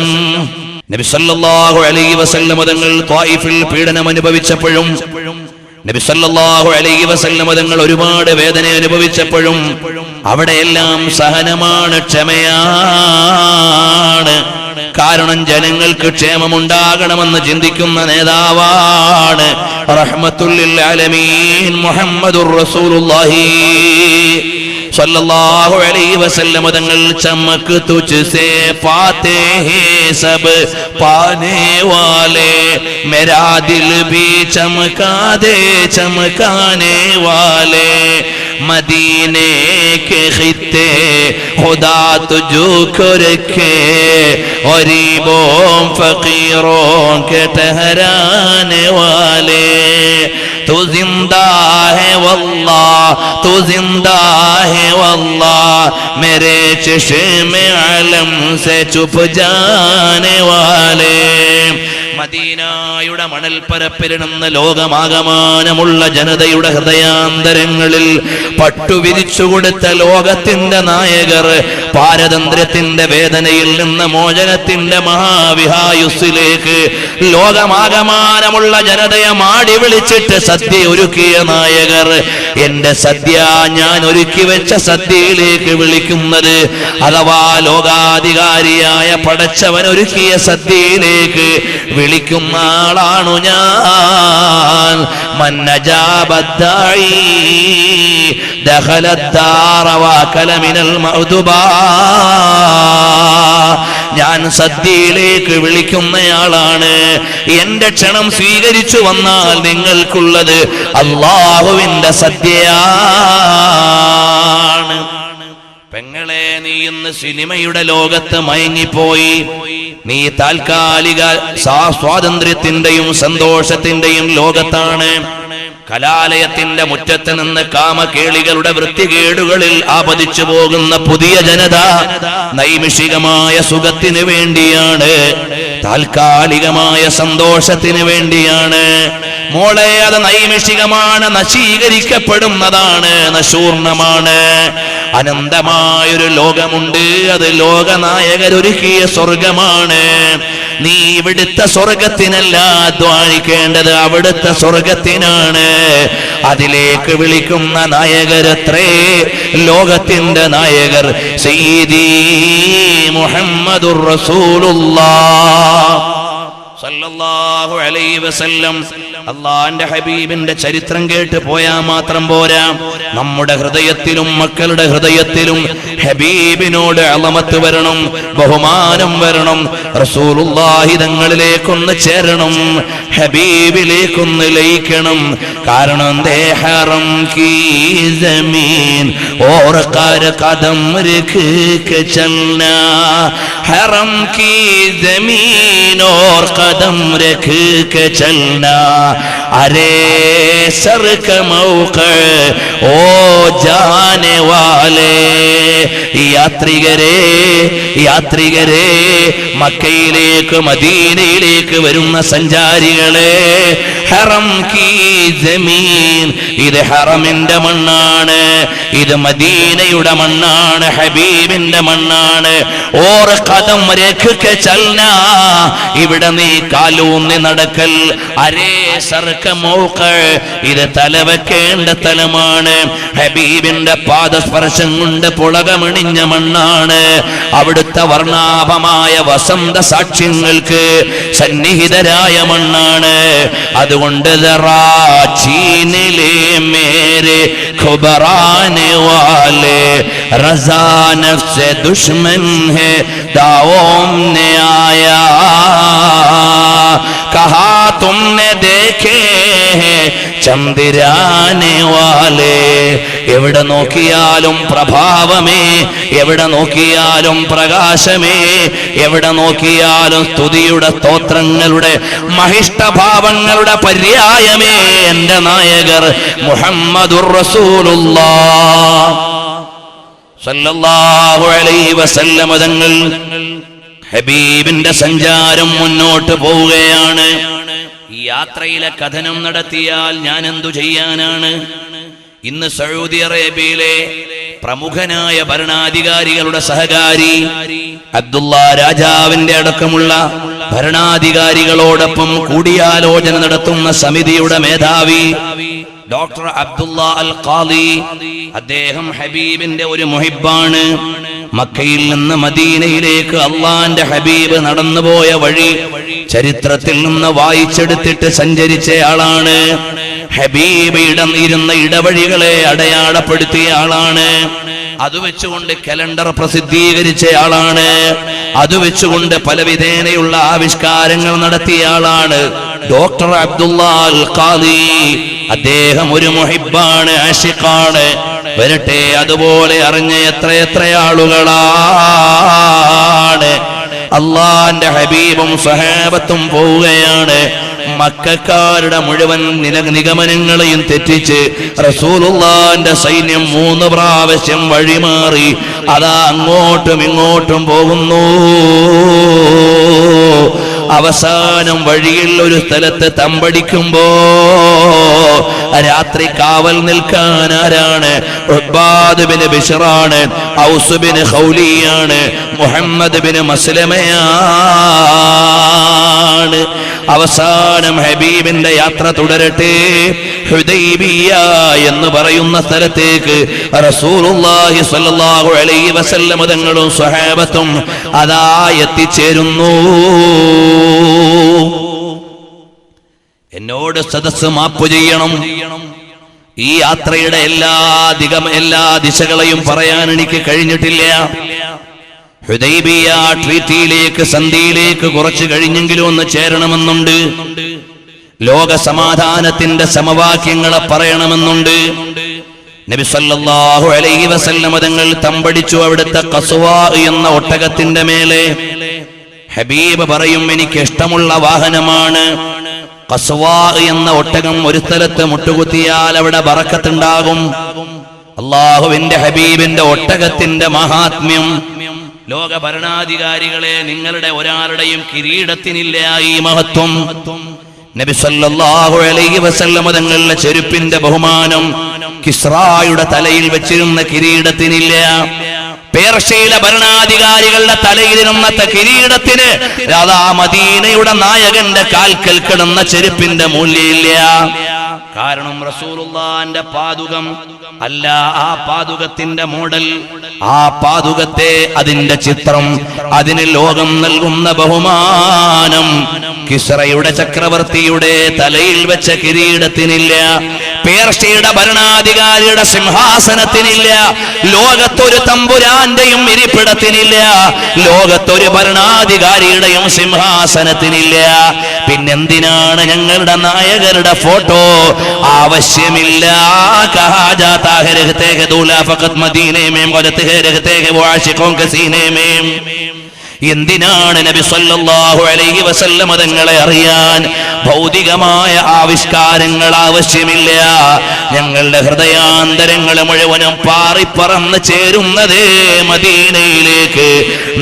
നബി സല്ലല്ലാഹു അലൈഹി വസല്ലം തങ്ങൾ ത്വായിഫിൽ പീഡനം അനുഭവിച്ചപ്പോഴും, നബി സല്ലല്ലാഹു അലൈഹി വസല്ലം തങ്ങൾ ഒരുപാട് വേദന അനുഭവിച്ചപ്പോഴും അവിടെയെല്ലാം സഹനമാണ്, ക്ഷമയാണ്. കാരണം ജനങ്ങൾക്ക് ക്ഷേമമുണ്ടാകണമെന്ന് ചിന്തിക്കുന്ന നേതാവാണ് റഹ്മത്തുൽ ലിൽ ആലമീൻ മുഹമ്മദുർ റസൂലുള്ളാഹി സല്ലല്ലാഹു അലൈഹി വസല്ലം തങ്ങൾ. ചമക് തുജ്സേ പാते हैं सब पाने वाले, मेरा दिल भी चमका दे चमकाने वाले, मदीने के खित्ते खुदा तुझको रखे, गरीबों फकीरों के ठहराने वाले, तू जिंदा है वल्लाह, तू जिंदा है वल्लाह, मेरे चश्मे आलम से चुप जाने वाले. മദീനയുടെ മണൽപ്പരപ്പിൽ നിന്ന് ലോകമാകമാനമുള്ള ജനതയുടെ ഹൃദയാന്തരങ്ങളിൽ പട്ടുവിരിച്ചുകൊടുത്ത ലോകത്തിന്റെ നായകർ പാരതന്ത്ര്യത്തിന്റെ വേദനയിൽ നിന്ന് മോചനത്തിന്റെ മഹാവിഹായുസ്സിലേക്ക് ലോകമാകമാനമുള്ള ജനതയെ മാടി വിളിച്ചിട്ട് സദ്യ ഒരുക്കിയ നായകർ, എന്റെ സദ്യ ഞാൻ ഒരുക്കി വെച്ച സദ്യയിലേക്ക് വിളിക്കുന്നത്, അഥവാ ലോകാധികാരിയായ പടച്ചവൻ ഒരുക്കിയ സദ്യയിലേക്ക് വിളിക്കുന്ന ആളാണു ഞാൻ. മന്നജാബദ്ദായി ദഖലദ്ദാറ വഅകല മിനൽ മഅ്ദുബാ. ഞാൻ സദ്യയിലേക്ക് വിളിക്കുന്നയാളാണ്. എന്റെ ക്ഷണം സ്വീകരിച്ചു വന്നാൽ നിങ്ങൾക്കുള്ളത് അല്ലാഹുവിന്റെ സദ്യയാണ്. പെങ്ങളെ, നീ ഇന്ന് സിനിമയുടെ ലോകത്ത് മയങ്ങിപ്പോയി. നീ താൽക്കാലിക സ്വാതന്ത്ര്യത്തിന്റെയും സന്തോഷത്തിന്റെയും ലോകത്താണ്. കലാലയത്തിന്റെ മുറ്റത്ത് നിന്ന് കാമകേളികളുടെ വൃത്തികേടുകളിൽ ആപതിച്ചു പോകുന്ന പുതിയ ജനത നൈമിഷികമായ സുഖത്തിന് വേണ്ടിയാണ്, താൽക്കാലികമായ സന്തോഷത്തിന് വേണ്ടിയാണ്. മോളെ, അത് നൈമിഷികമാണ്, നശീകരിക്കപ്പെടുന്നതാണ്, നശൂർണമാണ്. അനന്തമായൊരു ലോകമുണ്ട്, അത് ലോകനായകരൊരുക്കിയ സ്വർഗമാണ്. നീ ഇവിടുത്തെ സ്വർഗത്തിനല്ല അധ്വാനിക്കേണ്ടത്, അവിടുത്തെ സ്വർഗത്തിനാണ്. അതിലേക്ക് വിളിക്കുന്ന നായകരത്രേ ലോകത്തിന്റെ നായകർ സയ്യിദി മുഹമ്മദുർ റസൂലുള്ളാഹ് സല്ലല്ലാഹു അലൈഹി വസല്ലം. അള്ളാന്റെ ഹബീബിന്റെ ചരിത്രം കേട്ട് പോയാൽ മാത്രം പോരാ, നമ്മുടെ ഹൃദയത്തിലും മക്കളുടെ ഹൃദയത്തിലും ഹബീബിനോട് അളമത്ത് വരണം, ബഹുമാനം വരണം. റസൂലുള്ളാഹി തങ്ങളിലേക്കൊന്ന് ചേരണം, ഹബീബിലേക്കൊന്ന് ലയിക്കണം. കാരണം ദേ ഹറം കീ ജമീൻ ഓർ ഖദം രഖ് കെ ചൽനാ, ഹറം കീ ജമീൻ ഓർ ഖദം രഖ് കെ ചൽനാ, അരേ സർ ക മൗഖ ഓ ജാനെ വാലേ. യാത്രികരെ, യാത്രികരെ, മക്കയിലേക്ക് മദീനയിലേക്ക് വരുന്ന സഞ്ചാരികളെ, ഹറം കീ ജമീൻ, ഇത് ഹറമിന്റെ മണ്ണാണ്, ഇത് മദീനയുടെ മണ്ണാണ്, ഹബീബിന്റെ മണ്ണാണ്. ഓർ ഖദം രഖ് കെ ചൽനാ, ഇവിടെ നീ കാലൂന്നി നടക്കൽ. അരേ സർക മൗഖ, ഇത് തലവെക്കേണ്ട തലമാണ്. ഹബീബിന്റെ പാദസ്പർശം കൊണ്ട് പുളകമണിഞ്ഞ മണ്ണാണ്. അവിടുത്തെ വർണ്ണാഭമായ വസന്ത സാക്ഷ്യങ്ങൾക്ക് സന്നിഹിതരായ മണ്ണാണ്. അതുകൊണ്ട് ചീനിലെ മേരെ ഖുബറാനെ വാലെ റസാ നഫ്സെ ദുശ്മൻ ഹെ ദാവോം ने आया, कहा तुमने देखे हैं ചന്ദ്രാനെ വാലേ. എവിടെ നോക്കിയാലും പ്രഭാവമേ, എവിടെ നോക്കിയാലും പ്രകാശമേ, എവിടെ നോക്കിയാലും സ്തുതിയുടെ സ്തോത്രങ്ങളുടെ മഹിഷ്ടഭാവങ്ങളുടെ പര്യായമേ എന്റെ നായകർ മുഹമ്മദുർ റസൂലുള്ളാഹ് സല്ലല്ലാഹു അലൈഹി വസല്ലം തങ്ങൾ. ഹബീബിന്റെ സഞ്ചാരം മുന്നോട്ട് പോവുകയാണ്. ഈ യാത്രയിലെ കഥനം നടത്തിയാൽ ഞാൻ എന്തു ചെയ്യാനാണ്? ഇന്ന് സൗദി അറേബ്യയിലെ പ്രമുഖനായ ഭരണാധികാരികളുടെ സഹകാരി അബ്ദുള്ള രാജാവിന്റെ അടക്കമുള്ള ഭരണാധികാരികളോടൊപ്പം കൂടിയാലോചന നടത്തുന്ന സമിതിയുടെ മേധാവി ഡോക്ടർ അബ്ദുള്ള അൽ ഖാദി, അദ്ദേഹം ഹബീബിന്റെ ഒരു മുഹിബ്ബാണ്. മക്കയിൽ നിന്ന് മദീനയിലേക്ക് അള്ളാന്റെ ഹബീബ് നടന്നുപോയ വഴി ചരിത്രത്തിൽ നിന്ന് വായിച്ചെടുത്തിട്ട് സഞ്ചരിച്ചയാളാണ്. ഹബീബ് ഇരുന്ന ഇടവഴികളെ അടയാളപ്പെടുത്തിയ ആളാണ്. അത് വെച്ചുകൊണ്ട് കലണ്ടർ പ്രസിദ്ധീകരിച്ച ആളാണ്. അത് വെച്ചുകൊണ്ട് പലവിധേനയുള്ള ആവിഷ്കാരങ്ങൾ നടത്തിയ ആളാണ് ഡോക്ടർ അബ്ദുള്ള അൽ ഖാദി. അദ്ദേഹം ഒരു മുഹിബ്ബാണ്, ആശിഖാണ്. വരട്ടെ, അതുപോലെ അറിഞ്ഞ എത്രയെത്ര ആളുകളാണ്. അള്ളാന്റെ ഹബീബും സഹാബത്തും പോവുകയാണ്. മക്കക്കാരുടെ മുഴുവൻ നിഗമനങ്ങളെയും തെറ്റിച്ച് റസൂലുള്ളാന്റെ സൈന്യം 3 പ്രാവശ്യം വഴിമാറി അതാ അങ്ങോട്ടും ഇങ്ങോട്ടും പോകുന്നു. അവസാനം വഴിയിൽ ഒരു സ്ഥലത്ത് തമ്പടിക്കുമ്പോ രാത്രി കാവൽ നിൽക്കാൻ ആരാണ്? ഉബാദ് ബിൻ ബിശ്റാണ്, ഔസ് ബിൻ ഖൗലിയാണ്, മുഹമ്മദ് ബിൻ മസ്ലമയാണ്. അവസാനം ഹബീബിന്റെ യാത്ര തുടരട്ടെ. ഹുദൈബിയ എന്ന് പറയുന്ന സ്ഥലത്തേക്ക് റസൂലുള്ളാഹി സ്വല്ലല്ലാഹു അലൈഹി വസല്ലം തങ്ങളും സ്വഹാബത്തും അതാ എത്തിച്ചേരുന്നു. എന്നോട് സദസ്സ് മാപ്പ് ചെയ്യണം. ഈ യാത്രയുടെ എല്ലാ ദിശകളെയും പറയാൻ എനിക്ക് കഴിഞ്ഞിട്ടില്ല. ഹുദൈബിയ ട്രീറ്റിയിലേക്ക്, സന്ധിയിലേക്ക് കുറച്ച് കഴിഞ്ഞെങ്കിലും ഒന്ന് ചേരണമെന്നുണ്ട്. ലോക സമാധാനത്തിന്റെ സമവാക്യങ്ങളെ പറയണമെന്നുണ്ട്. നബി സല്ലല്ലാഹു അലൈഹി വസല്ലം തങ്ങൾ തമ്പടിച്ചു അവിടുത്തെ ഖസ്വാ എന്ന ഒട്ടകത്തിന്റെ മേലെ. ഹബീബ് പറയും, എനിക്ക് ഇഷ്ടമുള്ള വാഹനമാണ് ഖസ്വാ എന്ന ഒട്ടകം. ഒരു സ്ഥലത്ത് മുട്ടുകുത്തിയാൽ അവിടെ ബറക്കത്തുണ്ടാകും. അള്ളാഹുവിന്റെ ഹബീബിന്റെ ഒട്ടകത്തിന്റെ മഹാത്മ്യം ലോക ഭരണാധികാരികളെ, നിങ്ങളുടെ ഒരാളുടെയും കിരീടത്തിനില്ല ഈ മഹത്വം. നബി സല്ലല്ലാഹു അലൈഹി വസല്ലം തങ്ങളുടെ ചെരുപ്പിന്റെ ബഹുമാനം കിസ്റായുടെ തലയിൽ വെച്ചിരുന്ന കിരീടത്തിനില്ല. പേർഷ്യയിലെ ഭരണാധികാരികളുടെ തലയിലിരുന്നത്തെ കിരീടത്തിന് അതാ മദീനയുടെ നായകന്റെ കാൽക്കൽ കിടന്ന ചെരുപ്പിന്റെ മൂല്യമില്ല. കാരണം റസൂലുള്ളാന്റെ പാദുകം അല്ല, ആ പാദുകത്തിന്റെ മോഡൽ ആ പാതുകത്തെ, അതിന്റെ ചിത്രം, അതിന് ലോകം നൽകുന്ന ബഹുമാനം കിസ്റയുടെ ചക്രവർത്തിയുടെ തലയിൽ വെച്ച കിരീടത്തിനില്ല, പേർഷ്യയുടെ ഭരണാധികാരിയുടെ സിംഹാസനത്തിനില്ല, ലോകത്തൊരു തമ്പുരാന്റെയും ഇരിപ്പിടത്തിനില്ല, ലോകത്തൊരു ഭരണാധികാരിയുടെയും സിംഹാസനത്തിനില്ല. പിന്നെന്തിനാണ് ഞങ്ങളുടെ നായകരുടെ ഫോട്ടോ? ആവശ്യമില്ല. എന്തിനാണ് നബി സല്ലല്ലാഹു അലൈഹി വസല്ലം തങ്ങളെ അറിയാൻ ഭൗതികമായ ആവിഷ്കാരങ്ങൾ ആവശ്യമില്ല. ഞങ്ങളുടെ ഹൃദയാന്തരങ്ങൾ മുഴുവനും പാറിപ്പറന്ന് ചേരുന്നത് മദീനയിലേക്ക്.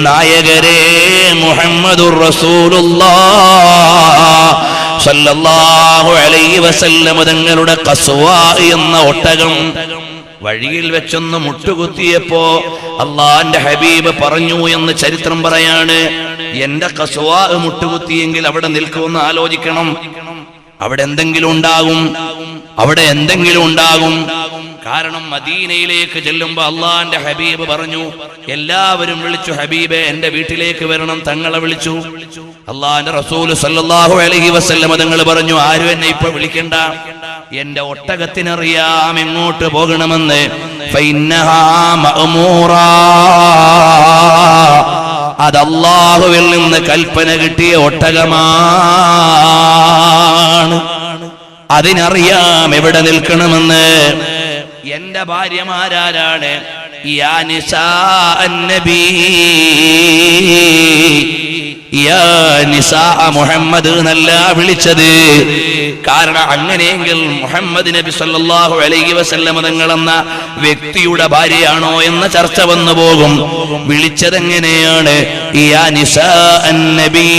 നായകരെ മുഹമ്മദുർ റസൂലുള്ളാഹ് സല്ലല്ലാഹു അലൈഹി വസല്ലം തങ്ങളുടെ ഖസ്വാ എന്ന ഒട്ടകം വഴിയിൽ വെച്ചൊന്ന് മുട്ടുകുത്തിയപ്പോ അള്ളാന്റെ ഹബീബ് പറഞ്ഞു എന്ന് ചരിത്രം പറയാണ്, എന്റെ ഖസ്വാ മുട്ടുകുത്തിയെങ്കിൽ അവിടെ നിൽക്കുമെന്ന് ആലോചിക്കണം. അവിടെ എന്തെങ്കിലും ഉണ്ടാകും. കാരണം മദീനയിലേക്ക് ചെല്ലുമ്പോ അള്ളാന്റെ ഹബീബ് പറഞ്ഞു, എല്ലാവരും വിളിച്ചു, ഹബീബെ എന്റെ വീട്ടിലേക്ക് വരണം. തങ്ങളെ വിളിച്ചു. അള്ളാന്റെ റസൂൽ സല്ലല്ലാഹു അലൈഹി വസല്ലം തങ്ങൾ പറഞ്ഞു, ആരും എന്നെ ഇപ്പൊ വിളിക്കണ്ട, എന്റെ ഒട്ടകത്തിനറിയാം എങ്ങോട്ട് പോകണമെന്ന്. ഫഇന്നഹാ മഅ്മൂറാ, അത് അല്ലാഹുവിൽ നിന്ന് കൽപ്പന കിട്ടിയ ഒട്ടകമാണ്. അതിനറിയാം എവിടെ നിൽക്കണമെന്ന്. എന്റെ ഭാര്യമാരാരാണ്? യാ നിസാ അന്നബി, യാ നിസാ മുഹമ്മദ് എന്നല്ല വിളിച്ചത്. കാരണം അങ്ങനെയെങ്കിൽ മുഹമ്മദ് നബി സല്ലല്ലാഹു അലൈഹി വസല്ലം തങ്ങളെന്ന വ്യക്തിയുടെ ഭാര്യയാണോ എന്ന ചർച്ച വന്നു പോകും. വിളിച്ചതെങ്ങനെയാണ്? യാ നിസാ അന്നബി,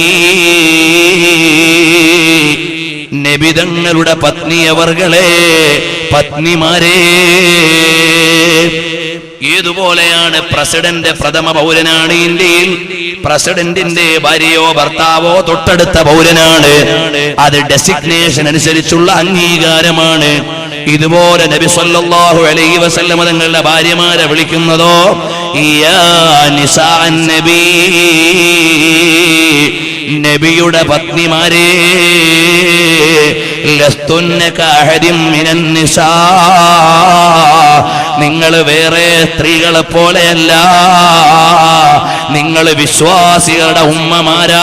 നബിതങ്ങളുടെ പത്നിയവർകളെ, പത്നിമാരെ. ഏതുപോലെയാണ് പ്രസിഡന്റ് പ്രഥമ പൗരനാണ് ഇന്ത്യയിൽ, പ്രസിഡന്റിന്റെ ഭാര്യയോ ഭർത്താവോ തൊട്ടടുത്ത പൗരനാണ്. അത് ഡെസിഗ്നേഷൻ അനുസരിച്ചുള്ള അംഗീകാരമാണ്. ഇതുപോലെ നബി സല്ലല്ലാഹു അലൈഹി വസല്ലം തങ്ങളുടെ ഭാര്യമാരെ വിളിക്കുന്നതോ യാ നിസാ നബി, നബിയുടെ പത്നിമാരെ. ലസ്തുന്ന കഅഹദിൻ മിനൻ നിസാ, നിങ്ങൾ വേറെ സ്ത്രീകളെ പോലെയല്ല, നിങ്ങൾ വിശ്വാസികളുടെ ഉമ്മമാരാണ്.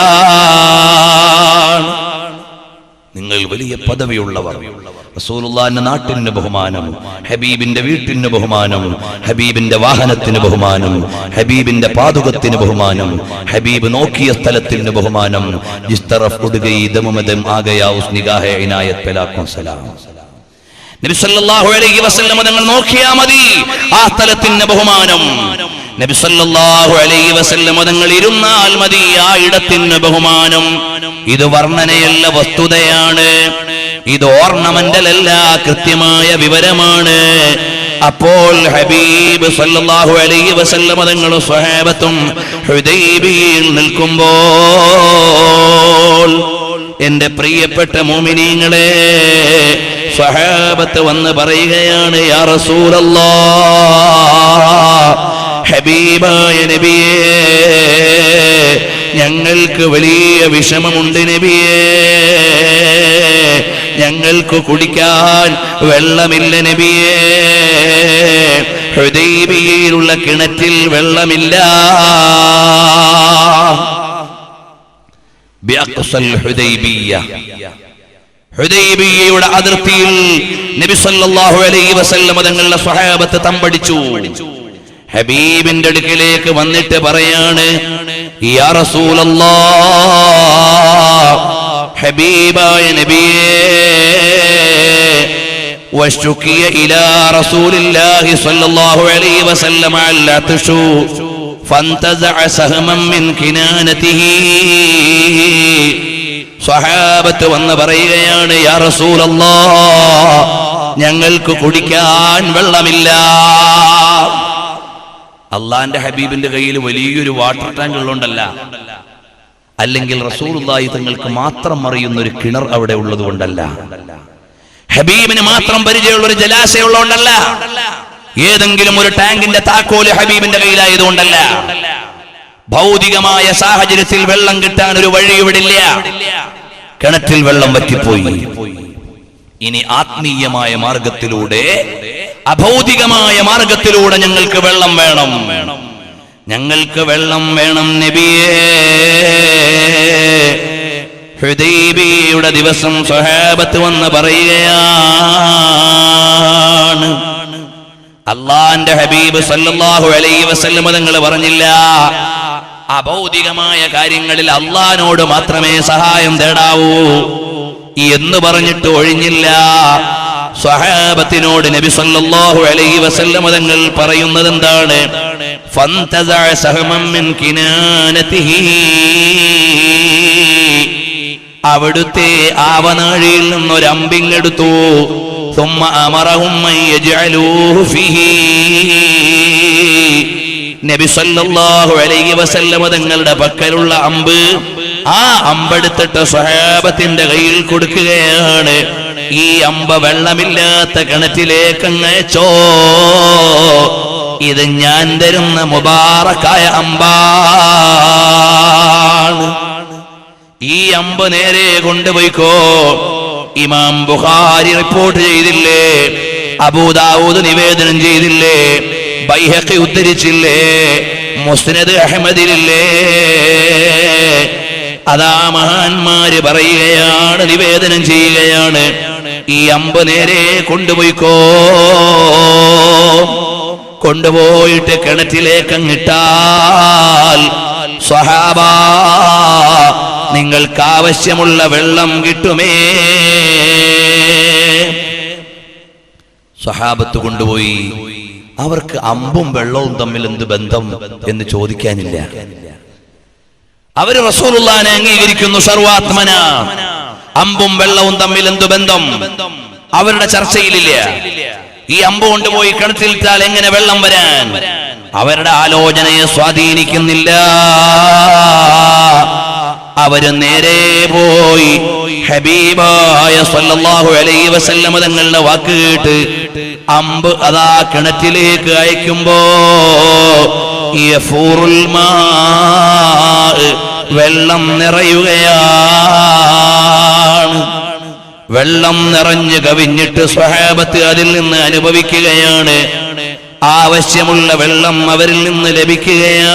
നിങ്ങൾ വലിയ പദവിയുള്ളവർ. റസൂലുള്ളാഹിന്റെ നാട്ടിന് ബഹുമാനം, ഹബീബിന്റെ വീട്ടിന് ബഹുമാനം, ഹബീബിന്റെ വാഹനത്തിന് ബഹുമാനം, ഹബീബിന്റെ പാതുകത്തിന് ബഹുമാനം, ഹബീബ് നോക്കിയ സ്ഥലത്തിന് ബഹുമാനം. നബി സല്ലല്ലാഹു അലൈഹി വസല്ലം തങ്ങൾ നോക്കിയാ മതി, ആ സ്ഥലത്തിന് ബഹുമാനം. നബി സല്ലല്ലാഹു അലൈഹി വസല്ലം തങ്ങൾ ഇരുന്നാൽ മതി, ആ ഇടത്തിന് ബഹുമാനം. ഇത് വർണ്ണനയല്ല, വസ്തുതയാണ്. ഇത് ഓർണമെന്റൽ അല്ല, കൃത്യമായ വിവരമാണ്. അപ്പോൾ ഹബീബ് സല്ലല്ലാഹു അലൈഹി വസല്ലം തങ്ങളും സ്വഹാബത്തും ഹുദൈബിയയിൽ നിൽക്കുമ്പോൾ, എന്റെ പ്രിയപ്പെട്ട മുഅ്മിനീങ്ങളെ, സ്വഹാബത്ത് വന്ന് പറയുകയാണ്, യാ റസൂലല്ലാഹ്, ഹബീബായ നബിയേ, ഞങ്ങൾക്ക് വലിയ വിഷമമുണ്ട് നബിയേ, ഞങ്ങൾക്ക് കുടിക്കാൻ വെള്ളമില്ല നബിയേ, ഹുദൈബിയയിലുള്ള കിണറ്റിൽ വെള്ളമില്ല. ബിഅഖ്സൽ ഹുദൈബിയ്യ, ഹുദൈബിയയുടെ അതിർത്തിയിൽ നബി സല്ലല്ലാഹു അലൈഹി വസല്ലം തങ്ങളുടെ സ്വഹാബത്ത് തമ്പടിച്ചു. ഹബീബിന്റെ അടുക്കിലേക്ക് വന്നിട്ട് പറയാണ്, യാ റസൂലല്ലാഹ്, ഹബീബായ നബിയേ, വശുകിയ ഇലാ റസൂലില്ലാഹി സ്വല്ലല്ലാഹു അലൈഹി വസല്ലം അൽഅത്ഷു ഫന്തസഅ സഹമൻ മിൻ കിനാനതിഹി. സ്വഹാബത്ത് വന്ന് പറയുകയാണ്, യാ റസൂലല്ലാഹ്, ഞങ്ങൾക്ക് കുടിക്കാൻ വെള്ളമില്ല. അള്ളാന്റെ ഹബീബിന്റെ കയ്യിൽ വലിയൊരു വാട്ടർ ടാങ്ക് ഉള്ളതുകൊണ്ടല്ല, അല്ലെങ്കിൽ റസൂലുള്ളാഹി തങ്ങൾക്ക് മാത്രം അറിയുന്ന ഒരു കിണർ അവിടെ ഉള്ളത് കൊണ്ടല്ല, ഹബീബിന് മാത്രം പരിചയമുള്ള ഒരു ജലാശയം ഉള്ളതുകൊണ്ടല്ല. ഏതെങ്കിലും ഒരു ടാങ്കിന്റെ താക്കോല് ഹബീബിന്റെ കയ്യിലായതുകൊണ്ടല്ല. ഭൗതികമായ സാഹചര്യത്തിൽ വെള്ളം കിട്ടാൻ ഒരു വഴി ഇവിടില്ല. കിണറ്റിൽ വെള്ളം വറ്റിപ്പോയി. ഇനി ആത്മീയമായ മാർഗത്തിലൂടെ, അഭൗതികമായ മാർഗത്തിലൂടെ ഞങ്ങൾക്ക് വെള്ളം വേണം, ഞങ്ങൾക്ക് വെള്ളം വേണം നബിയേ. ഹുദൈബിയയുടെ ദിവസം സ്വഹാബത്ത് വന്ന് പറയുകയാണ്, അള്ളാന്റെ ഹബീബ് സല്ലല്ലാഹു അലൈഹി വസല്ലം തങ്ങൾ പറഞ്ഞില്ല, അഭൗതികമായ കാര്യങ്ങളിൽ അള്ളാനോട് മാത്രമേ സഹായം തേടാവൂ എന്ന് പറഞ്ഞിട്ട് ഒഴിഞ്ഞില്ല. സ്വഹാബത്തിനോട് നബി സല്ലല്ലാഹു അലൈഹി വസല്ലം തങ്ങൾ പറയുന്നത് എന്താണ്? ഫന്തസഅ സഹമൻ മിൻ കിനാനതിഹി, അവിടുത്തെ ആവനാഴിയിൽ നിന്നൊരു അമ്പിങ്ങെടുത്തു. ثم أمرهم أن يجعلوه فيه, നബി സല്ലല്ലാഹു അലൈഹി വസല്ലം തങ്ങളുടെ പക്കലുള്ള അമ്പ്, ആ അമ്പെടുത്തിട്ട് സ്വഹാബത്തിന്റെ കയ്യിൽ കൊടുക്കുകയാണ്. ഈ അമ്പ വെള്ളമില്ലാത്ത കിണറ്റിലേക്ക് അങ്ങയച്ചോ, ഇത് ഞാൻ തരുന്ന മുബാറക്കായ അമ്പാണ്. ഈ അമ്പ് നേരെ കൊണ്ടുപോയിക്കോ. ഇമാം ബുഖാരി റിപ്പോർട്ട് ചെയ്തില്ലേ, അബൂദാവൂദ് നിവേദനം ചെയ്തില്ലേ, ബൈഹഖി ഉദ്ധരിച്ചില്ലേ, മുസ്നദ് അഹ്മദിലില്ലേ? അതാ മഹാന്മാര് പറയുകയാണ്, നിവേദനം ചെയ്യുകയാണ്, ഈ അമ്പ് നേരെ കൊണ്ടുപോയിക്കോ. കൊണ്ടുപോയിട്ട് കിണറ്റിലേക്ക് അങ്ങിട്ടാൽ സ്വഹാബാ, നിങ്ങൾക്ക് ആവശ്യമുള്ള വെള്ളം കിട്ടുമേ. സ്വഹാബത്ത് കൊണ്ടുപോയി. അവർക്ക് അമ്പും വെള്ളവും തമ്മിൽ എന്ത് ബന്ധം എന്ന് ചോദിക്കാനില്ല. അവര് റസൂലുള്ളാഹിനെ അംഗീകരിക്കുന്നു സർവാത്മന. അമ്പും വെള്ളവും തമ്മിൽ എന്ത് ബന്ധം അവരുടെ ചർച്ചയിലില്ല. ഈ അമ്പ് കൊണ്ടുപോയി കിണറ്റിലിട്ടാൽ എങ്ങനെ വെള്ളം വരാൻ അവരുടെ ആലോചനയെ സ്വാധീനിക്കുന്നില്ല. അവര് നേരെ പോയി ഹബീബായ സല്ലല്ലാഹു അലൈഹി വസല്ലം തങ്ങളുടെ വാക്ക് കേട്ട് അമ്പ് അതാ കിണറ്റിലേക്ക് അയക്കുമ്പോ യഫൂറുൽ മാ, വെള്ളം നിറയുകയാണ്. വെള്ളം നിറഞ്ഞു കവിഞ്ഞിട്ട് സ്വഹാബത്ത് അതിൽ നിന്ന് അനുഭവിക്കുകയാണ്. ആവശ്യമുള്ള വെള്ളം അവരിൽ നിന്ന് ലഭിക്കുകയാണ്.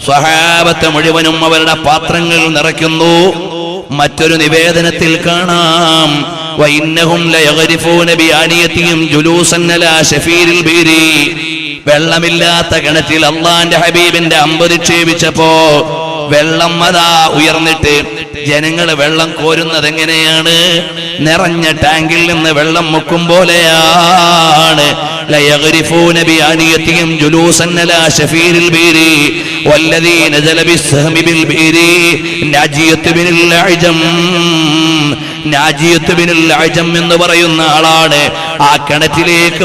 സ്വഹാബത്ത് മുഴുവനും അവരുടെ പാത്രങ്ങൾ നിറയ്ക്കുന്നു. മറ്റൊരു നിവേദനത്തിൽ കാണാം, വഇന്നഹും ലയഗ്രിഫൂന ബിആനിയതിഹിം ജുലൂസൻ അലാ ശഫീരിൽ ബീരി, വെള്ളമില്ലാത്ത കിണറ്റിൽ അള്ളാന്റെ ഹബീബിന്റെ അമ്പ് നിക്ഷേപിച്ചപ്പോ വെള്ളം അതാ ഉയർന്നിട്ട് ജനങ്ങൾ വെള്ളം കോരുന്നത് എങ്ങനെയാണ്? നിറഞ്ഞ ടാങ്കിൽ നിന്ന് വെള്ളം മുക്കും പോലെയാണ്. ലയഗ്രിഫൂന ബിആനിയതിഹിം ജുലൂസൻ അലാ ശഫീരിൽ ബീരി വല്ലദീ നസല ബിസ്സഹമി ബിൽ ബീരി നാജിയത്ത് ബിനിൽ അഅ്ജം. നാജിയത്ത് ബിനുൽ അഅ്ജം എന്ന് പറയുന്ന ആളാണ് ആ കിണറ്റിലേക്ക്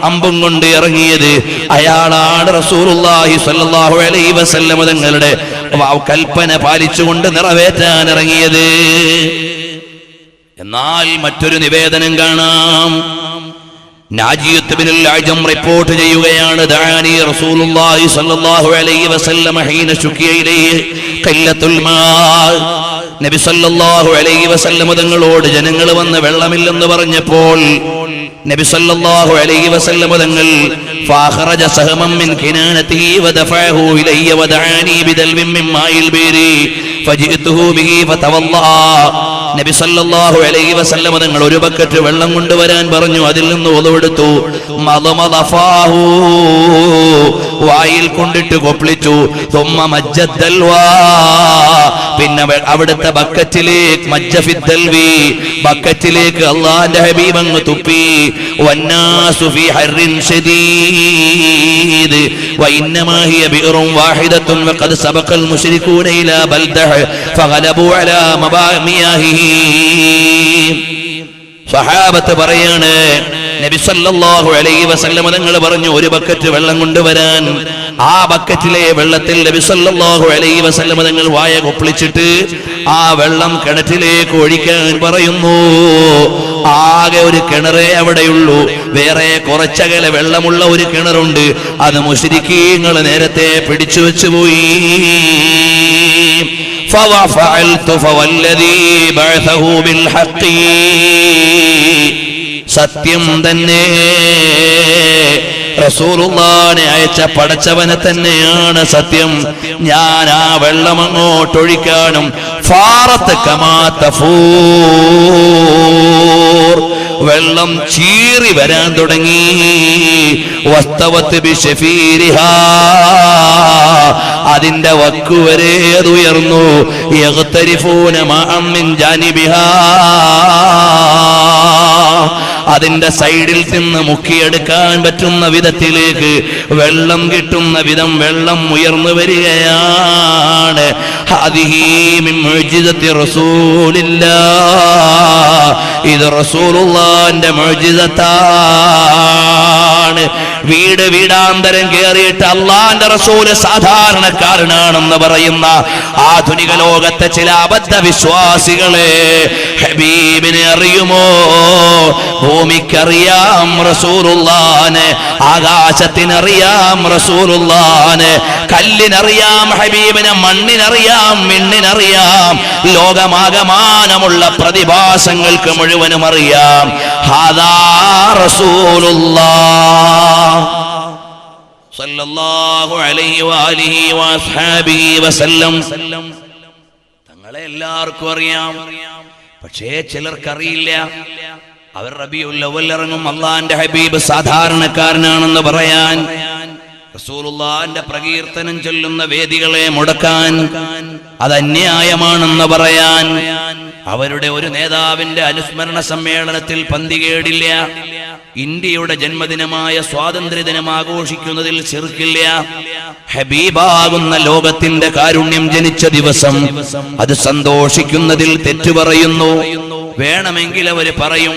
അമ്പും കൊണ്ട് ഇറങ്ങിയത്. അയാളാണ് റസൂലുള്ളാഹി സ്വല്ലല്ലാഹു അലൈഹി വസല്ലം തങ്ങളുടെ കൽപ്പന പാലിച്ചുകൊണ്ട് നിറവേറ്റാൻ ഇറങ്ങിയത്. എന്നാൽ മറ്റൊരു നിവേദനം കാണാം, നാജിയത്ത് ബിനുൽ അഅ്ജം റിപ്പോർട്ട് ചെയ്യുകയാണ്, ദഅാനി റസൂലുള്ളാഹി സ്വല്ലല്ലാഹു അലൈഹി വസല്ലം ഹീന ശുകിയ ഇലൈഹി ഖല്ലത്തുൽ മാ. നബി സല്ലല്ലാഹു അലൈഹി വസല്ലം തങ്ങളോട് ജനങ്ങൾ വന്ന് വെള്ളമില്ലെന്ന് പറഞ്ഞപ്പോൾ നബി സല്ലല്ലാഹു അലൈഹി വസല്ലം തങ്ങൾ ഫഖറജ സഹമൻ മിൻ കിനാനതിഹി വദഫഅഹു ഇലയ്യ വദഅനി ബിദൽവിൻ മിൻ മായിൽ ബീരി ഫജിഅതുഹു ബിഹി ഫതവല്ലാ. നബി സല്ലല്ലാഹു അലൈഹി വസല്ലം തങ്ങൾ ഒരു ബക്കറ്റ് വെള്ളം കൊണ്ടുവരാൻ പറഞ്ഞു. അതിൽ നിന്ന് ഒതുവെടുത്തു. മദമദഫാഹു, വായിൽ കൊണ്ടിട്ട് കൊപ്പിളിച്ചു. തുമ്മ മജ്ജദ്ദൽവാ, പിന്നെ അവിടുത്തെ ബക്കറ്റിലേക്ക് മജ്ജഫിദ്ദൽവി, ബക്കറ്റിലേക്ക് അല്ലാഹുവിന്റെ ഹബീബ് അങ്ങ് തുപ്പി. വന്നാസു ഫീ ഹർറിൻ ശദീദ് വഇന്നമാ ഹിയ ബിറുൻ വാഹിദത്തുൻ വഖദ് സബഖൽ മുശ്രികൂന ഇലാ ബൽദഹ് ഫഗലബു അലാ മബാമിയാഹിഹി. സ്വഹാബത്ത് പറയാണ്, നബി സല്ലല്ലാഹു അലൈഹി വസല്ലം തങ്ങൾ പറഞ്ഞു ഒരു ബക്കറ്റ് വെള്ളം കൊണ്ടുവരാൻ. ആ ബക്കറ്റിലെ വെള്ളത്തിൽ നബി സല്ലല്ലാഹു അലൈഹി വസല്ലം തങ്ങൾ വായ കൊപ്പിളിച്ചിട്ട് ആ വെള്ളം കിണറ്റിലേക്ക് ഒഴിക്കാൻ പറയുന്നു. ആകെ ഒരു കിണറേ അവിടെയുള്ളൂ. വേറെ കുറച്ചകലെ വെള്ളമുള്ള ഒരു കിണറുണ്ട്. അത് മുശ്രിക്കീങ്ങൾ നേരത്തെ പിടിച്ചു വെച്ചുപോയി. സത്യം തന്നെ, റസൂലുള്ളാഹിനെ അയച്ച പടച്ചവനെ തന്നെയാണ് സത്യം. ഞാൻ ആ വെള്ളം അങ്ങോട്ടൊഴിക്കാനും ഫാറത്ത് കമാ തഫൂർ, വെള്ളം ചീറി വരാൻ തുടങ്ങി. വസ്തവത്ത് ബിശഫീരിഹാ, അതിന്റെ വക്കുവരെ അത് ഉയർന്നു. യഗ്തരിഫൂന മഅം മിൻ ജാനിബിഹാ, അതിന്റെ സൈഡിൽ നിന്ന് മുക്കിയെടുക്കാൻ പറ്റുന്ന വിധത്തിലേക്ക് വെള്ളം കിട്ടുന്ന വിധം വെള്ളം ഉയർന്നു വരികയാണ്. ഹാദിഹി മിൻ മുഅ്ജിസത്തി റസൂലില്ലാഹ്, ഇത് റസൂലുള്ളാഹിന്റെ മുഅ്ജിസത്താണ്. വീട് വീടാന്തരം കയറിയിട്ട് അള്ളാന്റെ റസൂല് സാധാരണക്കാരനാണെന്ന് പറയുന്ന ആധുനിക ലോകത്തെ ചില അബദ്ധ വിശ്വാസികളെ, ഹബീബിനെ അറിയുമോ? ഭൂമിക്കറിയാം റസൂലുള്ളാഹിനെ, ആകാശത്തിനറിയാം റസൂലുള്ളാഹിനെ, കല്ലിനറിയാം ഹബീബിനെ, മണ്ണിനറിയാം, മിണ്ണിനറിയാം, ലോകമാകമാനമുള്ള പ്രതിഭാസങ്ങൾക്ക് മുഴുവനും അറിയാം. ഹാദാ റസൂലുള്ളാഹ് സല്ലല്ലാഹു അലൈഹി വആലിഹി വഅസ്ഹാബിഹി വസല്ലം. തങ്ങളെ എല്ലാവർക്കും അറിയാം, പക്ഷേ ചിലർക്കറിയില്ല. അവർ റബീഉൽ അവ്വൽ ഇറങ്ങും, അള്ളാന്റെ ഹബീബ് സാധാരണക്കാരനാണെന്ന് പറയാൻ, റസൂലുള്ളാഹിന്റെ പ്രകീർത്തനം ചൊല്ലുന്ന വേദികളെ മുടക്കാൻ, അത് അന്യായമാണെന്ന് പറയാൻ, അവരുടെ ഒരു നേതാവിന്റെ അനുസ്മരണ സമ്മേളനത്തിൽ പന്തികേടില്ല, ഇന്ത്യയുടെ ജന്മദിനമായ സ്വാതന്ത്ര്യദിനം ആഘോഷിക്കുന്നതിൽ ശിർക്കില്ല, ഹബീബാകുന്ന ലോകത്തിന്റെ കാരുണ്യം ജനിച്ച ദിവസം അത് സന്തോഷിക്കുന്നതിൽ തെറ്റു പറയുന്നു. വേണമെങ്കിൽ അവര് പറയും,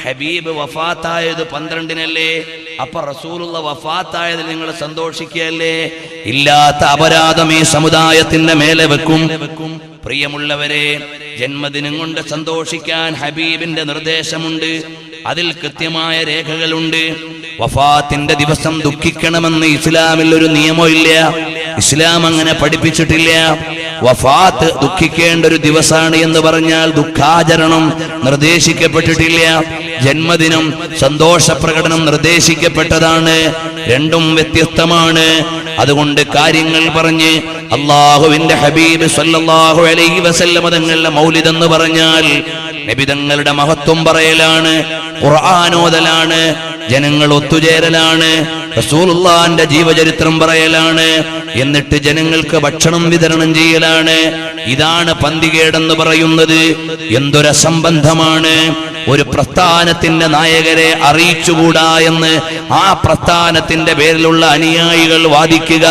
ഹബീബ് വഫാത്തായത് 12-നല്ലേ, അപ്പൊ റസൂലുള്ള വഫാത്തായത് നിങ്ങൾ സന്തോഷിക്കുകയല്ലേ? ഇല്ലാത്ത അപരാധം ഈ സമുദായത്തിന്റെ മേലെ വെക്കും. പ്രിയമുള്ളവരെ, ജന്മദിനം കൊണ്ട് സന്തോഷിക്കാൻ ഹബീബിന്റെ നിർദ്ദേശമുണ്ട്, അതിൽ കൃത്യമായ രേഖകളുണ്ട്. വഫാത്തിന്റെ ദിവസം ദുഃഖിക്കണമെന്ന് ഇസ്ലാമിൽ ഒരു നിയമമില്ല, ഇസ്ലാം അങ്ങനെ പഠിപ്പിച്ചിട്ടില്ല. വഫാത്ത് ദുഃഖിക്കേണ്ട ഒരു ദിവസമാണ് എന്ന് പറഞ്ഞാൽ ദുഃഖാചരണം നിർദ്ദേശിക്കപ്പെട്ടിട്ടില്ല. ജന്മദിനം സന്തോഷ പ്രകടനം നിർദ്ദേശിക്കപ്പെട്ടതാണ്. രണ്ടും വ്യത്യസ്തമാണ്. അതുകൊണ്ട് കാര്യങ്ങൾ പറഞ്ഞ് അള്ളാഹുവിന്റെ ഹബീബ് സല്ലല്ലാഹു അലൈഹി വസല്ലം തങ്ങളുടെ മൗലിദ് എന്ന് പറഞ്ഞാൽ നബി തങ്ങളുടെ മഹത്വം പറയലാണ്, ഖുർആനോദലാണ്, ജനങ്ങൾ ഒത്തുചേരലാണ്, റസൂലുള്ളാഹിന്റെ ജീവചരിത്രം പറയലാണ്, എന്നിട്ട് ജനങ്ങൾക്ക് ഭക്ഷണം വിതരണം ചെയ്യലാണ്. ഇതാണ് പന്തികേടെന്ന് പറയുന്നത്. എന്തൊരു അസംബന്ധമാണ്! ഒരു പ്രസ്ഥാനത്തിന്റെ നായകരെ അറിയിച്ചുകൂടാ എന്ന് ആ പ്രസ്ഥാനത്തിന്റെ പേരിലുള്ള അനുയായികൾ വാദിക്കുക.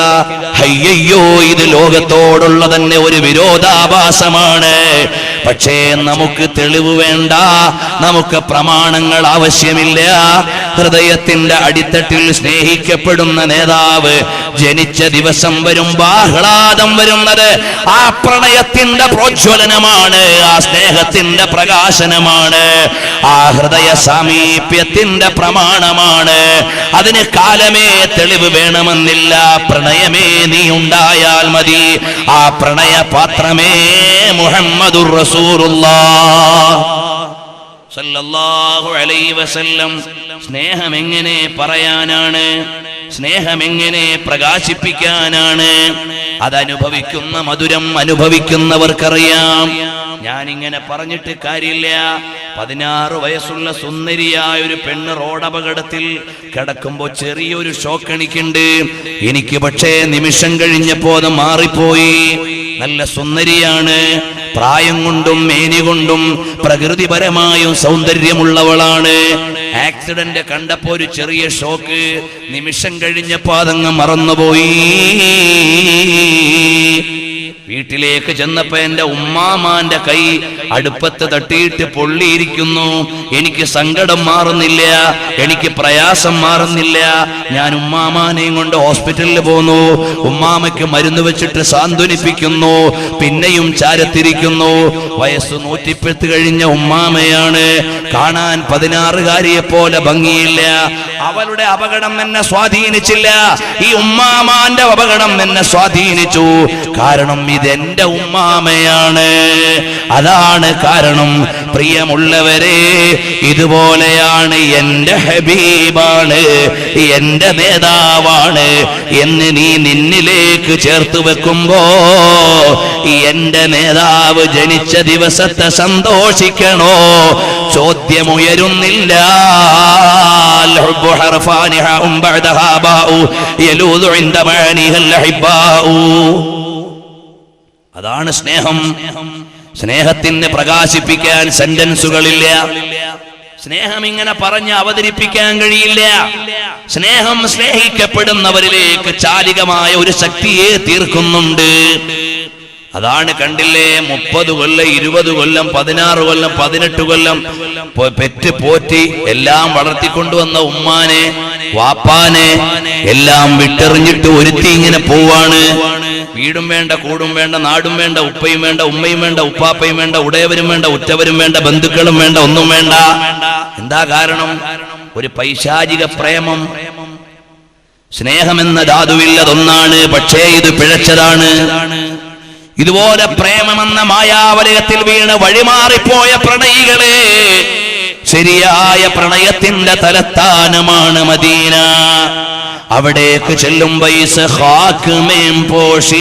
അയ്യോ, ഇത് ലോകത്തോടുള്ള തന്നെ ഒരു വിരോധാഭാസമാണ്. പക്ഷേ നമുക്ക് തെളിവ് വേണ്ട, നമുക്ക് പ്രമാണങ്ങൾ ആവശ്യമില്ല. ഹൃദയത്തിന്റെ അടിത്തട്ടിൽ സ്നേഹിക്കപ്പെടുന്ന നേതാവ് ജനിച്ച ദിവസം വരുമ്പോ ആഹ്ലാദം വരുന്നത് ആ പ്രണയത്തിന്റെ പ്രോജ്വലനമാണ്, ആ സ്നേഹത്തിന്റെ പ്രകാശനമാണ്, ആ ഹൃദയ സാമീപ്യത്തിന്റെ പ്രമാണമാണ്. അതിന് കാലമേ തെളിവ് വേണമെന്നില്ല. പ്രണയമേ നീ ഉണ്ടായാൽ മതി. ആ പ്രണയപാത്രമേ മുഹമ്മദുർ റസൂലുള്ളാഹ് സല്ലല്ലാഹു അലൈഹി വസല്ലം. സ്നേഹം എങ്ങനെ പറയാനാണ്? സ്നേഹം എങ്ങനെ പ്രകാശിപ്പിക്കാനാണ്? അതനുഭവിക്കുന്ന മധുരം അനുഭവിക്കുന്നവർക്കറിയാം. ഞാനിങ്ങനെ പറഞ്ഞിട്ട് കാര്യമില്ല. 16 വയസ്സുള്ള സുന്ദരിയായ ഒരു പെണ്ണ് റോഡപകടത്തിൽ കിടക്കുമ്പോ ചെറിയൊരു ഷോക്ക് എനിക്കുണ്ട്. എനിക്ക് പക്ഷേ നിമിഷം കഴിഞ്ഞപ്പോ അത് മാറിപ്പോയി. നല്ല സുന്ദരിയാണ്, പ്രായം കൊണ്ടും മേനി കൊണ്ടും പ്രകൃതിപരമായും സൗന്ദര്യമുള്ളവളാണ്. ആക്സിഡന്റ് കണ്ടപ്പോ ഒരു ചെറിയ ഷോക്ക്, നിമിഷം കഴിഞ്ഞപ്പോ അതങ്ങ് മറന്നുപോയി. വീട്ടിലേക്ക് ചെന്നപ്പോ എന്റെ ഉമ്മാമാന്റെ കൈ അടുപ്പത്ത് തട്ടിയിട്ട് പൊള്ളിയിരിക്കുന്നു. എനിക്ക് സങ്കടം മാറുന്നില്ല, എനിക്ക് പ്രയാസം മാറുന്നില്ല. ഞാൻ ഉമ്മാമാനെയും കൊണ്ട് ഹോസ്പിറ്റലിൽ പോന്നു. ഉമ്മാമയ്ക്ക് മരുന്ന് വെച്ചിട്ട് സാന്ത്വനിപ്പിക്കുന്നു. പിന്നെയും ചാരത്തിരിക്കുന്നു. വയസ്സ് 110 കഴിഞ്ഞ ഉമ്മാമയാണ്. കാണാൻ 16-കാരിയെ പോലെ ഭംഗിയില്ല. അവളുടെ അപകടം എന്നെ സ്വാധീനിച്ചില്ല, ഈ ഉമ്മാമാന്റെ അപകടം എന്നെ സ്വാധീനിച്ചു. കാരണം ഇതെന്റെ ഉമ്മാമയാണ്. അതാണ് കാരണം. പ്രിയമുള്ളവരെ, ഇതുപോലെയാണ് എന്റെ ഹബീബാണ്, എന്റെ നേതാവാണ് എന്ന് നീ നിന്നിലേക്ക് ചേർത്ത് വെക്കുമ്പോ എന്റെ നേതാവ് ജനിച്ച ദിവസത്തെ സന്തോഷിക്കണോ? ചോദ്യമുയരുന്നില്ല. അതാണ് സ്നേഹം. സ്നേഹത്തിന് പ്രകാശിപ്പിക്കാൻ സെന്റൻസുകളില്ല. സ്നേഹം ഇങ്ങനെ പറഞ്ഞ് അവതരിപ്പിക്കാൻ കഴിയില്ല. സ്നേഹം സ്നേഹിക്കപ്പെടുന്നവരിലേക്ക് ചാലികമായ ഒരു ശക്തിയെ തീർക്കുന്നുണ്ട്. അതാണ് കണ്ടില്ലേ, 30 കൊല്ലം 20 കൊല്ലം 16 കൊല്ലം 18 കൊല്ലം പെറ്റ് പോറ്റി എല്ലാം വളർത്തിക്കൊണ്ടുവന്ന ഉമ്മാനെ വാപ്പാനെ എല്ലാം വിട്ടെറിഞ്ഞിട്ട് ഒരുത്തി ഇങ്ങനെ പോവാണ്. വീടും വേണ്ട, കൂടും വേണ്ട, നാടും വേണ്ട, ഉപ്പയും വേണ്ട, ഉമ്മയും വേണ്ട, ഉപ്പാപ്പയും വേണ്ട, ഉടയവരും വേണ്ട, ഉറ്റവരും വേണ്ട, ബന്ധുക്കളും വേണ്ട, ഒന്നും വേണ്ട. എന്താ കാരണം? ഒരു പൈശാചിക പ്രേമം. സ്നേഹമെന്ന ധാതുവില്ലതൊന്നാണ്, പക്ഷേ ഇത് പിഴച്ചതാണ്. ഇതുപോലെ പ്രേമമെന്ന മായാവലയത്തിൽ വീണ് വഴിമാറിപ്പോയ പ്രണയികളെ, ശരിയായ പ്രണയത്തിന്റെ തലസ്ഥാനമാണ് മദീന. അവിടേക്ക് ചെല്ലുമ്പോ